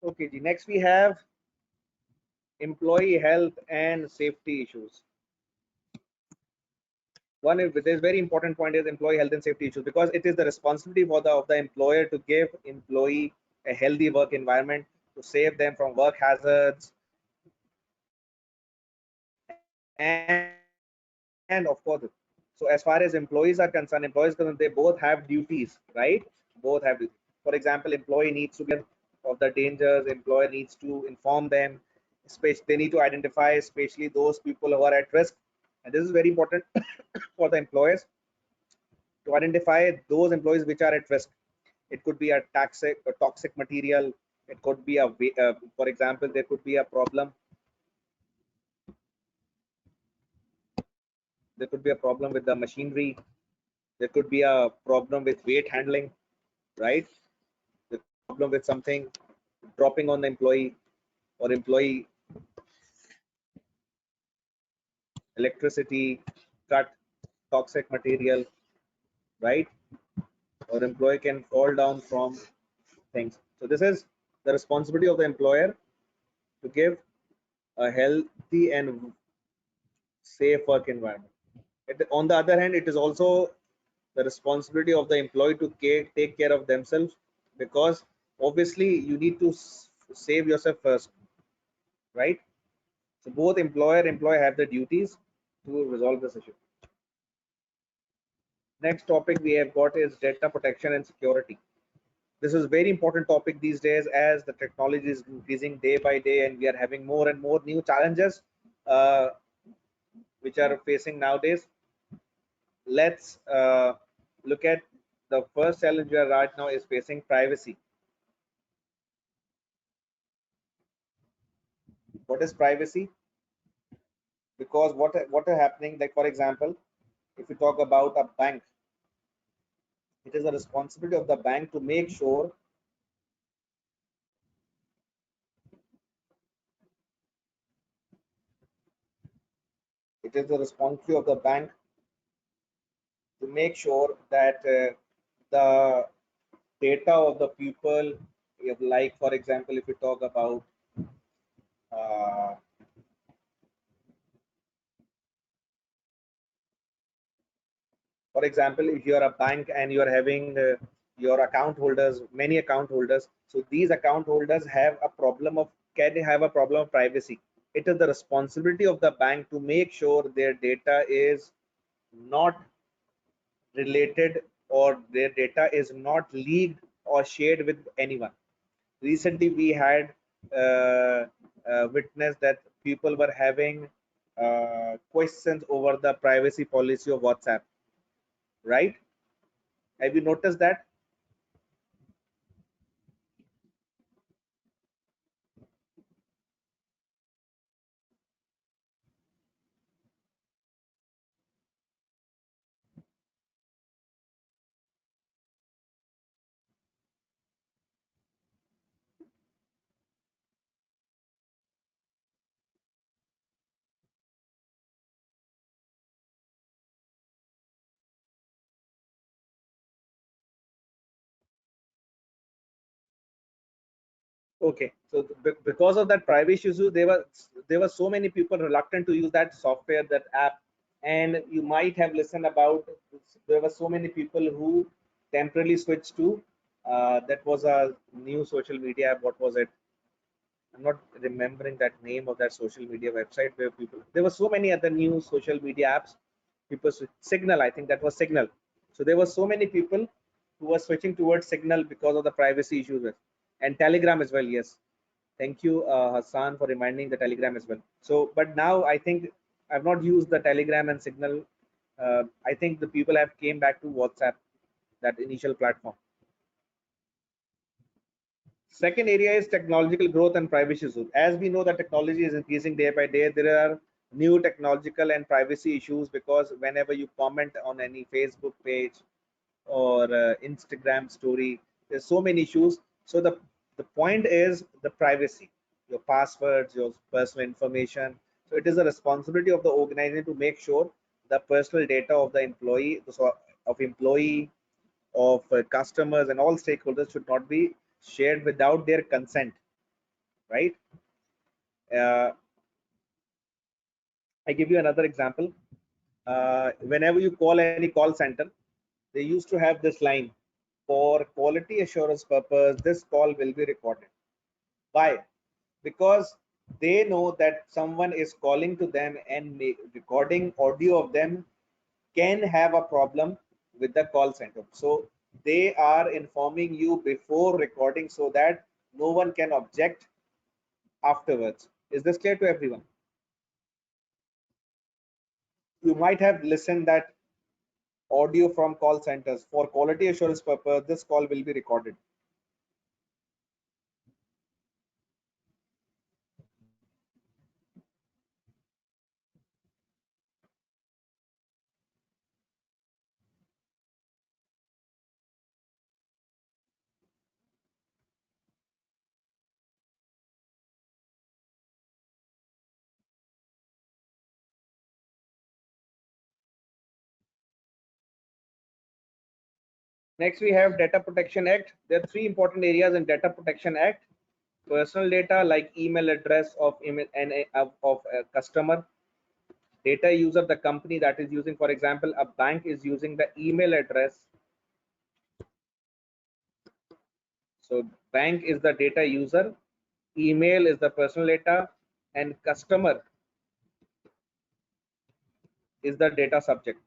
Okay, next we have employee health and safety issues. One is there's very important point is employee health and safety issues, because it is the responsibility for the of the employer to give employee a healthy work environment, to save them from work hazards, and of course, so as far as employees are concerned, they both have duties, right? Both have duties. For example, employee needs to be of the dangers, employer needs to inform them, especially they need to identify especially those people who are at risk. And this is very important for the employers to identify those employees which are at risk. It could be a toxic material. It could be for example, there could be a problem. There could be a problem with the machinery. There could be a problem with weight handling, right? There could be a problem with something dropping on the employee, or employee electricity cut, toxic material, right? Or employee can fall down from things. So this is the responsibility of the employer to give a healthy and safe work environment. On the other hand, it is also the responsibility of the employee to take care of themselves, because obviously you need to save yourself first, right? So both employer and employee have the duties to resolve this issue. Next topic we have got is data protection and security. This is a very important topic these days, as the technology is increasing day by day and we are having more and more new challenges uh, which are facing nowadays. Let's look at the first challenge we are right now is facing privacy. What is privacy? Because what are happening, like for example, if you talk about a bank, it is the responsibility of the bank to make sure it is the responsibility of the bank to make sure that the data of the people, if, like for example, if you talk about uh, for example, if you are a bank and you are having your account holders, many account holders, so these account holders have a problem of, can have a problem of privacy. It is the responsibility of the bank to make sure their data is not related, or their data is not leaked or shared with anyone. Recently we had witnessed that people were having questions over the privacy policy of WhatsApp, right? Have you noticed that? Okay, so because of that privacy issue, there were so many people reluctant to use that software, that app, and you might have listened about. There were so many people who temporarily switched to that was a new social media app. What was it? I'm not remembering that name of that social media website where people. There were so many other new social media apps. People Signal, I think that was Signal. So there were so many people who were switching towards Signal because of the privacy issues and Telegram as well. Yes, thank you, Hassan, for reminding the Telegram as well. So, but now I think I've not used the Telegram and Signal. I think the people have came back to WhatsApp, that initial platform. Second area is technological growth and privacy issues. As we know that technology is increasing day by day, there are new technological and privacy issues because whenever you comment on any Facebook page or Instagram story, there's so many issues. So the point is the privacy, your passwords, your personal information. So it is a responsibility of the organization to make sure the personal data of the employee, of employee, of customers and all stakeholders should not be shared without their consent, right? uh, I give you another example. Whenever you call any call center, they used to have this line: for quality assurance purpose this call will be recorded. Why? Because they know that someone is calling to them and recording audio of them can have a problem with the call center. So they are informing you before recording so that no one can object afterwards. Is this clear to everyone? You might have listened that audio from call centers: for quality assurance purpose this call will be recorded. Next we have Data Protection Act. There are three important areas in Data Protection Act: personal data like email address of email and of a customer, data user, the company that is using, for example a bank is using the email address. So bank is the data user, email is the personal data, and customer is the data subject.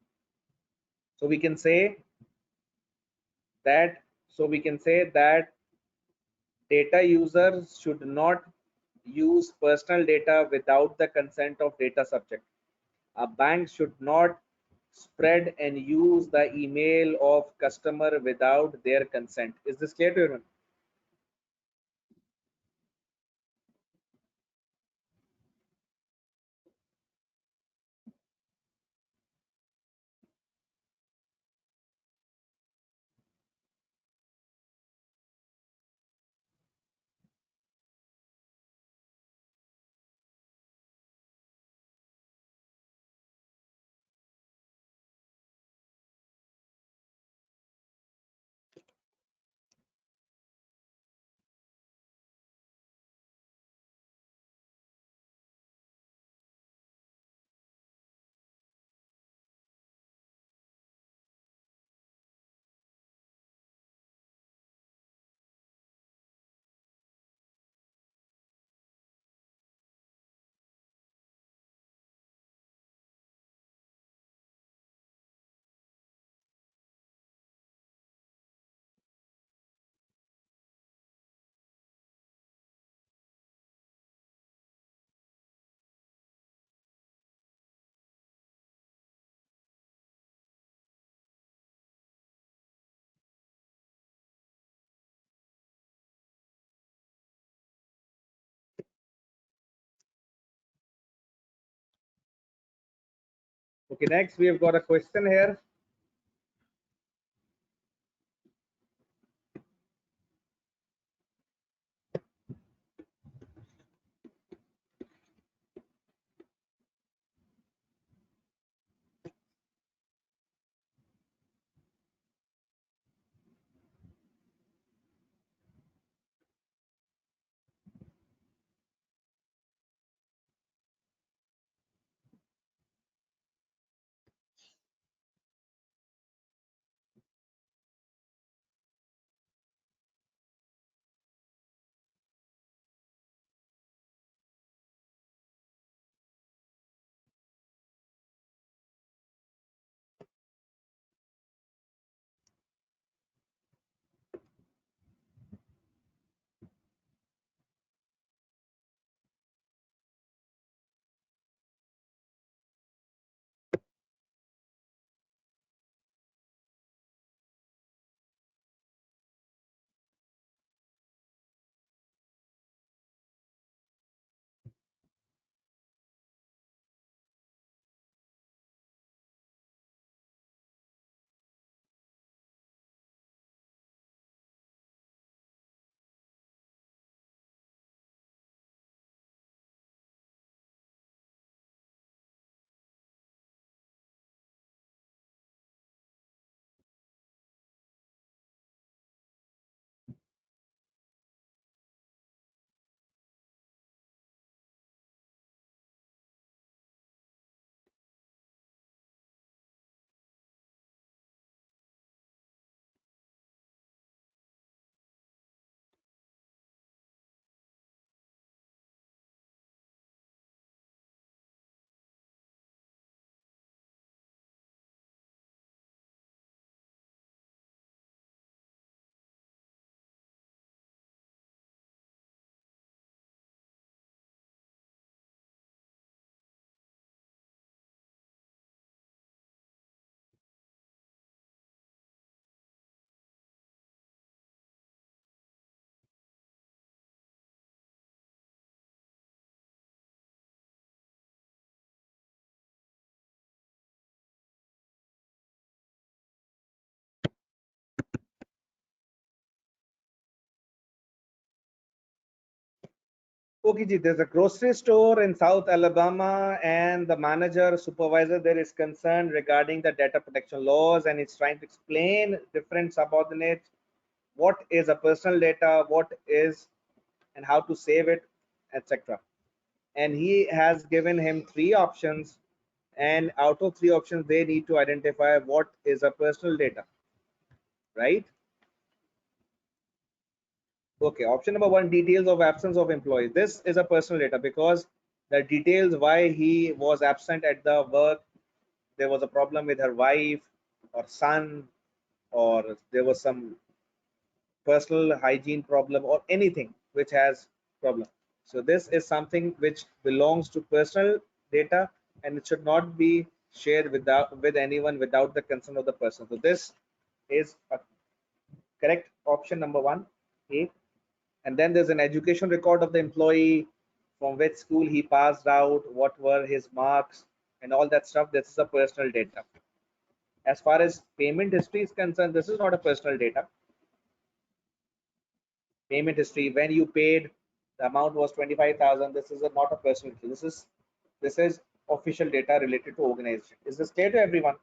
So we can say that data users should not use personal data without the consent of data subject. A bank should not spread and use the email of customer without their consent. Is this clear to everyone? Okay, next we have got a question here. Okay, ji, there's a grocery store in South Alabama, and the manager supervisor there is concerned regarding the data protection laws, and he's trying to explain different subordinates what is a personal data, what is, and how to save it, etc. And he has given him three options, and out of three options, they need to identify what is a personal data, right? Okay, option number one, details of absence of employee. This is a personal data because the details why he was absent at the work, there was a problem with her wife or son, or there was some personal hygiene problem or anything which has problem. So this is something which belongs to personal data, and it should not be shared with anyone without the consent of the person. So this is a correct option number one, A. And then there's an education record of the employee, from which school he passed out, what were his marks, and all that stuff. This is a personal data. As far as payment history is concerned, this is not a personal data. Payment history, when you paid, the amount was 25,000. This is not a personal data. This is official data related to organization. Is this clear to everyone?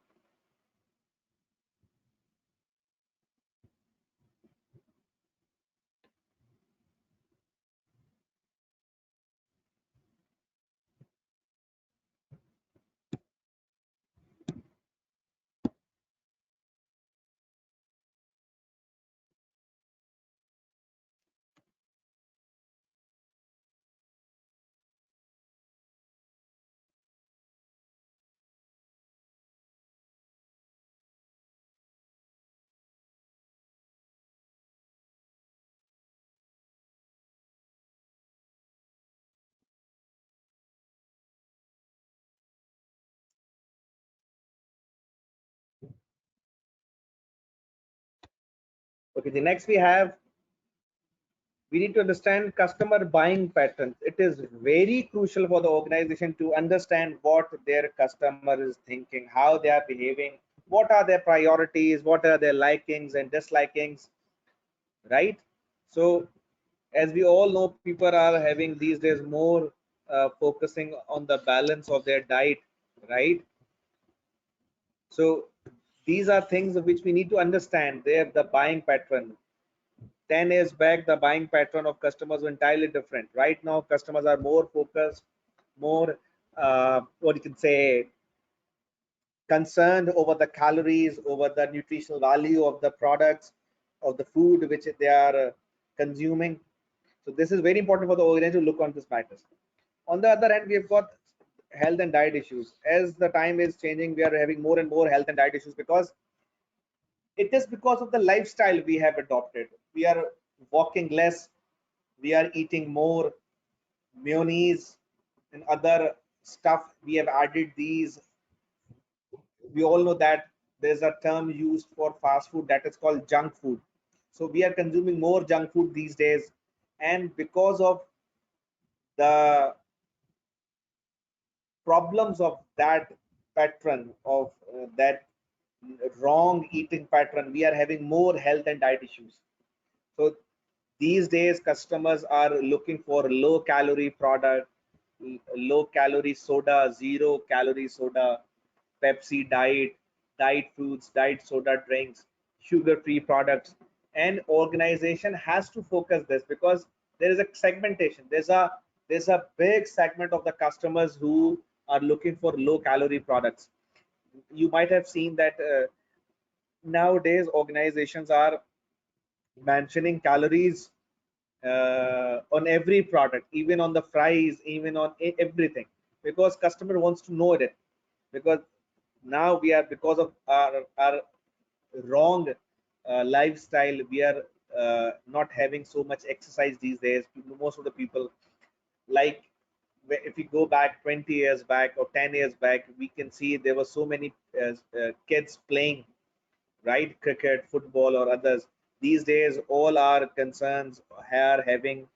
Okay, the next we have We need to understand customer buying patterns. It is very crucial for the organization to understand what their customer is thinking, how they are behaving, what are their priorities, what are their likings and dislikings, right? So as we all know, people are having these days more focusing on the balance of their diet, right? So these are things which we need to understand. They have the buying pattern. 10 years back, the buying pattern of customers were entirely different. Right now, customers are more focused, more, what you can say, concerned over the calories, over the nutritional value of the products, of the food which they are consuming. So this is very important for the organization to look on this matters. On the other hand, we have got health and diet issues. As the time is changing, we are having more and more health and diet issues because it is because of the lifestyle we have adopted. We are walking less, we are eating more mayonnaise and other stuff. We have added these. We all know that there's a term used for fast food that is called junk food. So we are consuming more junk food these days, and because of the problems of that pattern of that wrong eating pattern, we are having more health and diet issues. So these days customers are looking for low calorie product, low calorie soda, zero calorie soda, Pepsi diet, diet foods, diet soda drinks, sugar free products. And organization has to focus this because there is a segmentation. There's a big segment of the customers who are looking for low calorie products. You might have seen that nowadays organizations are mentioning calories on every product, even on the fries, even on everything, because customer wants to know it. Because now we are, because of our wrong lifestyle, we are not having so much exercise these days. Most of the people, like, if we go back 20 years back or 10 years back, we can see there were so many kids playing, right? Cricket, football, or others. These days, all our concerns are having,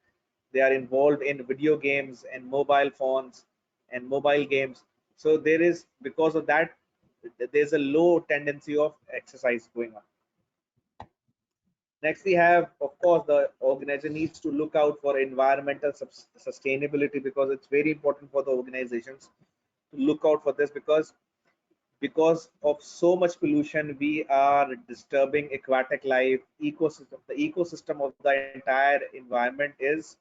they are involved in video games and mobile phones and mobile games. So there is, because of that, there's a low tendency of exercise going on. Next, we have, of course, the organization needs to look out for environmental sustainability, because it's very important for the organizations to look out for this, because of so much pollution, we are disturbing aquatic life ecosystem. The ecosystem of the entire environment is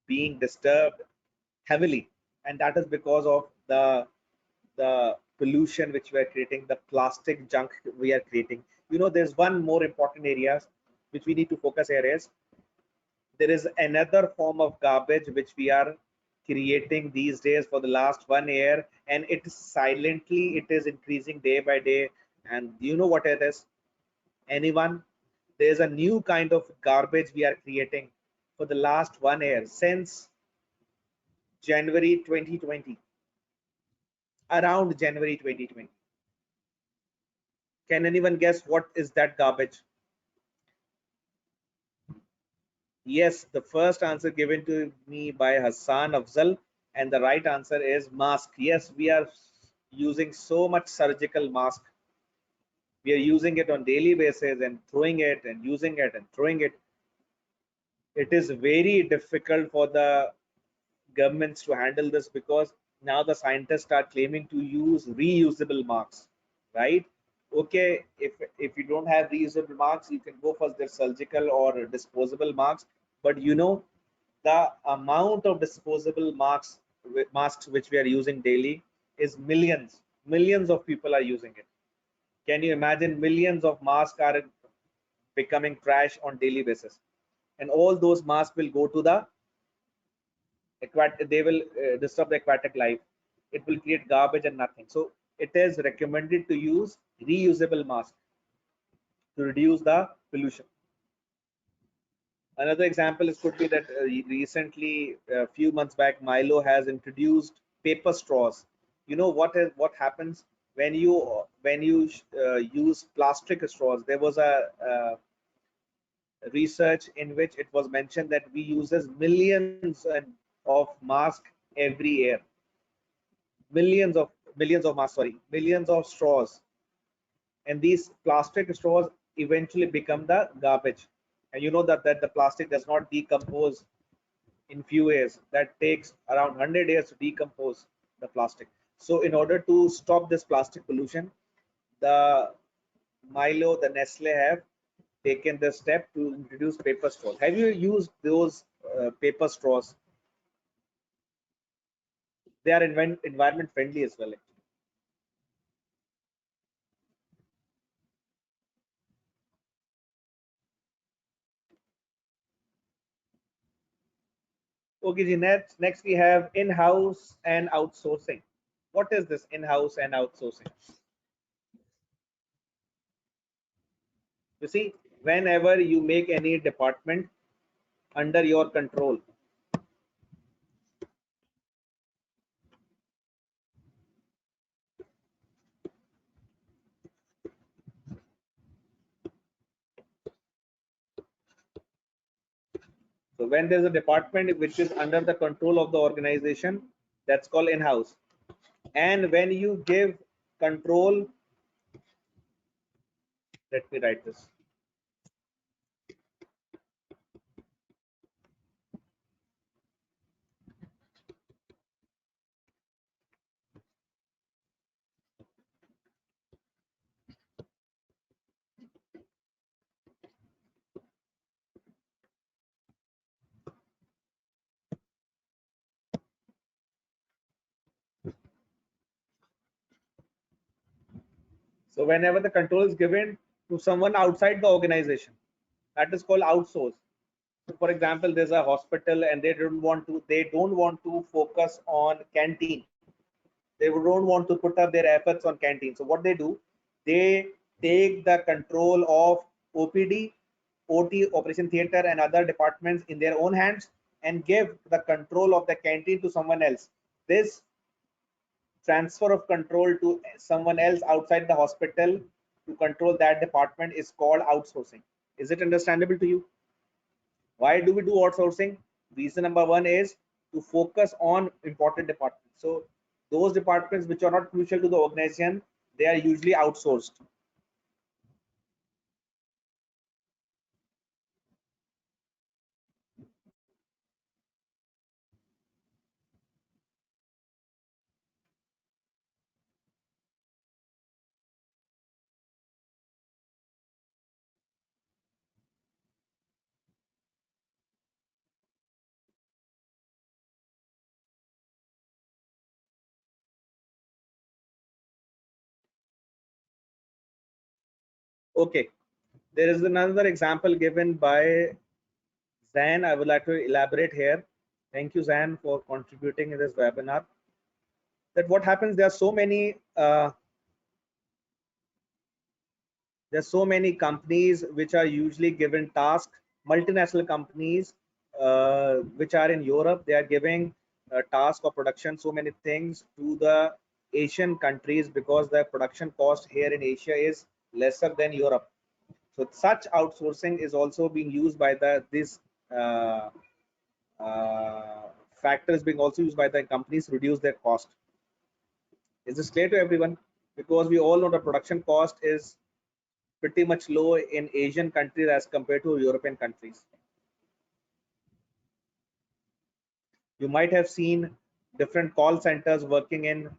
being disturbed heavily, and that is because of the pollution which we are creating, the plastic junk we are creating. There's one more important areas which we need to focus here is, there is another form of garbage which we are creating these days for the last 1 year, and it is silently, it is increasing day by day. And you know what it is? Anyone? There's a new kind of garbage we are creating for the last 1 year, since January 2020, around January 2020. Can anyone guess what is that garbage? Yes, the first answer given to me by Hassan Afzal, and the right answer is mask. Yes, we are using so much surgical mask. We are using it on daily basis and throwing it and using it and throwing it. It is very difficult for the governments to handle this, because now the scientists are claiming to use reusable masks, right? Okay, if you don't have reusable masks, you can go for the surgical or disposable masks. But the amount of disposable masks which we are using daily is millions of people are using it. Can you imagine? Millions of masks are becoming trash on daily basis, and all those masks will go to the they will disturb the aquatic life. It will create garbage and nothing. So it is recommended to use reusable mask to reduce the pollution. Another example is could be that recently, a few months back, Milo has introduced paper straws. What happens when you use plastic straws? There was research in which it was mentioned that we uses of mask every year, millions of masks, sorry, millions of straws, and these plastic straws eventually become the garbage. And you know that the plastic does not decompose in few years. That takes around 100 years to decompose the plastic. So in order to stop this plastic pollution, the Milo, the Nestle have taken the step to introduce paper straws. Have you used those paper straws? They are environment friendly as well. Okay, ji, next we have in-house and outsourcing. What is this in-house and outsourcing? You see, whenever you make any department under your control, so when there's a department which is under the control of the organization, that's called in-house. And when you give control, let me write this. So whenever the control is given to someone outside the organization, that is called outsource. So for example, there's a hospital and they don't want to focus on canteen. They don't want to put up their efforts on canteen. So what they do, they take the control of OPD, OT, operation theater, and other departments in their own hands and give the control of the canteen to someone else. This transfer of control to someone else outside the hospital to control that department is called outsourcing. Is it understandable to you? Why do we do outsourcing? Reason number one is to focus on important departments. So those departments which are not crucial to the organization, they are usually outsourced. Okay, there is another example given by Zan. I would like to elaborate here. Thank you, Zan, for contributing in this webinar. That what happens, there's so many companies which are usually given task, multinational companies which are in Europe. They are giving a task of production, so many things to the Asian countries because the production cost here in Asia is lesser than Europe. So such outsourcing is also being used by this uh, factors being also used by the companies to reduce their cost. Is this clear to everyone? Because we all know the production cost is pretty much low in Asian countries as compared to European countries. You might have seen different call centers working in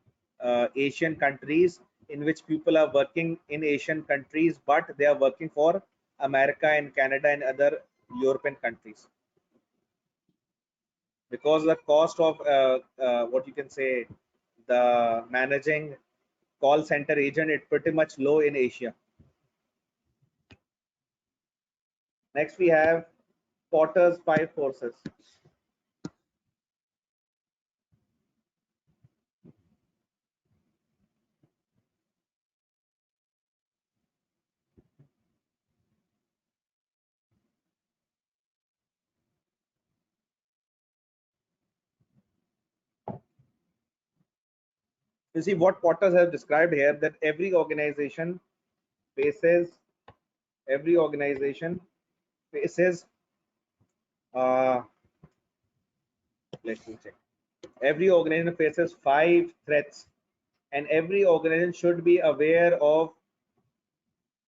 Asian countries, in which people are working in Asian countries, but they are working for America and Canada and other European countries. Because the cost of what you can say, the managing call center agent, it's pretty much low in Asia. Next, we have Potter's five forces. You see what Potters have described here, that every organization faces faces, uh, let me check. Every organization faces 5 threats, and every organization should be aware of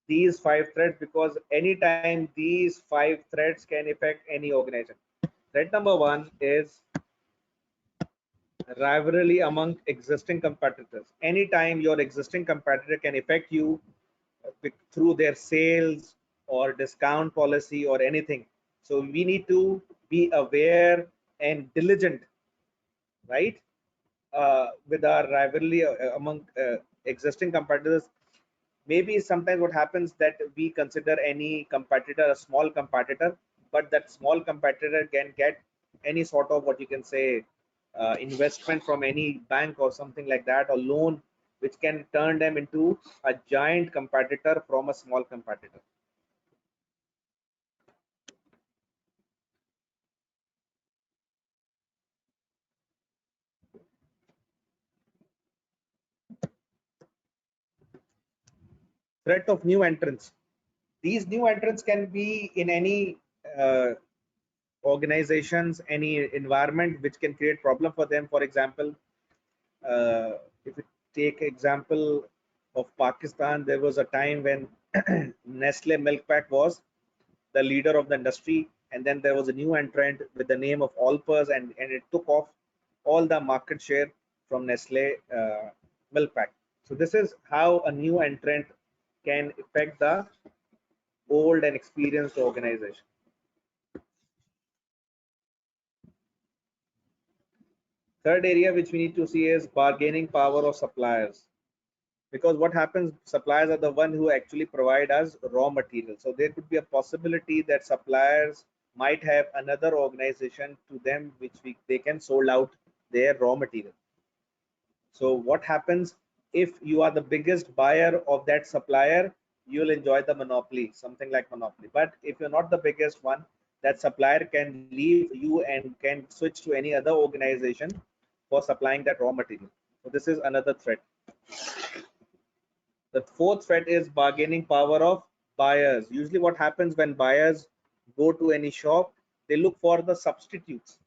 these 5 threats, because anytime these 5 threats can affect any organization. Threat number one is rivalry among existing competitors. Anytime your existing competitor can affect you through their sales or discount policy or anything. So we need to be aware and diligent, right? With our rivalry among existing competitors. Maybe sometimes what happens that we consider any competitor a small competitor, but that small competitor can get any sort of, what you can say, investment from any bank or something like that, or loan, which can turn them into a giant competitor from a small competitor. Threat of new entrants. These new entrants can be in any uh, organizations, any environment which can create problem for them. For example, if you take example of Pakistan, there was a time when Nestle Milk Pack was the leader of the industry, and then there was a new entrant with the name of Allpers, and it took off all the market share from Nestle Milk Pack. So this is how a new entrant can affect the old and experienced organization. Third area which we need to see is bargaining power of suppliers, because what happens, suppliers are the one who actually provide us raw material. So there could be a possibility that suppliers might have another organization to them which they can sold out their raw material. So what happens, if you are the biggest buyer of that supplier, you'll enjoy the monopoly, something like monopoly. But if you're not the biggest one, that supplier can leave you and can switch to any other organization for supplying that raw material. So this is another threat. The fourth threat is bargaining power of buyers. Usually what happens when buyers go to any shop, they look for the substitutes.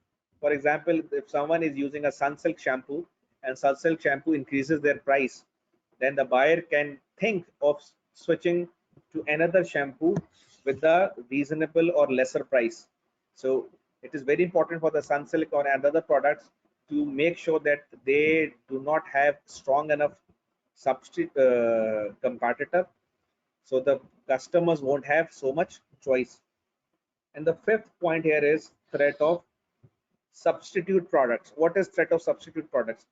For example, if someone is using a Sunsilk shampoo and Sunsilk shampoo increases their price, then the buyer can think of switching to another shampoo with the reasonable or lesser price. So it is very important for the Sunsilk or other products to make sure that they do not have strong enough substitute competitor, so the customers won't have so much choice. And the fifth point here is threat of substitute products. What is threat of substitute products?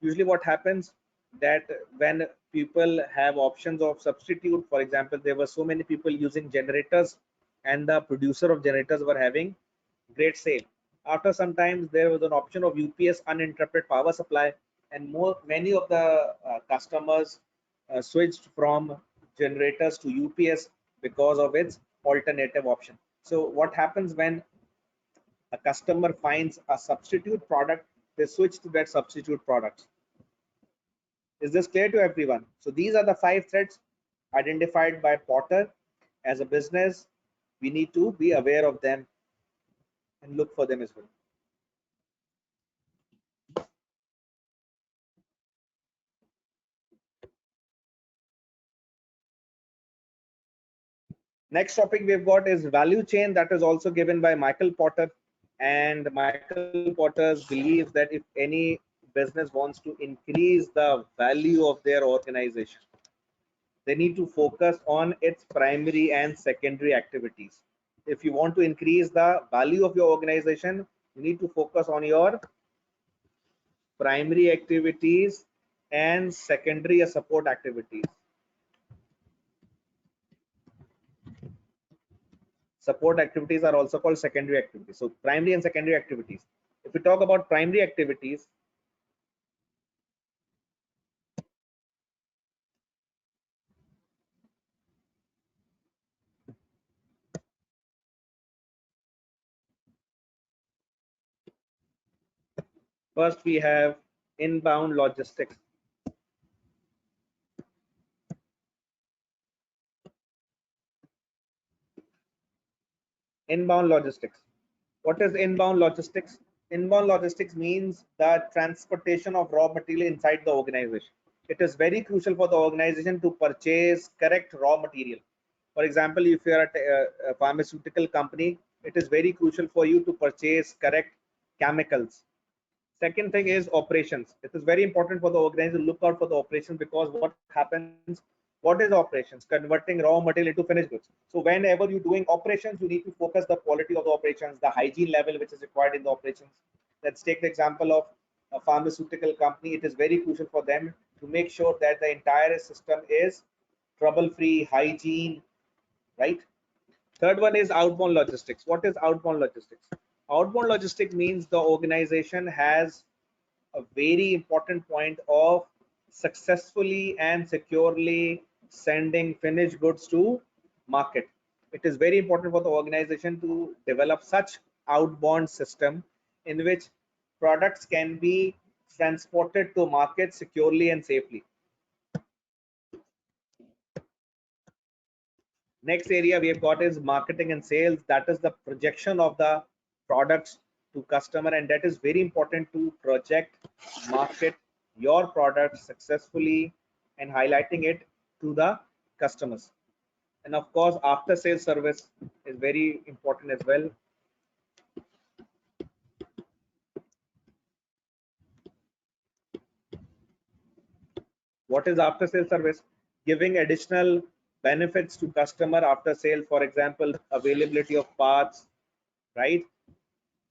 Usually what happens, that when people have options of substitute, for example, there were so many people using generators and the producer of generators were having great sale. After some time, there was an option of UPS, uninterrupted power supply, and many of the customers switched from generators to UPS because of its alternative option. So what happens when a customer finds a substitute product, they switch to that substitute product. Is this clear to everyone? So these are the 5 threats identified by Potter. As a business, we need to be aware of them and look for them as well. Next topic we've got is value chain, that is also given by Michael Porter. And Michael Porter believes that if any business wants to increase the value of their organization, they need to focus on its primary and secondary activities. If you want to increase the value of your organization, you need to focus on your primary activities and secondary support activities. Support activities are also called secondary activities. So primary and secondary activities. If we talk about primary activities, first we have inbound logistics. Inbound logistics. What is inbound logistics? Inbound logistics means the transportation of raw material inside the organization. It is very crucial for the organization to purchase correct raw material. For example, if you are a pharmaceutical company, it is very crucial for you to purchase correct chemicals. Second thing is operations. It is very important for the organization to look out for the operations, because what happens, what is operations? Converting raw material into finished goods. So whenever you're doing operations, you need to focus the quality of the operations, the hygiene level which is required in the operations. Let's take the example of a pharmaceutical company. It is very crucial for them to make sure that the entire system is trouble-free, hygiene, right? Third one is outbound logistics. What is outbound logistics? Outbound logistics means the organization has a very important point of successfully and securely sending finished goods to market. It is very important for the organization to develop such outbound system in which products can be transported to market securely and safely. Next area we have got is marketing and sales. That is the projection of the products to customer, and that is very important to project, market your product successfully and highlighting it to the customers. And of course, after sales service is very important as well. What is after sales service? Giving additional benefits to customer after sale. For example, availability of parts, right?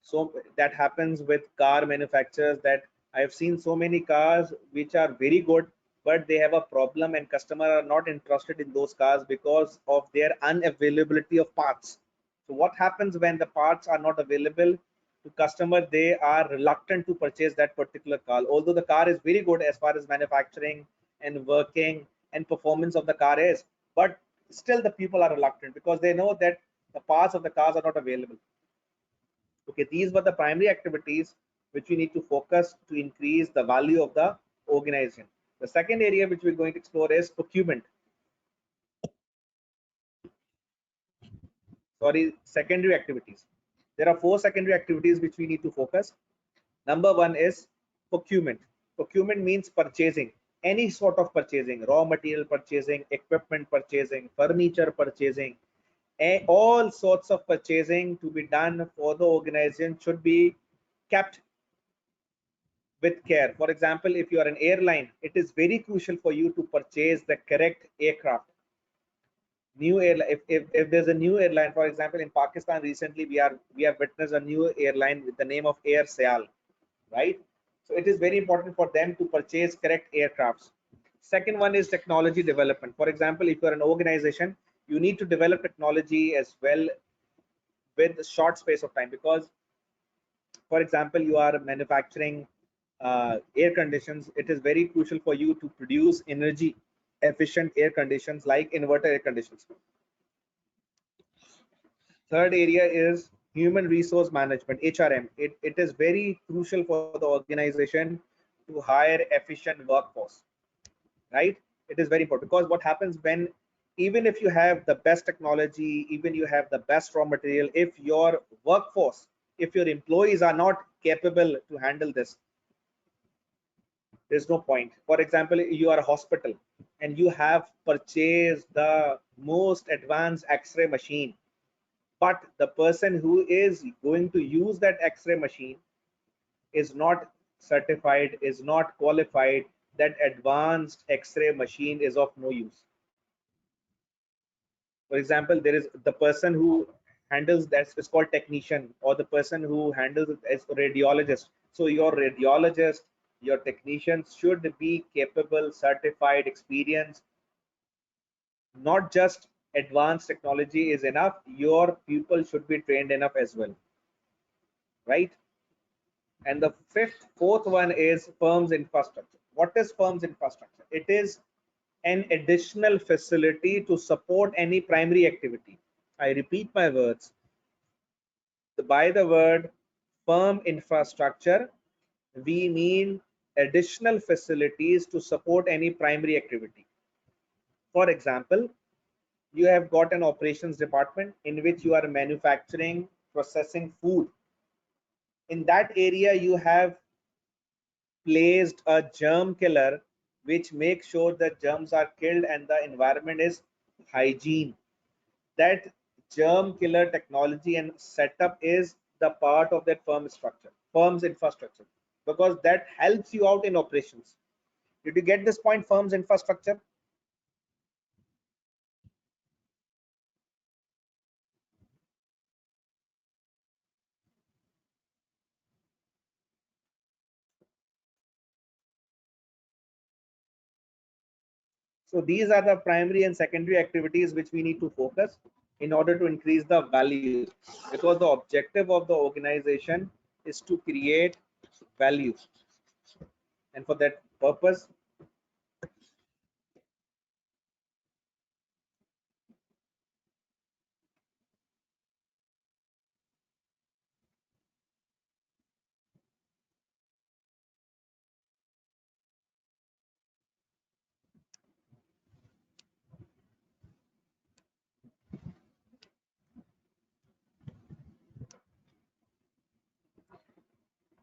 So that happens with car manufacturers, that I have seen so many cars which are very good, but they have a problem and customer are not interested in those cars because of their unavailability of parts. So what happens when the parts are not available to customer? They are reluctant to purchase that particular car, although the car is very good as far as manufacturing and working and performance of the car is, but still the people are reluctant because they know that the parts of the cars are not available. Okay, these were the primary activities which we need to focus to increase the value of the organization. The second area which we're going to explore is procurement. Sorry, secondary activities. There are 4 secondary activities which we need to focus. Number 1 is procurement. Procurement means purchasing, any sort of purchasing, raw material purchasing, equipment purchasing, furniture purchasing, all sorts of purchasing to be done for the organization should be kept with care. For example, if you are an airline, it is very crucial for you to purchase the correct aircraft. New airline, if there's a new airline, for example, in Pakistan recently we have witnessed a new airline with the name of Air Sial, right? So it is very important for them to purchase correct aircrafts. Second one is technology development. For example, if you're an organization, you need to develop technology as well with a short space of time, because for example, you are manufacturing air conditions. It is very crucial for you to produce energy efficient air conditions like inverter air conditions. Third area is human resource management, HRM. It is very crucial for the organization to hire efficient workforce, right? It is very important, because what happens when, even if you have the best technology, even you have the best raw material, if your workforce, if your employees are not capable to handle this, there's no point. For example, you are a hospital and you have purchased the most advanced x-ray machine, but the person who is going to use that x-ray machine is not certified, is not qualified, that advanced x-ray machine is of no use. For example, there is the person who handles that is called technician, or the person who handles it as radiologist. So your radiologist, your technicians should be capable, certified, experienced. Not just advanced technology is enough, your people should be trained enough as well, right? And the fourth one is firm's infrastructure. What is firm's infrastructure? It is an additional facility to support any primary activity. I repeat my words. By the word firm infrastructure, we mean additional facilities to support any primary activity. For example, you have got an operations department in which you are manufacturing, processing food. In that area, you have placed a germ killer which makes sure that germs are killed and the environment is hygiene. That germ killer technology and setup is the part of that firm's infrastructure, because that helps you out in operations. Did you get this point? Firm's infrastructure. So these are the primary and secondary activities which we need to focus in order to increase the value, because the objective of the organization is to create value, and for that purpose.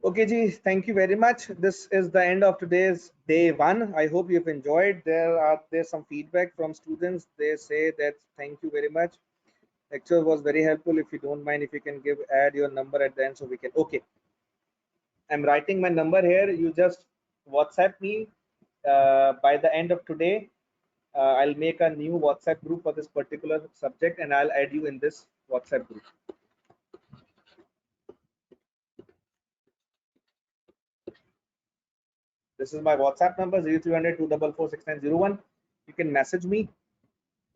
Okay, Ji, thank you very much. This is the end of today's day one. I hope you've enjoyed. There's some feedback from students. They say that thank you very much. Lecture was very helpful. If you don't mind, if you can add your number at the end so we can. Okay, I'm writing my number here. You just WhatsApp me by the end of today. I'll make a new WhatsApp group for this particular subject and I'll add you in this WhatsApp group. This is my WhatsApp number 0300 244 6901. You can message me.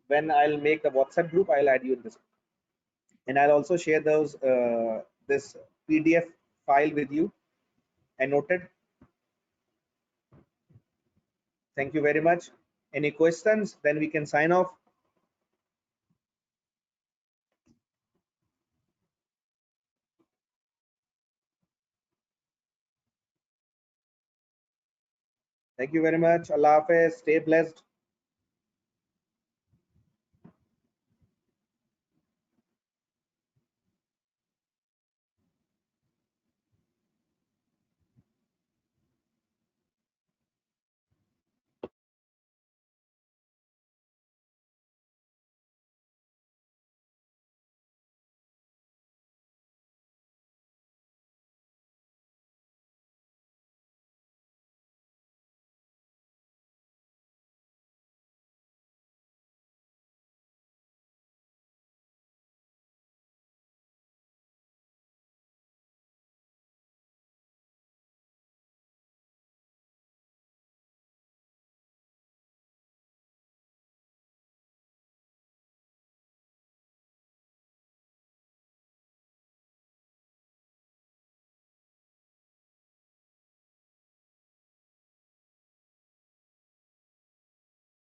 When I'll make the WhatsApp group, I'll add you in this, and I'll also share those this PDF file with you. I noted. Thank you very much. Any questions? Then we can sign off. Thank you very much. Allah Hafiz. Stay blessed.